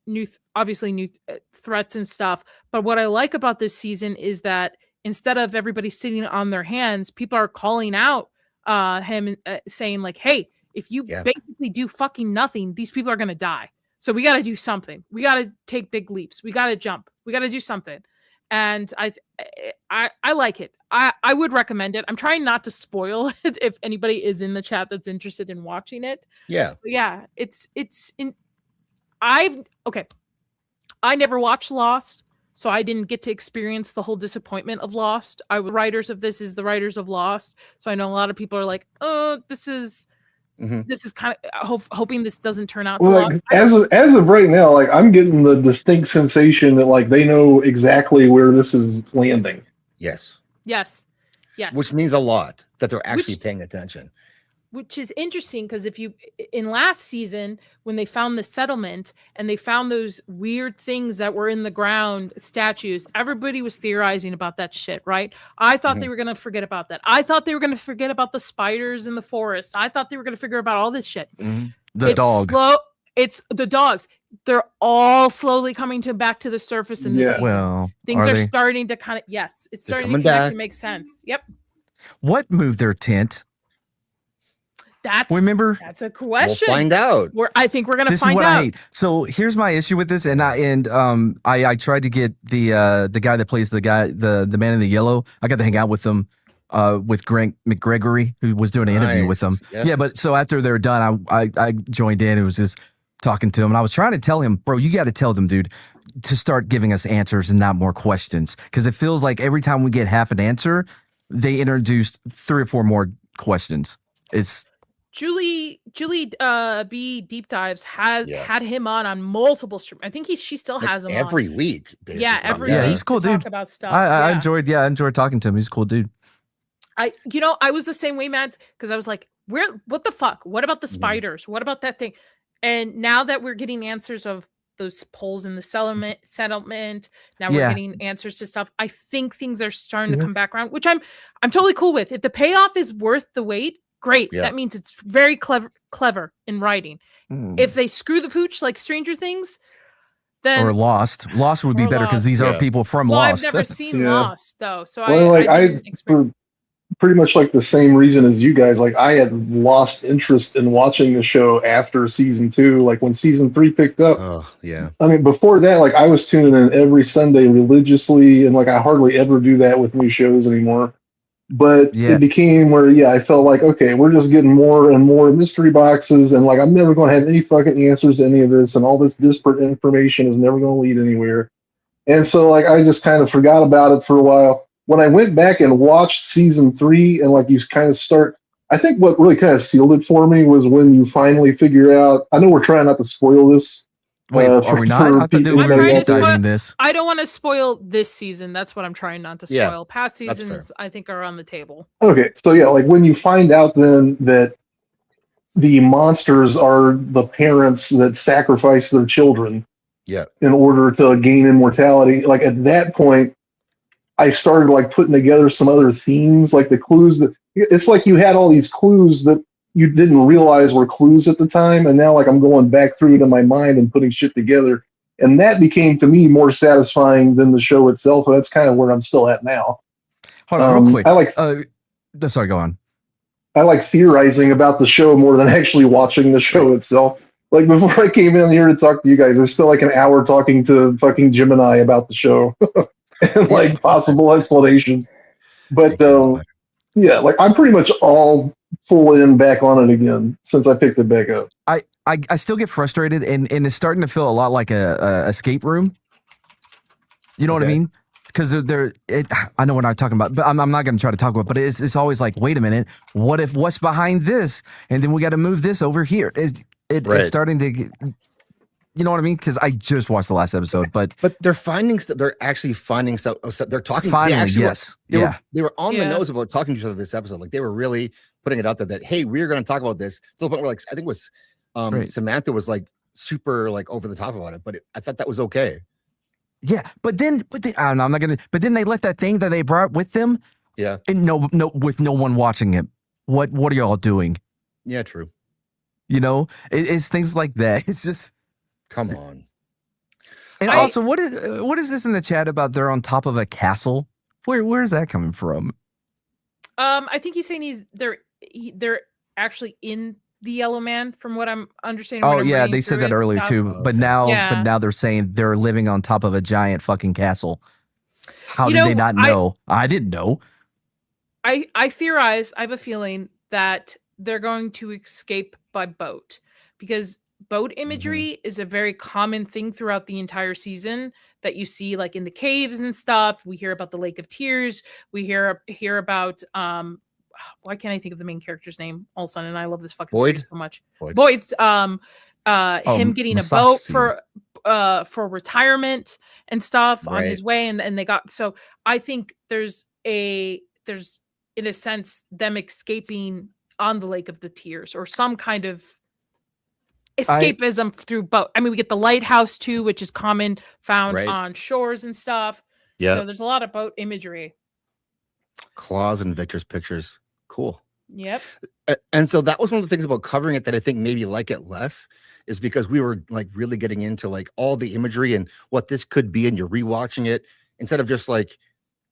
obviously new threats and stuff. But what I like about this season is that instead of everybody sitting on their hands, people are calling out him and saying like, "Hey, if you basically do fucking nothing, these people are gonna die. So we got to do something. We got to take big leaps. We got to jump. We got to do something." And I like it. I would recommend it. I'm trying not to spoil it if anybody is in the chat that's interested in watching it. Yeah. But yeah, I never watched Lost, so I didn't get to experience the whole disappointment of Lost. The writers of this is the writers of Lost. So I know a lot of people are like, "Oh, this is kind of hoping this doesn't turn out." Well, as of right now, like I'm getting the distinct sensation that like they know exactly where this is landing. Yes. Which means a lot that they're actually paying attention. Which is interesting because in last season, when they found the settlement and they found those weird things that were in the ground, statues, everybody was theorizing about that shit, right? I thought they were going to forget about that. I thought they were going to forget about the spiders in the forest. I thought they were going to figure about all this shit. It's the dogs. They're all slowly coming back to the surface in this season. Well, things are starting to kind of, it's starting to make sense. Yep. What moved their tent? That's a question. We'll find out. I think we're gonna find out. This is what I hate. So here's my issue with this, and I tried to get the guy that plays the man in the yellow. I got to hang out with them, with Greg McGregory, who was doing an interview with them. Yep. Yeah, but so after they're done, I joined in. It was just talking to him, and I was trying to tell him, bro, you got to tell them, dude, to start giving us answers and not more questions, because it feels like every time we get half an answer, they introduced 3 or 4 more questions. It's Julie B Deep Dives had him on multiple streams. I think she still has him every week. Basically. Yeah, every week. He's a cool dude. Talk about stuff. I enjoyed talking to him. He's a cool dude. I was the same way, Matt, because I was like, what the fuck? What about the spiders? What about that thing? And now that we're getting answers of those polls in the settlement, now we're getting answers to stuff. I think things are starting to come back around, which I'm totally cool with. If the payoff is worth the wait, great. Yeah. That means it's very clever in writing. If they screw the pooch like Stranger Things, then or Lost. Lost would be Or better because Lost. these are Yeah. people from well, Lost. I've never seen Yeah. Lost though, so Well, like I didn't expect. for pretty much like the same reason as you guys, like I had lost interest in watching the show after season 2. Like when season 3 picked up, Oh yeah. I mean, before that, like I was tuning in every Sunday religiously, and like I hardly ever do that with new shows anymore. But Yeah. it became where, I felt like, okay, we're just getting more and more mystery boxes, and like I'm never going to have any fucking answers to any of this, and all this disparate information is never going to lead anywhere. And so, like, I just kind of forgot about it for a while. When I went back and watched season 3, and like you kind of start, I think what really kind of sealed it for me was when you finally figure out. I know we're trying not to spoil this. Wait, are we not? I thought that we were trying to deep diving spoil- this. I don't want to spoil this season. That's what I'm trying not to spoil. Yeah, Past that's fair. seasons, I think, are on the table. Okay, so yeah, like when you find out then that the monsters are the parents that sacrifice their children Yeah. in order to gain immortality, like at that point, I started like putting together some other themes, like the clues that it's like you had all these clues that you didn't realize were clues at the time, and now like I'm going back through it in my mind and putting shit together, and that became to me more satisfying than the show itself. And that's kind of where I'm still at now. Hold on, real quick. I like. Sorry, go on. I like theorizing about the show more than actually watching the show itself. Like before I came in here to talk to you guys, I spent like an hour talking to fucking Gemini about the show and like possible explanations. But yeah, like I'm pretty much all full in back on it again since I picked it back up. I still get frustrated, and it's starting to feel a lot like a escape room. You know what I mean? Because I know we're not talking about, but I'm not going to try to talk about. But it's always like, wait a minute, what's behind this? And then we got to move this over here. It's starting to, you know what I mean? Because I just watched the last episode, but they're finding stuff. They're actually finding stuff. They're talking. Finally, yes, they were on the nose about talking to each other this episode. Like they were really putting it out there that hey, we're going to talk about this. To the point where like I think it was Samantha was like super like over the top about it, but I thought that was okay. Yeah, but then I'm not gonna. But then they let that thing that they brought with them. Yeah, and with no one watching it. What are y'all doing? Yeah, true. You know, it's things like that. It's just come on. And also, what is this in the chat about? They're on top of a castle. Where is that coming from? I think he's saying they're actually in the Yellow Man, from what I'm understanding. Oh yeah, they said that earlier too. But now they're saying they're living on top of a giant fucking castle. How did they not know? I didn't know. I theorize. I have a feeling that they're going to escape by boat, because boat imagery is a very common thing throughout the entire season that you see, like in the caves and stuff. We hear about the Lake of Tears. We hear about why can't I think of the main character's name all of a sudden? And I love this fucking series so much. Boyd's him getting a boat for retirement and stuff on his way, and they got, so I think there's in a sense them escaping on the Lake of the Tears, or some kind of escapism through boat. I mean, we get the lighthouse too, which is common, found on shores and stuff. Yeah, so there's a lot of boat imagery. Claws and Victor's pictures. Cool. Yep. And so that was one of the things about covering it that I think maybe like it less, is because we were like really getting into like all the imagery and what this could be, and you're rewatching it instead of just like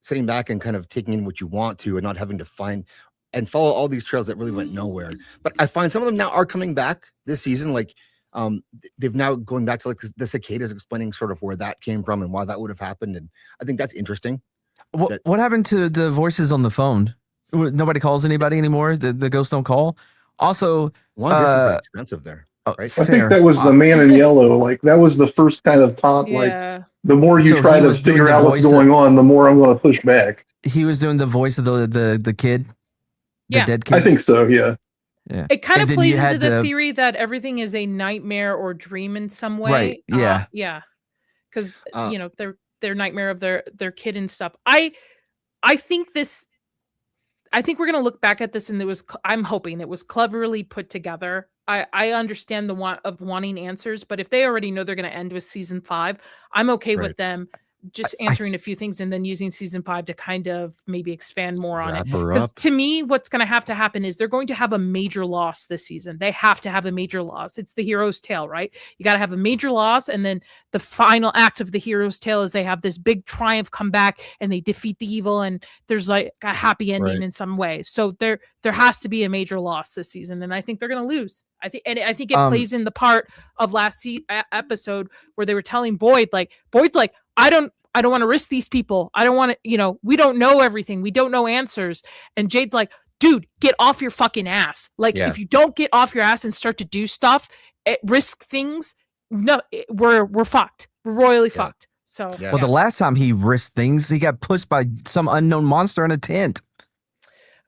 sitting back and kind of taking in what you want to and not having to find and follow all these trails that really went nowhere. But I find some of them now are coming back this season. Like they've now going back to like the cicadas, explaining sort of where that came from and why that would have happened. And I think that's interesting. What happened to the voices on the phone? Nobody calls anybody anymore. The ghosts don't call. Also, long distance is expensive there. Right? I think that was the Man in Yellow. Like that was the first kind of taunt. Like the more you try to figure out what's going on, the more I'm going to push back. He was doing the voice of the kid. The dead kid. I think so. Yeah. Yeah. It kind of plays into the theory that everything is a nightmare or dream in some way. Right. Yeah. Yeah. Because their nightmare of their kid and stuff. I think we're gonna look back at this, and I'm hoping it was cleverly put together. I understand the want of wanting answers, but if they already know they're gonna end with season 5, I'm okay with them just answering a few things and then using season 5 to kind of maybe expand more on it. Wrap her Because up. to me, what's going to happen is they're going to have a major loss this season. They have to have a major loss. It's the hero's tale, right? You got to have a major loss, and then the final act of the hero's tale is they have this big triumph, come back, and they defeat the evil, and there's like a happy ending in some way. So there has to be a major loss this season, and I think they're going to lose. I think it plays in the part of last episode where they were telling Boyd's like, I don't want to risk these people. I don't want to, we don't know everything. We don't know answers. And Jade's like, dude, get off your fucking ass. Like, if you don't get off your ass and start to do stuff, risk things, no, we're fucked. We're royally fucked. So, well, the last time he risked things, he got pushed by some unknown monster in a tent.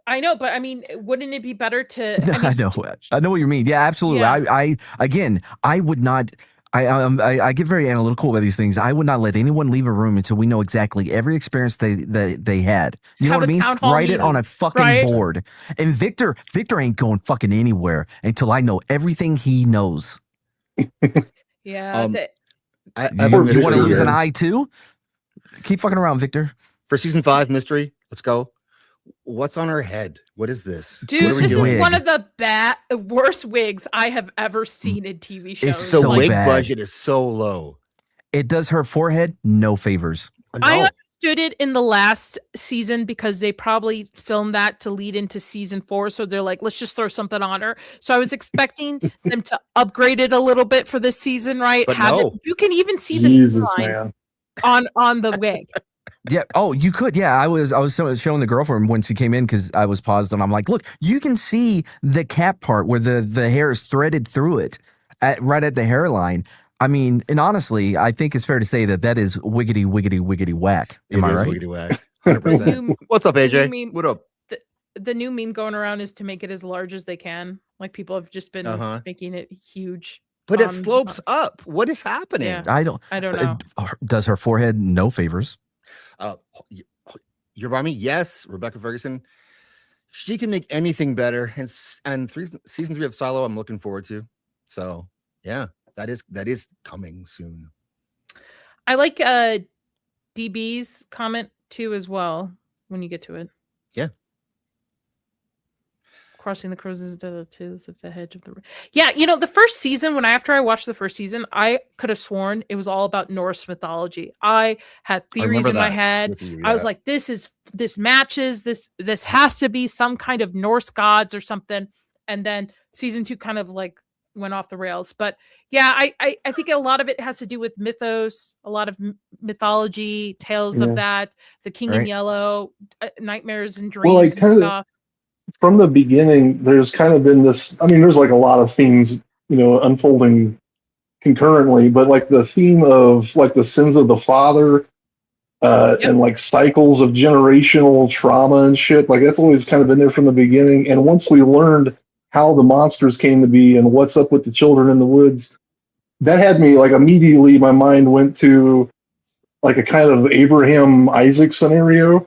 I know, but I mean, wouldn't it be better to? I know what you mean. Yeah, absolutely. Yeah. I would not. I get very analytical about these things. I would not let anyone leave a room until we know exactly every experience they had. You know what I mean? Write it on a fucking board. And Victor ain't going fucking anywhere until I know everything he knows. Yeah. you want to lose an eye too? Keep fucking around, Victor. For season 5, mystery. Let's go. What's on her head? What is this? Dude, this is one of the worst wigs I have ever seen in TV shows. The wig budget is so low. It does her forehead no favors. No. I understood it in the last season because they probably filmed that to lead into season 4. So they're like, let's just throw something on her. So I was expecting them to upgrade it a little bit for this season, right? But you can even see the line on the wig. Yeah. Oh, you could. Yeah. I was showing the girlfriend when she came in because I was paused and I'm like, look, you can see the cap part where the hair is threaded through it right at the hairline. I mean, and honestly, I think it's fair to say that is wiggity, wiggity, wiggity whack. Am I right? Wiggity whack. 100%. What's up, AJ? What up? The new meme going around is to make it as large as they can. Like people have just been making it huge. But it slopes up. What is happening? Yeah. I don't know. Does her forehead no favors? You're by me? Yes, Rebecca Ferguson. She can make anything better. And season 3 of Silo, I'm looking forward to. So yeah, that is coming soon. I like DB's comment too as well when you get to it. Yeah. Crossing the crows is the tis of the hedge of the. Yeah, the first season, after I watched the first season, I could have sworn it was all about Norse mythology. I had theories in my head. I was like, this matches. This has to be some kind of Norse gods or something. And then season 2 kind of like went off the rails. But yeah, I think a lot of it has to do with mythos, a lot of mythology, tales of that, the King in Yellow, nightmares and dreams and stuff. From the beginning, there's kind of been this, there's like a lot of themes, unfolding concurrently, but like the theme of like the sins of the father and like cycles of generational trauma and shit, like that's always kind of been there from the beginning. And once we learned how the monsters came to be and what's up with the children in the woods, that had me like immediately, my mind went to like a kind of Abraham Isaac scenario.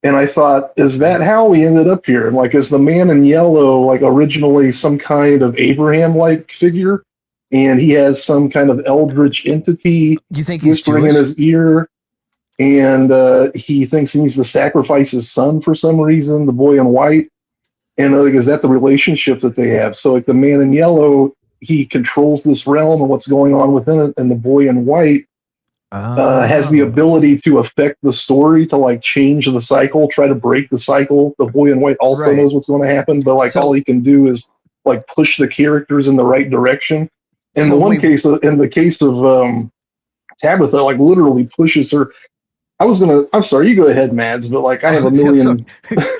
And I thought, is that how we ended up here? And like, is the man in yellow like originally some kind of Abraham-like figure, and he has some kind of eldritch entity whispering in his ear, and he thinks he needs to sacrifice his son for some reason, the boy in white, and like, is that the relationship that they have? So like, the man in yellow, he controls this realm and what's going on within it, and the boy in white has the ability to affect the story, to like change the cycle, try to break the cycle. The boy in white also knows what's going to happen, but like all he can do is like push the characters in the right direction. And in the case of Tabitha, like literally pushes her. I'm sorry, you go ahead, Mads, but like I have a million.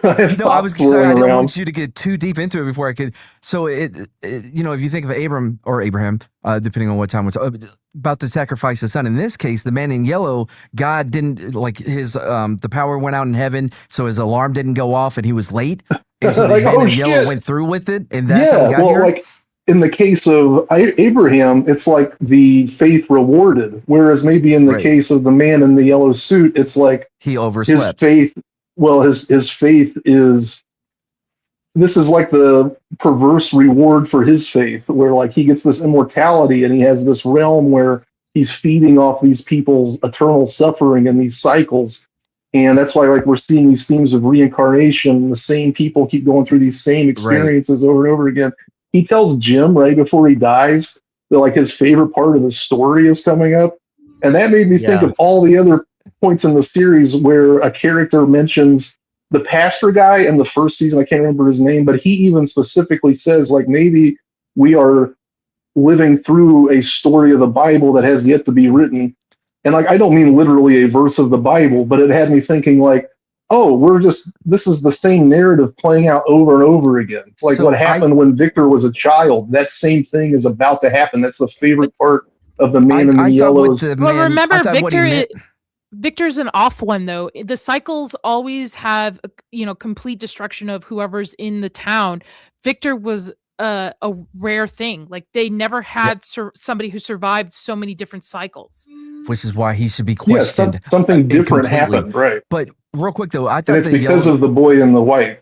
I didn't want you to get too deep into it before I could. So if you think of Abraham, depending on what time we're talking about, to sacrifice his son. In this case, the man in yellow, God didn't like his the power went out in heaven, so his alarm didn't go off, and he was late. And so the man in yellow went through with it, and that's how we got here. Like, in the case of Abraham, it's like the faith rewarded, whereas maybe in the case of the man in the yellow suit, it's like he overslept. His faith. Well, his faith is. This is like the perverse reward for his faith, where like he gets this immortality and he has this realm where he's feeding off these people's eternal suffering and these cycles. And that's why, like, we're seeing these themes of reincarnation. The same people keep going through these same experiences over and over again. He tells Jim right before he dies that, like, his favorite part of the story is coming up. And that made me think of all the other points in the series where a character mentions the pastor guy in the first season. I can't remember his name, but he even specifically says, like, maybe we are living through a story of the Bible that has yet to be written. And, like, I don't mean literally a verse of the Bible, but it had me thinking, like, oh, this is the same narrative playing out over and over again. Like, so what happened when Victor was a child, that same thing is about to happen. That's the favorite part of the Man in the Yellows. Well, remember, Victor's an off one, though. The cycles always have, complete destruction of whoever's in the town. Victor was a rare thing. Like, they never had somebody who survived so many different cycles. Which is why he should be questioned. Yeah, something different happened, right? But real quick, though, I thought and it's because of the boy in the white.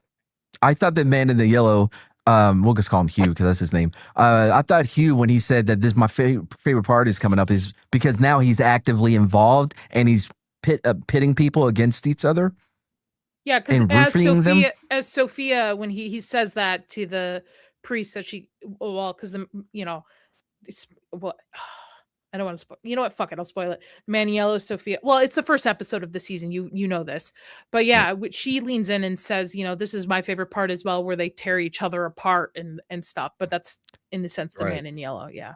I thought that Man in the Yellow, we'll just call him Hugh because that's his name. I thought Hugh, when he said that this my favorite part is coming up, is because now he's actively involved and he's pitting people against each other. Yeah, because as Sophia, when he says that to the priest, that because I don't want to spoil. You know what? Fuck it. I'll spoil it. Man in Yellow, Sophia. Well, it's the first episode of the season. You know this, but yeah, she leans in and says, this is my favorite part as well, where they tear each other apart and stuff. But that's in the sense the Man in Yellow. Yeah,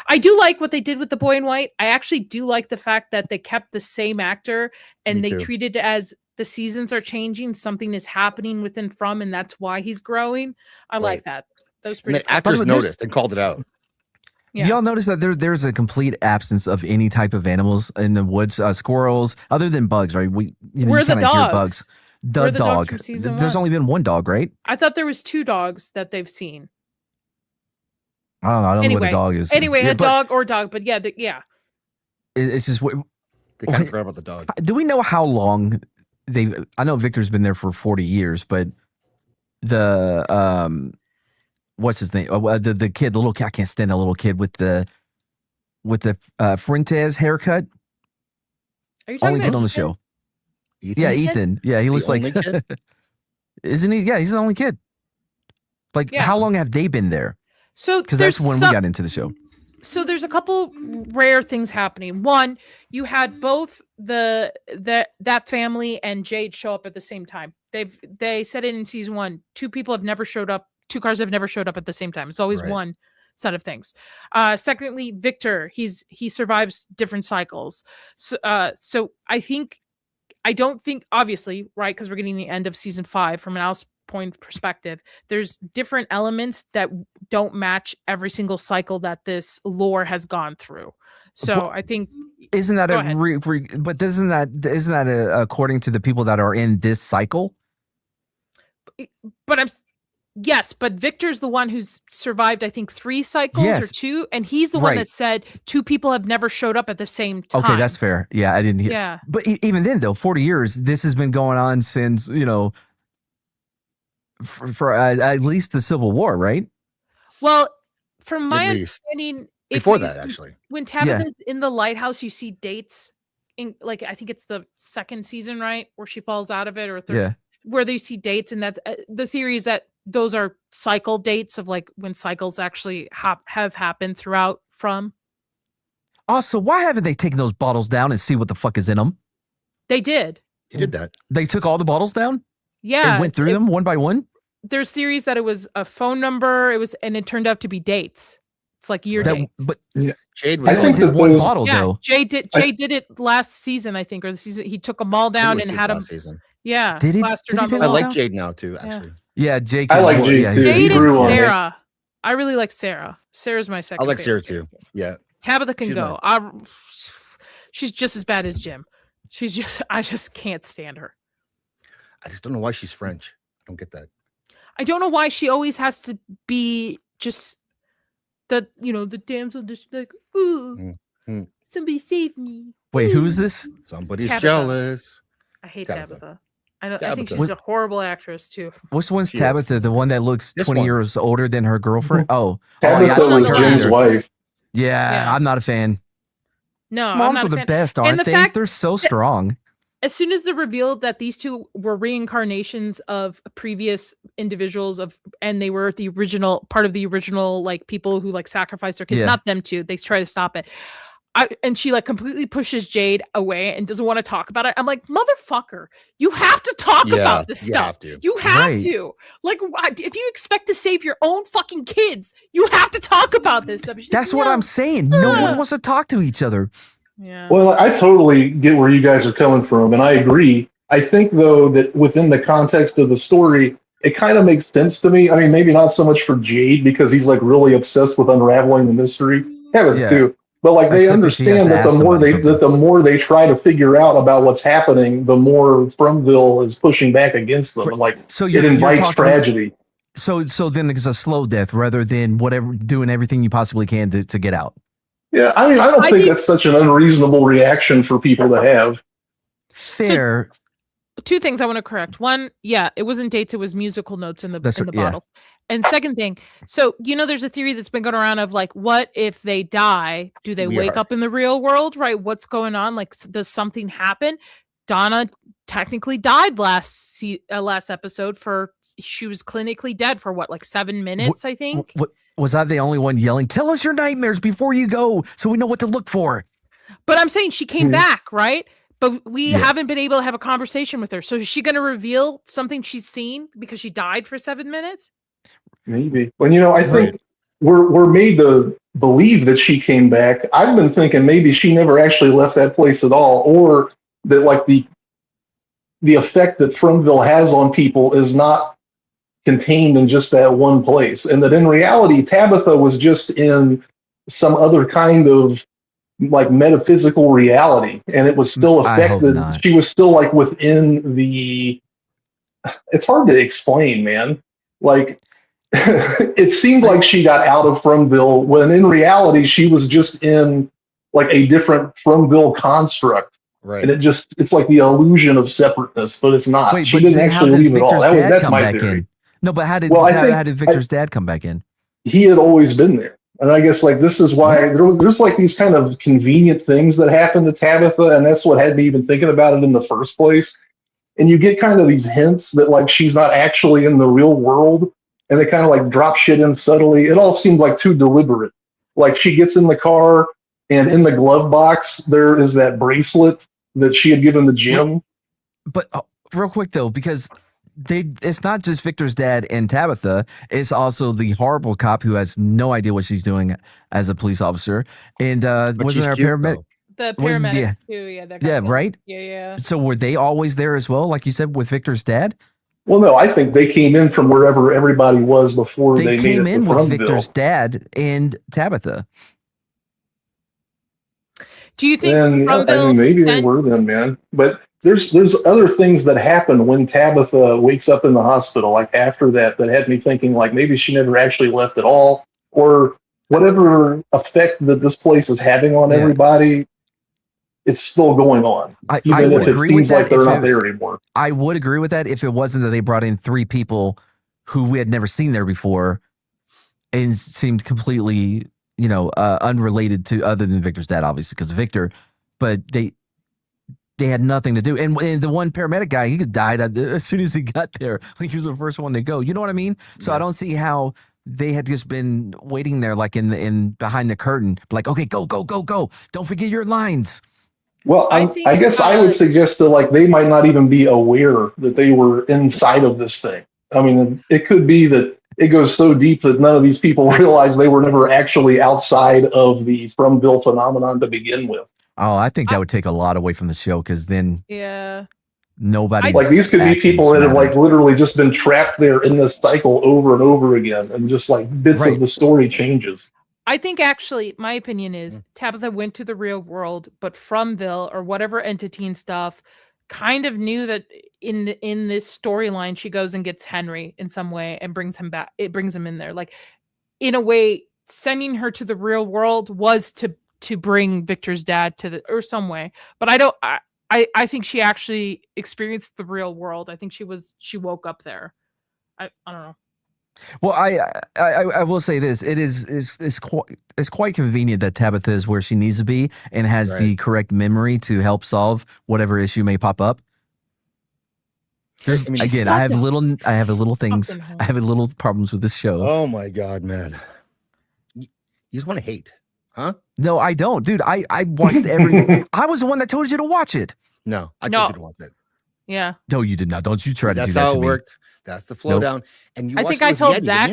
I do like what they did with the Boy in White. I actually do like the fact that they kept the same actor and they treated it as the seasons are changing. Something is happening within From, and that's why he's growing. I like that. That was pretty. And the actors noticed and called it out. Yeah. Y'all notice that there's a complete absence of any type of animals in the woods, squirrels, other than bugs, right? We're the dogs. Hear bugs. The dog. There's only been one dog, right? I thought there was 2 dogs that they've seen. I don't know. I don't know what a dog is. Anyway, a dog, but yeah. It's just they kind of forgot about the dog. Do we know how long I know Victor's been there for 40 years, but the what's his name? The kid, the little kid. I can't stand that little kid with the Fuentes haircut. Are you talking only about kid on the show? Ethan? Yeah, Ethan. Yeah, he looks like. Isn't he? Yeah, he's the only kid. Like, how long have they been there? So because that's when we got into the show. So there's a couple rare things happening. One, you had both that family and Jade show up at the same time. They said it in season 1. 2 people have never showed up. 2 cars have never showed up at the same time. It's always one set of things. Secondly, Victor, he survives different cycles. So I don't think, obviously, right, because we're getting the end of season 5 from an Alice point perspective, there's different elements that don't match every single cycle that this lore has gone through. So I think isn't that but isn't that according to the people that are in this cycle? But yes, but Victor's the one who's survived, I think, 3 cycles or 2, and he's the one that said 2 people have never showed up at the same time. Okay, that's fair. Yeah, I didn't hear. Yeah, but even then, though, 40 years, this has been going on since for at least the Civil War, right? Well, from my understanding, before that, actually, when Tabitha's in the lighthouse, you see dates in, like, I think it's the 2nd season, right, where she falls out of it, or 3rd, where they see dates, and that the theory is that those are cycle dates of, like, when cycles actually have happened throughout From. Also, why haven't they taken those bottles down and see what the fuck is in them? They did. They did that. They took all the bottles down? Yeah. And went through them one by one? There's theories that it was a phone number, and it turned out to be dates. It's like year dates. But Jade only did one bottle, though. Jade did it last season, I think, or the season. He took them all down and had them. Season. Yeah. Did he? I like Jade now too, actually. Yeah, Jake. I like Jade. Yeah, Jade and Sarah. I really like Sarah. Sarah's my second. I like favorite Sarah too. Yeah. Tabitha can go. She's just as bad as Jim. I just can't stand her. I just don't know why she's French. I don't get that. I don't know why she always has to be just the damsel just like, ooh, somebody save me. Wait, who's this? Somebody's Tabitha. Jealous. I hate Tabitha. I think she's a horrible actress too. Which one's Tabitha? The one that looks 20 years older than her girlfriend? Oh, Tabitha was Jim's wife. Yeah, I'm not a fan. No, I'm Moms not are a the fan. best, And aren't the they? fact They're so that- strong. As soon as they revealed that these two were reincarnations of previous individuals and they were the original part of the original like people who like sacrificed their kids, Yeah. not them two. They try to stop it. And she like completely pushes Jade away and doesn't want to talk about it. I'm like, motherfucker, you have to talk about this stuff. You have Right. to. Like, if you expect to save your own fucking kids, you have to talk about this stuff. She's That's like, what "No." I'm saying. No one Ugh. wants to talk to each other. Yeah. Well, I totally get where you guys are coming from, and I agree. I think, though, that within the context of the story, it kind of makes sense to me. I mean, maybe not so much for Jade because he's like really obsessed with unraveling the mystery. Kevin Yeah. too, but like they Except if he has understand to that ask somebody something. the more they try to figure out about what's happening, the more Fromville is pushing back against them, and like So it you're invites talking- tragedy. So then it's a slow death rather than whatever doing everything you possibly can to get out. Yeah, I mean, I don't think that's such an unreasonable reaction for people to have. Fair. Two things I want to correct. One, yeah, it wasn't dates; it was musical notes in the That's in the right, yeah. bottles. And second thing, so there's a theory that's been going around of like, what if they die? Do they We wake are. up in the real world? Right? What's going on? Like, does something happen? Donna technically died last episode she was clinically dead for what, like 7 minutes, I think. What was I the only one yelling? Tell us your nightmares before you go, so we know what to look for. But I'm saying she came back, right? But we Yeah. haven't been able to have a conversation with her. So is she going to reveal something she's seen because she died for 7 minutes? Maybe. Well, I think we're made to believe that she came back. I've been thinking maybe she never actually left that place at all, or that like the effect that Fromville has on people is not contained in just that one place, and that in reality Tabitha was just in some other kind of like metaphysical reality, and it was still I hope affected. not. She was still like within the. It's hard to explain, man. Like it seemed like she got out of Fromville when in reality she was just in like a different Fromville construct. Right. And it's like the illusion of separateness, but it's not. Wait, She but didn't then how actually did leave at all. Victor's dad That's come my back theory. in? No, but how did Well, I how did think- Victor's dad come back in? He had always been there. And I guess like this is why there's like these kind of convenient things that happen to Tabitha, and that's what had me even thinking about it in the first place. And you get kind of these hints that like she's not actually in the real world, and they kind of like drop shit in subtly. It all seemed like too deliberate. Like she gets in the car, and in the glove box there is that bracelet that she had given the Jim. But real quick though, because it's not just Victor's dad and Tabitha, it's also the horrible cop who has no idea what she's doing as a police officer. And But wasn't she's there a cute, paramedic? The Wasn't the- paramedics too, yeah. that Yeah, got right? Yeah. So were they always there as well, like you said, with Victor's dad? Well, no, I think they came in from wherever everybody was before They they came made it in to with Fromville. Victor's dad and Tabitha. Do you think And I Fromville mean, maybe they sent- were then, man. But there's other things that happen when Tabitha wakes up in the hospital, like after that had me thinking like maybe she never actually left at all, or whatever effect that this place is having on Yeah. everybody, it's still going on. I Even would if it agree with seems like that they're if not it- there anymore. I would agree with that if it wasn't that they brought in 3 people who we had never seen there before and seemed completely, unrelated to other than Victor's dad, obviously, because Victor, but they had nothing to do. And the one paramedic guy, he died as soon as he got there. Like he was the first one to go. You know what I mean? So I don't see how they had just been waiting there, like in behind the curtain, like, okay, go. Don't forget your lines. Well, I I think, guess I would suggest that like they might not even be aware that they were inside of this thing. I mean, it could be that it goes so deep that none of these people realize they were never actually outside of the Fromville phenomenon to begin with. Oh, I think that would take a lot away from the show because then Yeah. nobody Like these could be people that have like literally just been trapped there in this cycle over and over again, and just like bits of the story changes. I think actually, my opinion is Tabitha went to the real world, but Fromville or whatever entity and stuff kind of knew that in this storyline, she goes and gets Henry in some way and brings him back. It brings him in there. Like in a way, sending her to the real world was to bring Victor's dad to or some way. But I think she actually experienced the real world. I think she woke up there. I don't know. Well, I will say this: it's quite convenient that Tabitha is where she needs to be and has the correct memory to help solve whatever issue may pop up. Again, I have little things. I have little problems with this show. Oh my god, man! You just want to hate, huh? No, I don't, dude. I watched I was the one that told you to watch it. No, I told you to watch it. Yeah. No, you did not. Don't you try to do that to me. That's how it worked. That's the flow down. And you I think I told Zach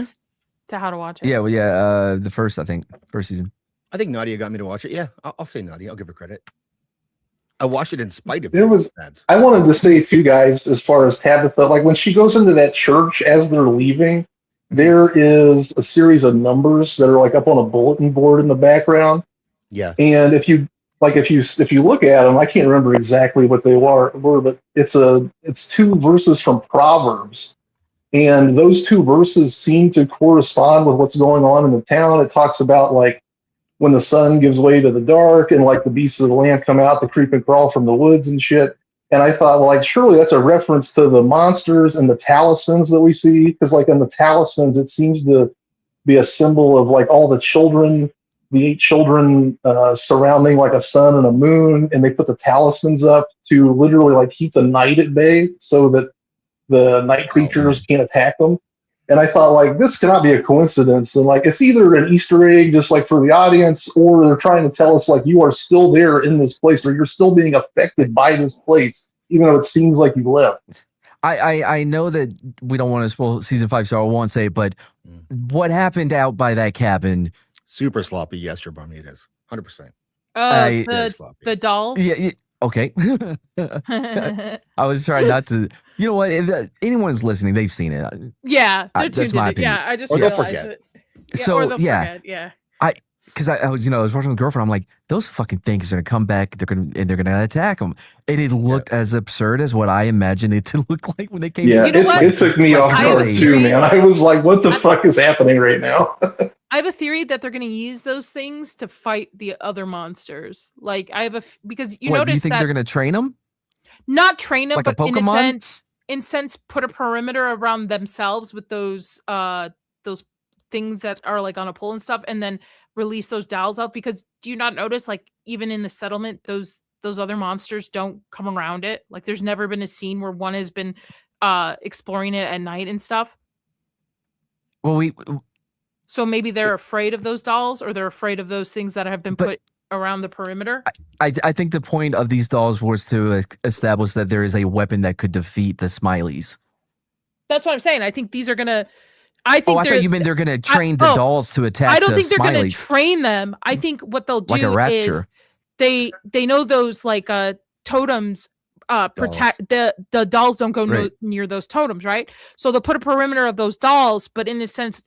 to how to watch it. Yeah, well, yeah. The first season. I think Nadia got me to watch it. Yeah, I'll say Nadia. I'll give her credit. I watched it in spite of it. I wanted to say too, guys, as far as Tabitha, like when she goes into that church as they're leaving, there is a series of numbers that are like up on a bulletin board in the background. Yeah. And if you look at them, I can't remember exactly what they were, but it's two verses from Proverbs. And those two verses seem to correspond with what's going on in the town. It talks about like when the sun gives way to the dark and like the beasts of the land come out to creep and crawl from the woods and shit. And I thought, well, like surely that's a reference to the monsters and the talismans that we see. Because like in the talismans, it seems to be a symbol of like all the children, the 8 children surrounding like a sun and a moon. And they put the talismans up to literally like keep the night at bay so that the night creatures can't attack them. And I thought, like, this cannot be a coincidence. And, like, it's either an Easter egg just, like, for the audience, or they're trying to tell us, like, you are still there in this place, or you're still being affected by this place, even though it seems like you've left. I know that we don't want to spoil season 5, so I won't say it, but what happened out by that cabin? Super sloppy. Yes, your bummy, it is. 100%. The dolls? Yeah. Okay. I was trying not to. You know what? If anyone's listening, they've seen it. Yeah, they're that's my opinion. Yeah, I just realized it. Yeah, so forget. Because I was, I was watching with girlfriend. I'm like, those fucking things are gonna come back. They're gonna attack them. And it looked as absurd as what I imagined it to look like when they came. Yeah, it took me off guard too, man. I was like, what the fuck is happening right now? I have a theory that they're going to use those things to fight the other monsters. Like because you notice do you think that they're going to train them? Not train them, like but a Pokemon? in a sense, put a perimeter around themselves with those things that are like on a pole and stuff, and then release those dolls out. Because do you not notice, like even in the settlement, those other monsters don't come around it? Like there's never been a scene where one has been exploring it at night and stuff. Well, So maybe they're afraid of those dolls, or they're afraid of those things that have been put around the perimeter. I think the point of these dolls was to establish that there is a weapon that could defeat the Smileys. That's what I'm saying. I think these are gonna. I thought you meant they're gonna train the dolls to attack. I don't think they're gonna Smileys. train them. I think what they'll do like a rapture. is they know those like totems protect the dolls don't go near those totems, right? So they'll put a perimeter of those dolls, but in a sense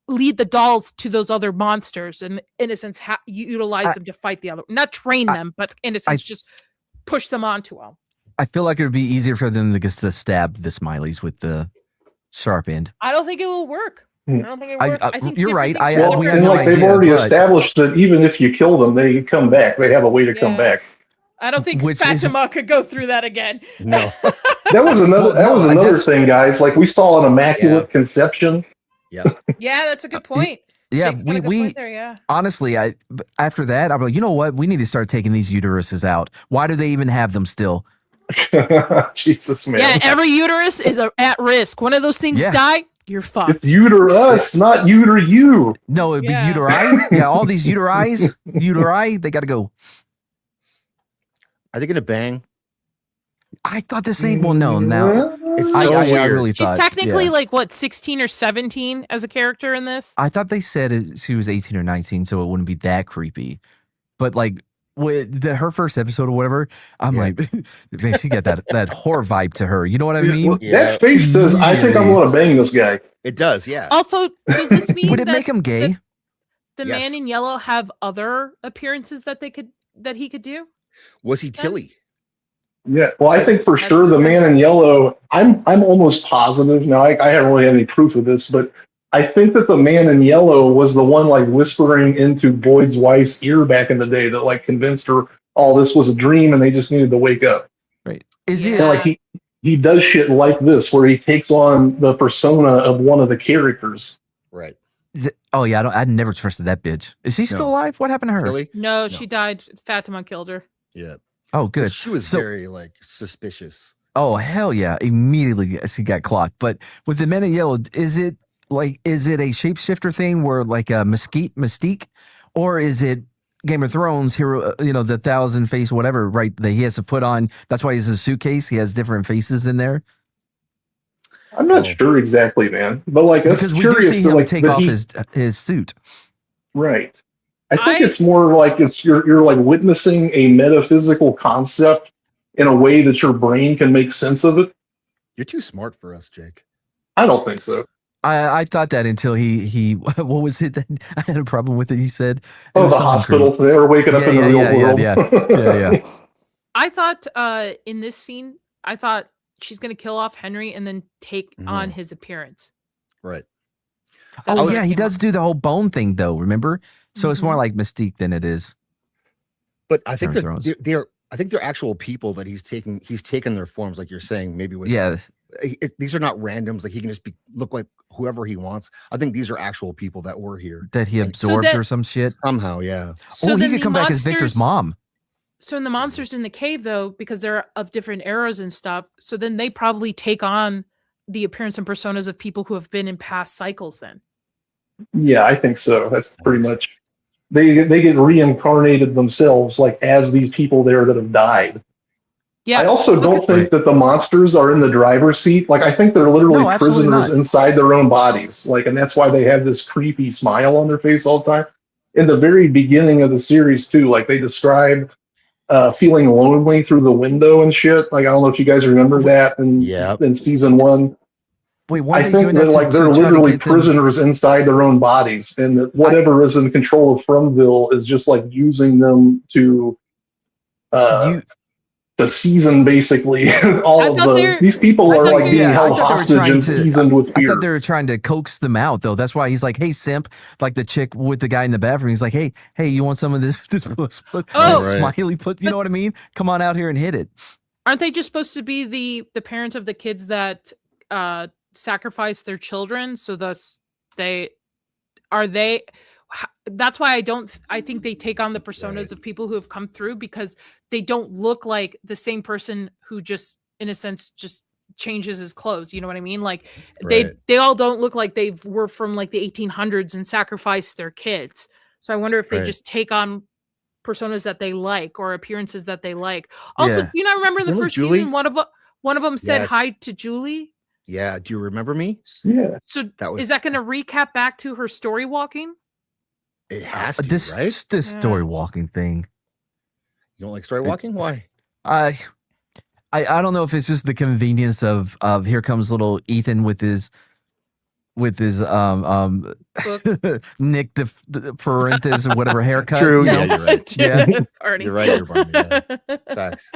lead the dolls to those other monsters, and in a sense utilize them to fight the other, not train them, but in a sense just push them onto them. I feel like it would be easier for them to just to stab the Smileys with the sharp end. I don't think it will work. I don't think it works. I think you're right. They've already established that even if you kill them, they come back. They have a way to come back. I don't think Fatima could go through that again. No. That was another thing, guys. Like we saw an immaculate conception. Yeah. Yeah, that's a good point. Yeah, Jake's got a good point there, honestly, after that, I'm like, you know what? We need to start taking these uteruses out. Why do they even have them still? Jesus, man. Yeah, every uterus is at risk. One of those things die, you're fucked. It's uterus, not you. No, it'd be uteri. Yeah, all these uteri, they got to go. Are they gonna bang? I thought the same. Well, no, now it's so I weird. really She's thought, technically like what, 16 or 17 as a character in this? I thought they said she was 18 or 19, so it wouldn't be that creepy. But like with her first episode or whatever, I'm like, man, she got that horror vibe to her. You know what I mean? Well, that face says, I think I'm going to bang this guy. It does, yeah. Also, does this mean would it make him gay? The man in yellow have other appearances that he could do? Was he Tilly? Yeah, well, I think for sure the man in yellow, I'm almost positive. Now, I haven't really had any proof of this, but I think that the man in yellow was the one like whispering into Boyd's wife's ear back in the day that like convinced her all this was a dream and they just needed to wake up. Right. Is it like he does shit like this where he takes on the persona of one of the characters. Right. Oh yeah, I never trusted that bitch. Is she still alive? What happened to her? Really? No, she died. Fatima killed her. Yeah. Oh, good. She was very like suspicious. Oh hell yeah! Immediately she got clocked. But with the Men in Yellow, is it a shapeshifter thing where like a mystique, or is it Game of Thrones hero? The 1,000 face whatever, right? That he has to put on. That's why he's a suitcase. He has different faces in there. I'm not sure exactly, man. But like, that's because we curious do see to him like take off his suit. Right. I think it's more like you're like witnessing a metaphysical concept in a way that your brain can make sense of it. You're too smart for us, Jake. I don't think so. I thought that until he what was it that I had a problem with it? He said, "Oh, the hospital thing, or waking up in the real world." Yeah. I thought in this scene, I thought she's gonna kill off Henry and then take on his appearance. Right. He does do the whole bone thing though. Remember? So it's more like Mystique than it is. But I think they're actual people that he's taken their forms, like you're saying. Maybe with these are not randoms. Like he can just look like whoever he wants. I think these are actual people that were here that he absorbed or some shit somehow. Yeah. So he could come back as Victor's mom. So in the monsters in the cave, though, because they're of different eras and stuff, so then they probably take on the appearance and personas of people who have been in past cycles. Then. Yeah, I think so. That's pretty much. They get reincarnated themselves, like as these people there that have died. Yeah. I also don't think that the monsters are in the driver's seat. Like I think they're literally prisoners inside their own bodies. Like, and that's why they have this creepy smile on their face all the time. In the very beginning of the series, too, like they describe feeling lonely through the window and shit. Like I don't know if you guys remember that in season 1. Wait, I think that like they're literally prisoners inside their own bodies, and that whatever is in control of Fromville is just like using them to season basically all of these people are like being held hostage and seasoned with fear. I thought they were trying to coax them out though. That's why he's like, "Hey, simp," like the chick with the guy in the bathroom. He's like, "Hey, you want some of this smiley put? You know what I mean? Come on out here and hit it." Aren't they just supposed to be the parents of the kids that sacrifice their children? So thus that's why I think they take on the personas of people who have come through, because they don't look like the same person who just in a sense just changes his clothes. You know what I mean? Like they all don't look like they were from like the 1800s and sacrificed their kids. So I wonder if they just take on personas that they like or appearances that they like. Also, you know, remember in the first season, one of them said hi to Julie. Yeah. Do you remember me? Yeah. So is that going to recap back to her story walking? It has to, this story walking thing. You don't like story walking? Why? I don't know if it's just the convenience of here comes little Ethan with his Nick the Parentis or whatever haircut. True. You Yeah, know? you're right. Yeah. You're right. You're Barney. Yeah. Facts.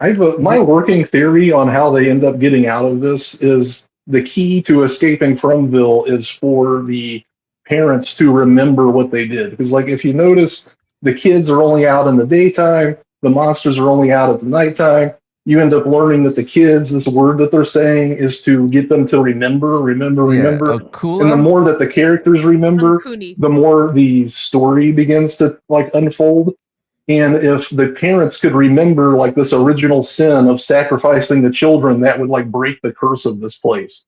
My working theory on how they end up getting out of this is the key to escaping Fromville is for the parents to remember what they did. Because like if you notice, the kids are only out in the daytime, the monsters are only out at the nighttime. You end up learning that the kids, this word that they're saying is to get them to remember. And the more that the characters remember, the more the story begins to like unfold. And if the parents could remember like this original sin of sacrificing the children, that would like break the curse of this place.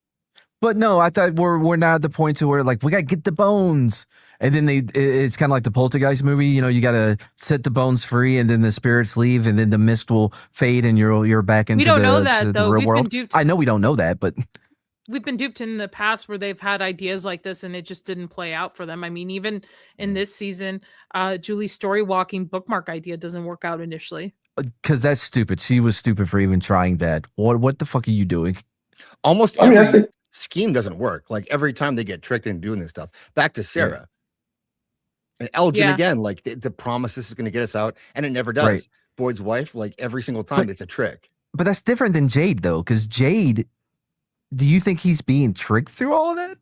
But no, I thought we're not at the point to where like we gotta get the bones, and then it's kind of like the Poltergeist movie. You know, you gotta set the bones free, and then the spirits leave, and then the mist will fade, and you're back into the real world. I know we don't know that, but we've been duped in the past where they've had ideas like this, and it just didn't play out for them. I mean, even in this season, Julie's story walking bookmark idea doesn't work out initially. Because that's stupid. She was stupid for even trying that. What the fuck are you doing? Almost every scheme doesn't work. Like every time they get tricked into doing this stuff. Back to Sarah. And Elgin again, like the promise this is going to get us out, and it never does. Right. Boyd's wife, like every single time, it's a trick. But that's different than Jade, though, because Jade, do you think he's being tricked through all of that?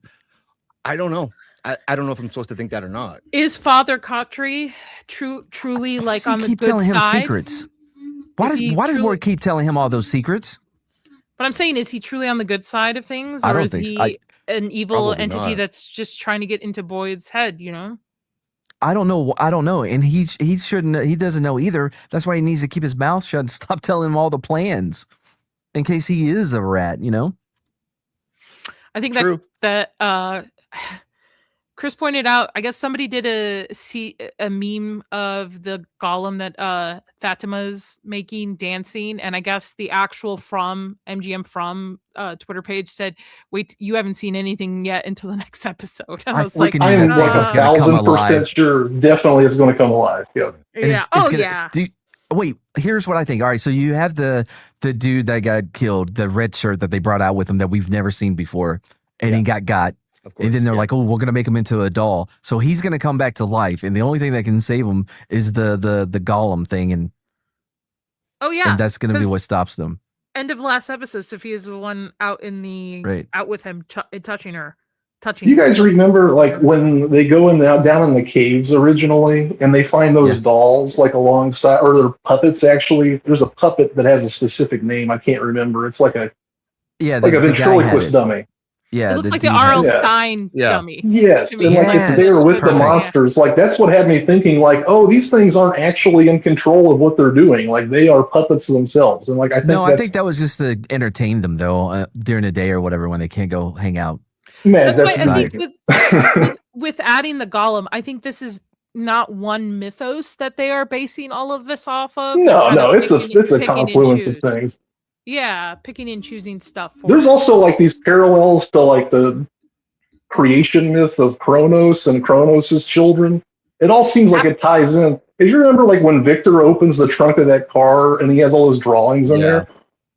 I don't know. I don't know if I'm supposed to think that or not. Is Father Kotri truly like on the good telling side? Him secrets. Why does Ward keep telling him all those secrets? But I'm saying, is he truly on the good side of things, I or don't is think so. he an evil Probably entity not. that's just trying to get into Boyd's head? I don't know. I don't know. And he shouldn't. He doesn't know either. That's why he needs to keep his mouth shut and stop telling him all the plans, in case he is a rat. I think True. that Chris pointed out, I guess somebody did a meme of the golem that Fatima's making dancing, and I guess the actual MGM Twitter page said, "Wait, you haven't seen anything yet until the next episode." And I was like, I am like was gonna come 1,000% sure, definitely it's going to come alive. Yeah. yeah, Wait, here's what I think. All right, so you have the dude that got killed, the red shirt that they brought out with him that we've never seen before, and he got. Of course, And then they're like, "Oh, we're gonna make him into a doll." So he's gonna come back to life, and the only thing that can save him is the golem thing, and and that's gonna be what stops them. End of last episode, Sophia's the one out in the out with him, touching her. You guys remember like when they go down in the caves originally, and they find those dolls like alongside, or they're puppets actually. There's a puppet that has a specific name I can't remember. It's like a a ventriloquist dummy. Yeah, it looks like the R.L. Stein dummy. Yes, and like it's there with the monsters. Like that's what had me thinking, like, oh, these things aren't actually in control of what they're doing. Like they are puppets themselves. And like I think that was just to entertain them though during the day or whatever when they can't go hang out. Man, that's why I think with adding the golem, I think this is not one mythos that they are basing all of this off of. No, it's a confluence of things. Yeah, picking and choosing stuff. There's also like these parallels to like the creation myth of Kronos and Kronos' children. It all seems like it ties in. If you remember, like when Victor opens the trunk of that car and he has all those drawings in there,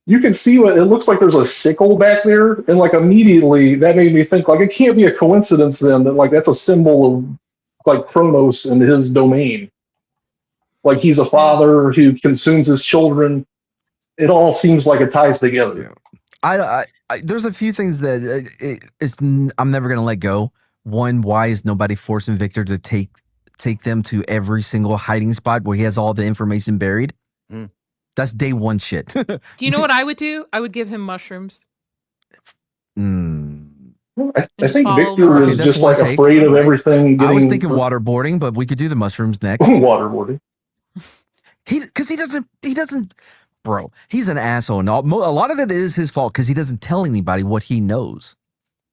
you can see what it looks like. There's a sickle back there, and like immediately that made me think like it can't be a coincidence then that like that's a symbol of like Kronos and his domain. Like he's a father who consumes his children. It all seems like it ties together. I there's a few things that I'm never gonna let go. One, why is nobody forcing Victor to take them to every single hiding spot where he has all the information buried? That's day one shit. Do you know what I would do? I would give him mushrooms. I think Victor is just like afraid of everything. I was thinking waterboarding, but we could do the mushrooms next. Waterboarding. Because he doesn't. Bro, he's an asshole. And a lot of it is his fault because he doesn't tell anybody what he knows.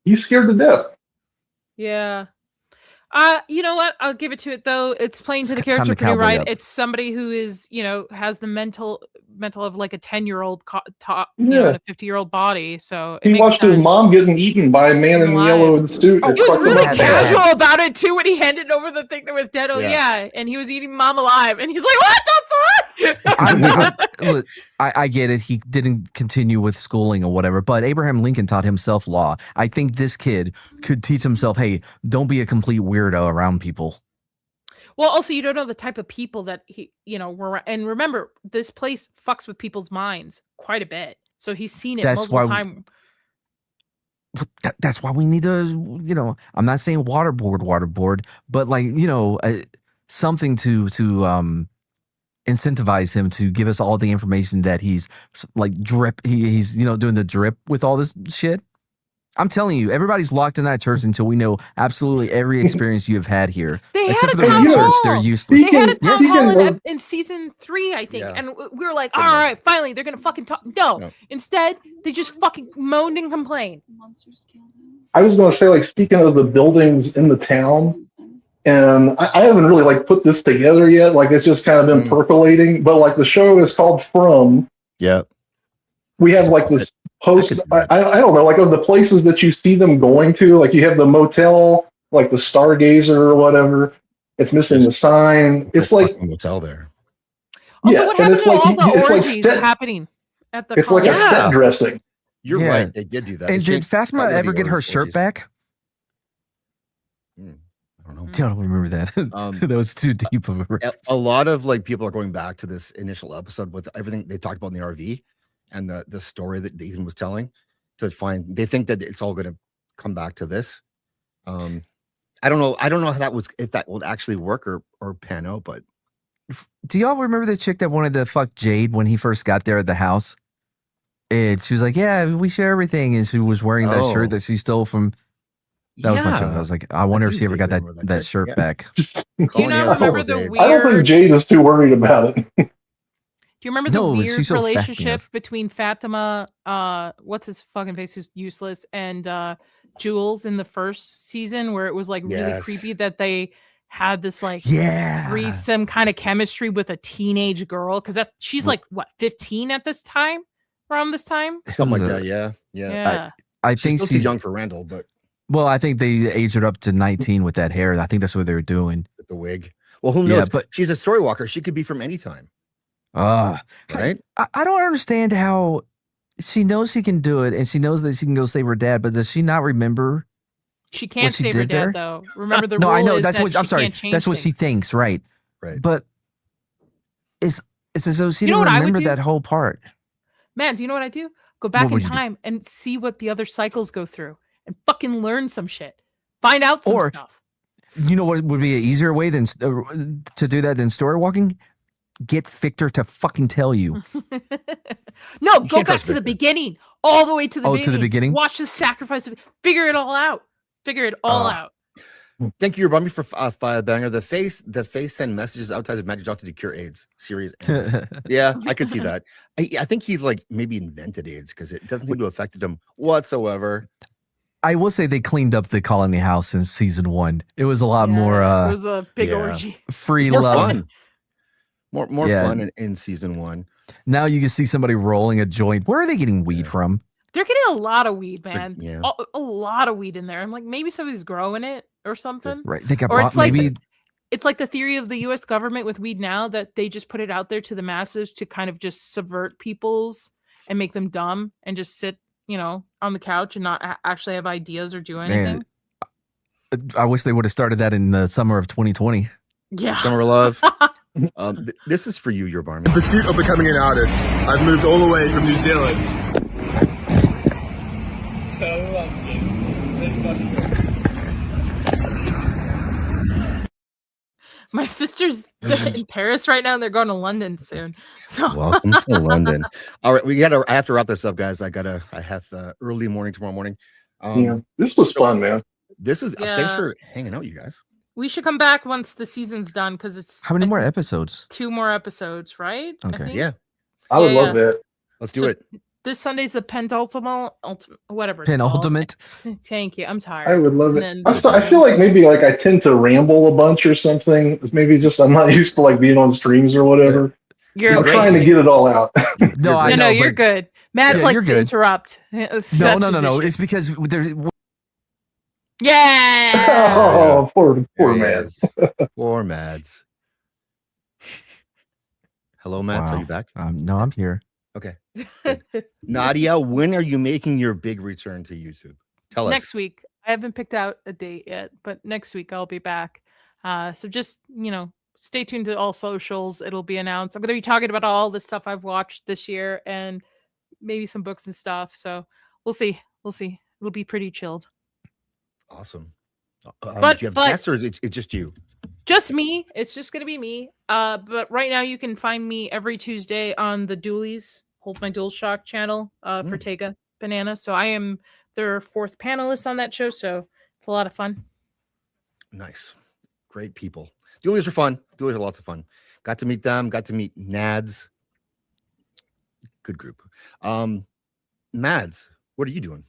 He's scared to death. Yeah. You know what? I'll give it to it though. It's playing to the character pretty right. It's somebody who is, has the mental of like a 10-year-old in a 50-year-old body. So he watched his mom getting eaten by a man in yellow suit. He was really casual about it too when he handed over the thing that was dead. And he was eating mom alive, and he's like, "What the fuck?" I get it. He didn't continue with schooling or whatever, but Abraham Lincoln taught himself law. I think this kid could teach himself, hey, don't be a complete weirdo around people. Well, also, you don't know the type of people that were. And remember, this place fucks with people's minds quite a bit. So he's seen it multiple times. That's why we need to, I'm not saying waterboard, but like, something to incentivize him to give us all the information that he's like drip. He's doing the drip with all this shit. I'm telling you, everybody's locked in that church until we know absolutely every experience you have had here. Except for the research, they're useless. They had a town hall in season 3, I think, and we were like, all right, finally, they're gonna fucking talk. No, instead, they just fucking moaned and complained. I was gonna say, like, speaking of the buildings in the town, and I haven't really like put this together yet. Like, it's just kind of been percolating. But like, the show is called From. Yeah. We have like this post. I don't know, like of the places that you see them going to. Like, you have the motel, like the Stargazer or whatever. It's missing the sign. It's like motel there. Also, what happened to all the orgies happening at the? It's like a set dressing. You're right. They did do that. And did Fatima ever get her shirt back? I don't remember that. That was too deep of a lot of like people are going back to this initial episode with everything they talked about in the RV and the story that Ethan was telling to find. They think that it's all going to come back to this. I don't know if that will actually work or pan out. But do y'all remember the chick that wanted to fuck Jade when he first got there at the house? And she was like, "Yeah, we share everything." And she was wearing that shirt that she stole from. That was my joke. I was like, I wonder if she ever got that shirt back. Do you not remember the weird? I don't think Jade is too worried about it. Do you remember the weird she's so relationship fabulous. between Fatima, what's his fucking face, who's useless, and Jules in the first season, where it was like really creepy that they had this like threesome kind of chemistry with a teenage girl, because she's like what 15 at this time, around this time, something like that. Yeah. I she's think still she's too young for Randall, but well, I think they aged her up to 19 with that hair. I think that's what they were doing with the wig. Well, who knows? Yeah, but she's a story walker. She could be from any time. Right? I don't understand how she knows she can do it, and she knows that she can go save her dad, but does she not remember? She can't save her dad there? though. Remember the no, rule I know is that's that what I'm she sorry. can't change That's what she things. thinks, right? But it's as though she You know didn't what I would remember do? that whole part. Man, do you know what I do? Go back in would you do? time and see what the other cycles go through and fucking learn some shit. Find out some stuff. You know what would be an easier way than to do that than story walking? Get Victor to fucking tell you. No, go back to the beginning, all the way to the beginning. to the beginning? Watch the sacrifice. Figure it all out. Figure it all out. Thank you, Rummy, for Fire Banger. The face send messages outside of Magic Johnson to cure AIDS. Series ends. Yeah, I could see that. I think he's like maybe invented AIDS because it doesn't seem to have affected him whatsoever. I will say they cleaned up the Colony House in season 1. It was a lot more. It was a big orgy. Free more love. Fun. More fun in season 1. Now you can see somebody rolling a joint. Where are they getting weed from? They're getting a lot of weed, man. Yeah. A lot of weed in there. I'm like, maybe somebody's growing it or something. Right. They got or it's like maybe it's like the theory of the U.S. government with weed now, that they just put it out there to the masses to kind of just subvert people's and make them dumb and just sit, on the couch and not actually have ideas or do anything. Man, I wish they would have started that in the summer of 2020. Yeah. Summer love. This is for you, your barman. In pursuit of becoming an artist, I've moved all the way from New Zealand to London. My sister's in Paris right now, and they're going to London soon. So welcome to London. All right, I have to wrap this up, guys. I have early morning tomorrow morning. This was fun, man. This is thanks for hanging out, you guys. We should come back once the season's done, because it's how many more episodes? 2 more episodes, right? Okay. Yeah. I would love that. Let's do it. This Sunday's the penultimate, whatever. Penultimate. Thank you. I'm tired. I would love it. And I feel like maybe like I tend to ramble a bunch or something. Maybe just I'm not used to like being on streams or whatever. I'm trying to get it all out. No, I know. You're good. Matt's like to interrupt. No. It's because there's. Yeah. Oh, poor Mads. Poor Mads. Hello, Mads. Wow. Are you back? No, I'm here. Okay. Nadia, when are you making your big return to YouTube? Tell us. Next week. I haven't picked out a date yet, but next week I'll be back. So just, stay tuned to all socials. It'll be announced. I'm going to be talking about all the stuff I've watched this year and maybe some books and stuff. So we'll see. It'll be pretty chilled. Awesome. But do you have guests, or is it just you? Just me. It's just going to be me. But right now you can find me every Tuesday on the Dualies, Hold My Dual Shock channel for Tega Banana. So I am their 4th panelist on that show. So it's a lot of fun. Nice. Great people. Dualies are fun. Dualies are lots of fun. Got to meet them. Got to meet Nads. Good group. Mads, what are you doing?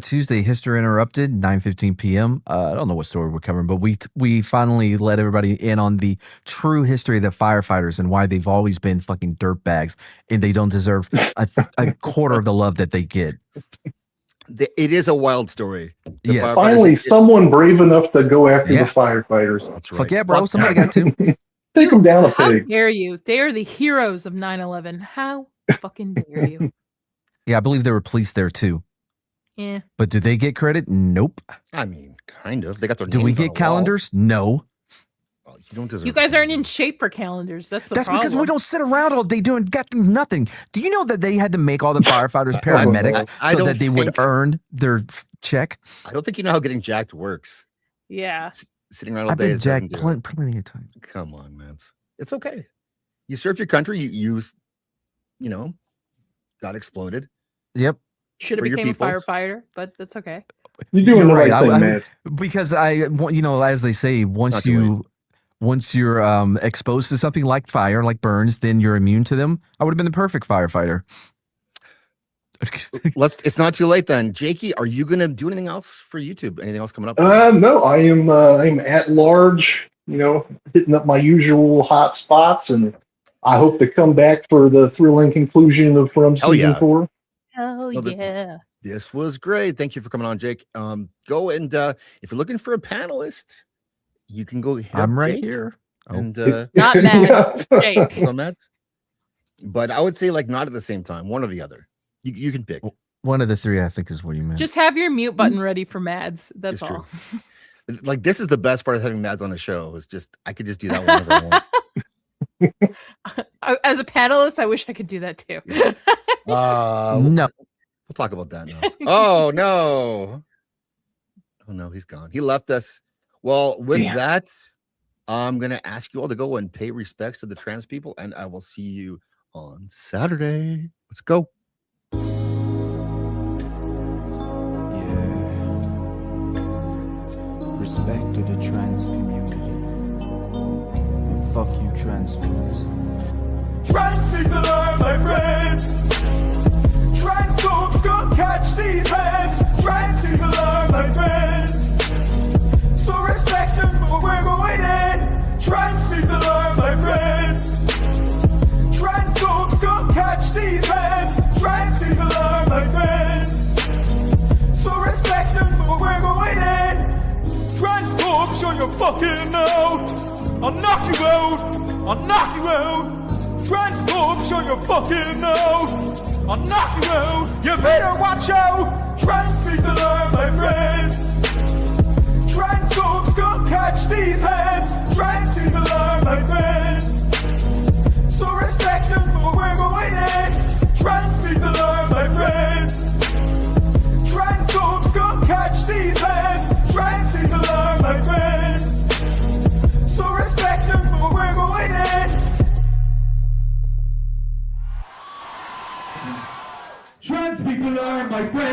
Tuesday, History Interrupted, 9:15 p.m. I don't know what story we're covering, but we finally let everybody in on the true history of the firefighters and why they've always been fucking dirtbags and they don't deserve a quarter of the love that they get. It is a wild story. Yes. Finally, someone brave enough to go after the firefighters. That's right. Fuck yeah, bro. Somebody got to. Take them down a How peg. dare you? They are the heroes of 9/11. How fucking dare you? Yeah, I believe there were police there too. Yeah. But do they get credit? Nope. I mean, kind of. They got their Do names we on the get wall. calendars? No. Well, you don't deserve. You guys aren't in shape for calendars. That's the problem. Because we don't sit around all day doing nothing. Do you know that they had to make all the firefighters paramedics so that they would earn their check? I don't think you know how getting jacked works. Yeah. Sitting around all I've day been doesn't jacked do it. plenty of time. Come on, man. It's okay. You serve your country. You got exploded. Yep. Should have For your became a peoples. firefighter, but that's okay. You're doing the You're right thing, man. because as they say, Not too once you're exposed to something like fire, like burns, then you're immune to them. I would have been the perfect firefighter. It's not too late then. Jakey, are you gonna do anything else for YouTube? Anything else coming up? No, I'm at large, hitting up my usual hot spots, and I hope to come back for the thrilling conclusion of From season 4. Hell yeah. This was great. Thank you for coming on, Jake. Go and if you're looking for a panelist, you can go hit I'm up right Jake here. And not Matt, Jake. So Matt. But I would say like not at the same time, one or the other. You can pick. One of the three, I think, is what you meant. Just have your mute button ready for Mads. That's It's all. true. Like this is the best part of having Mads on the show. Is just I could just do that whenever I want. As a panelist, I wish I could do that too. Yes. No. We'll talk about that now. Oh no, he's gone. He left us. Well, with that, I'm gonna ask you all to go and pay respects to the trans people, and I will see you on Saturday. Let's go. Respect to the trans community. And fuck you, trans fools. Trans people are my friends. Trans folks gon' catch these hands. Trans people are my friends. So respect them for we're going in. Trans people are my friends. Trans folks gon' catch these hands. Trans people are my friends. So respect them for we're going in. Transphobe, show your fucking mouth. I'll knock you out. I'll knock you out. Transphobe, show your fucking mouth. I'll knock you out. You better watch out. Trans people are my friends. Transphobes gon' catch these hands. Trans people are my friends. So respect them for we're going in. Trans people are my friends. Transphobes gon' catch these hands. Trans people are my friends. So respect them for we're going in. Trans people are my friends.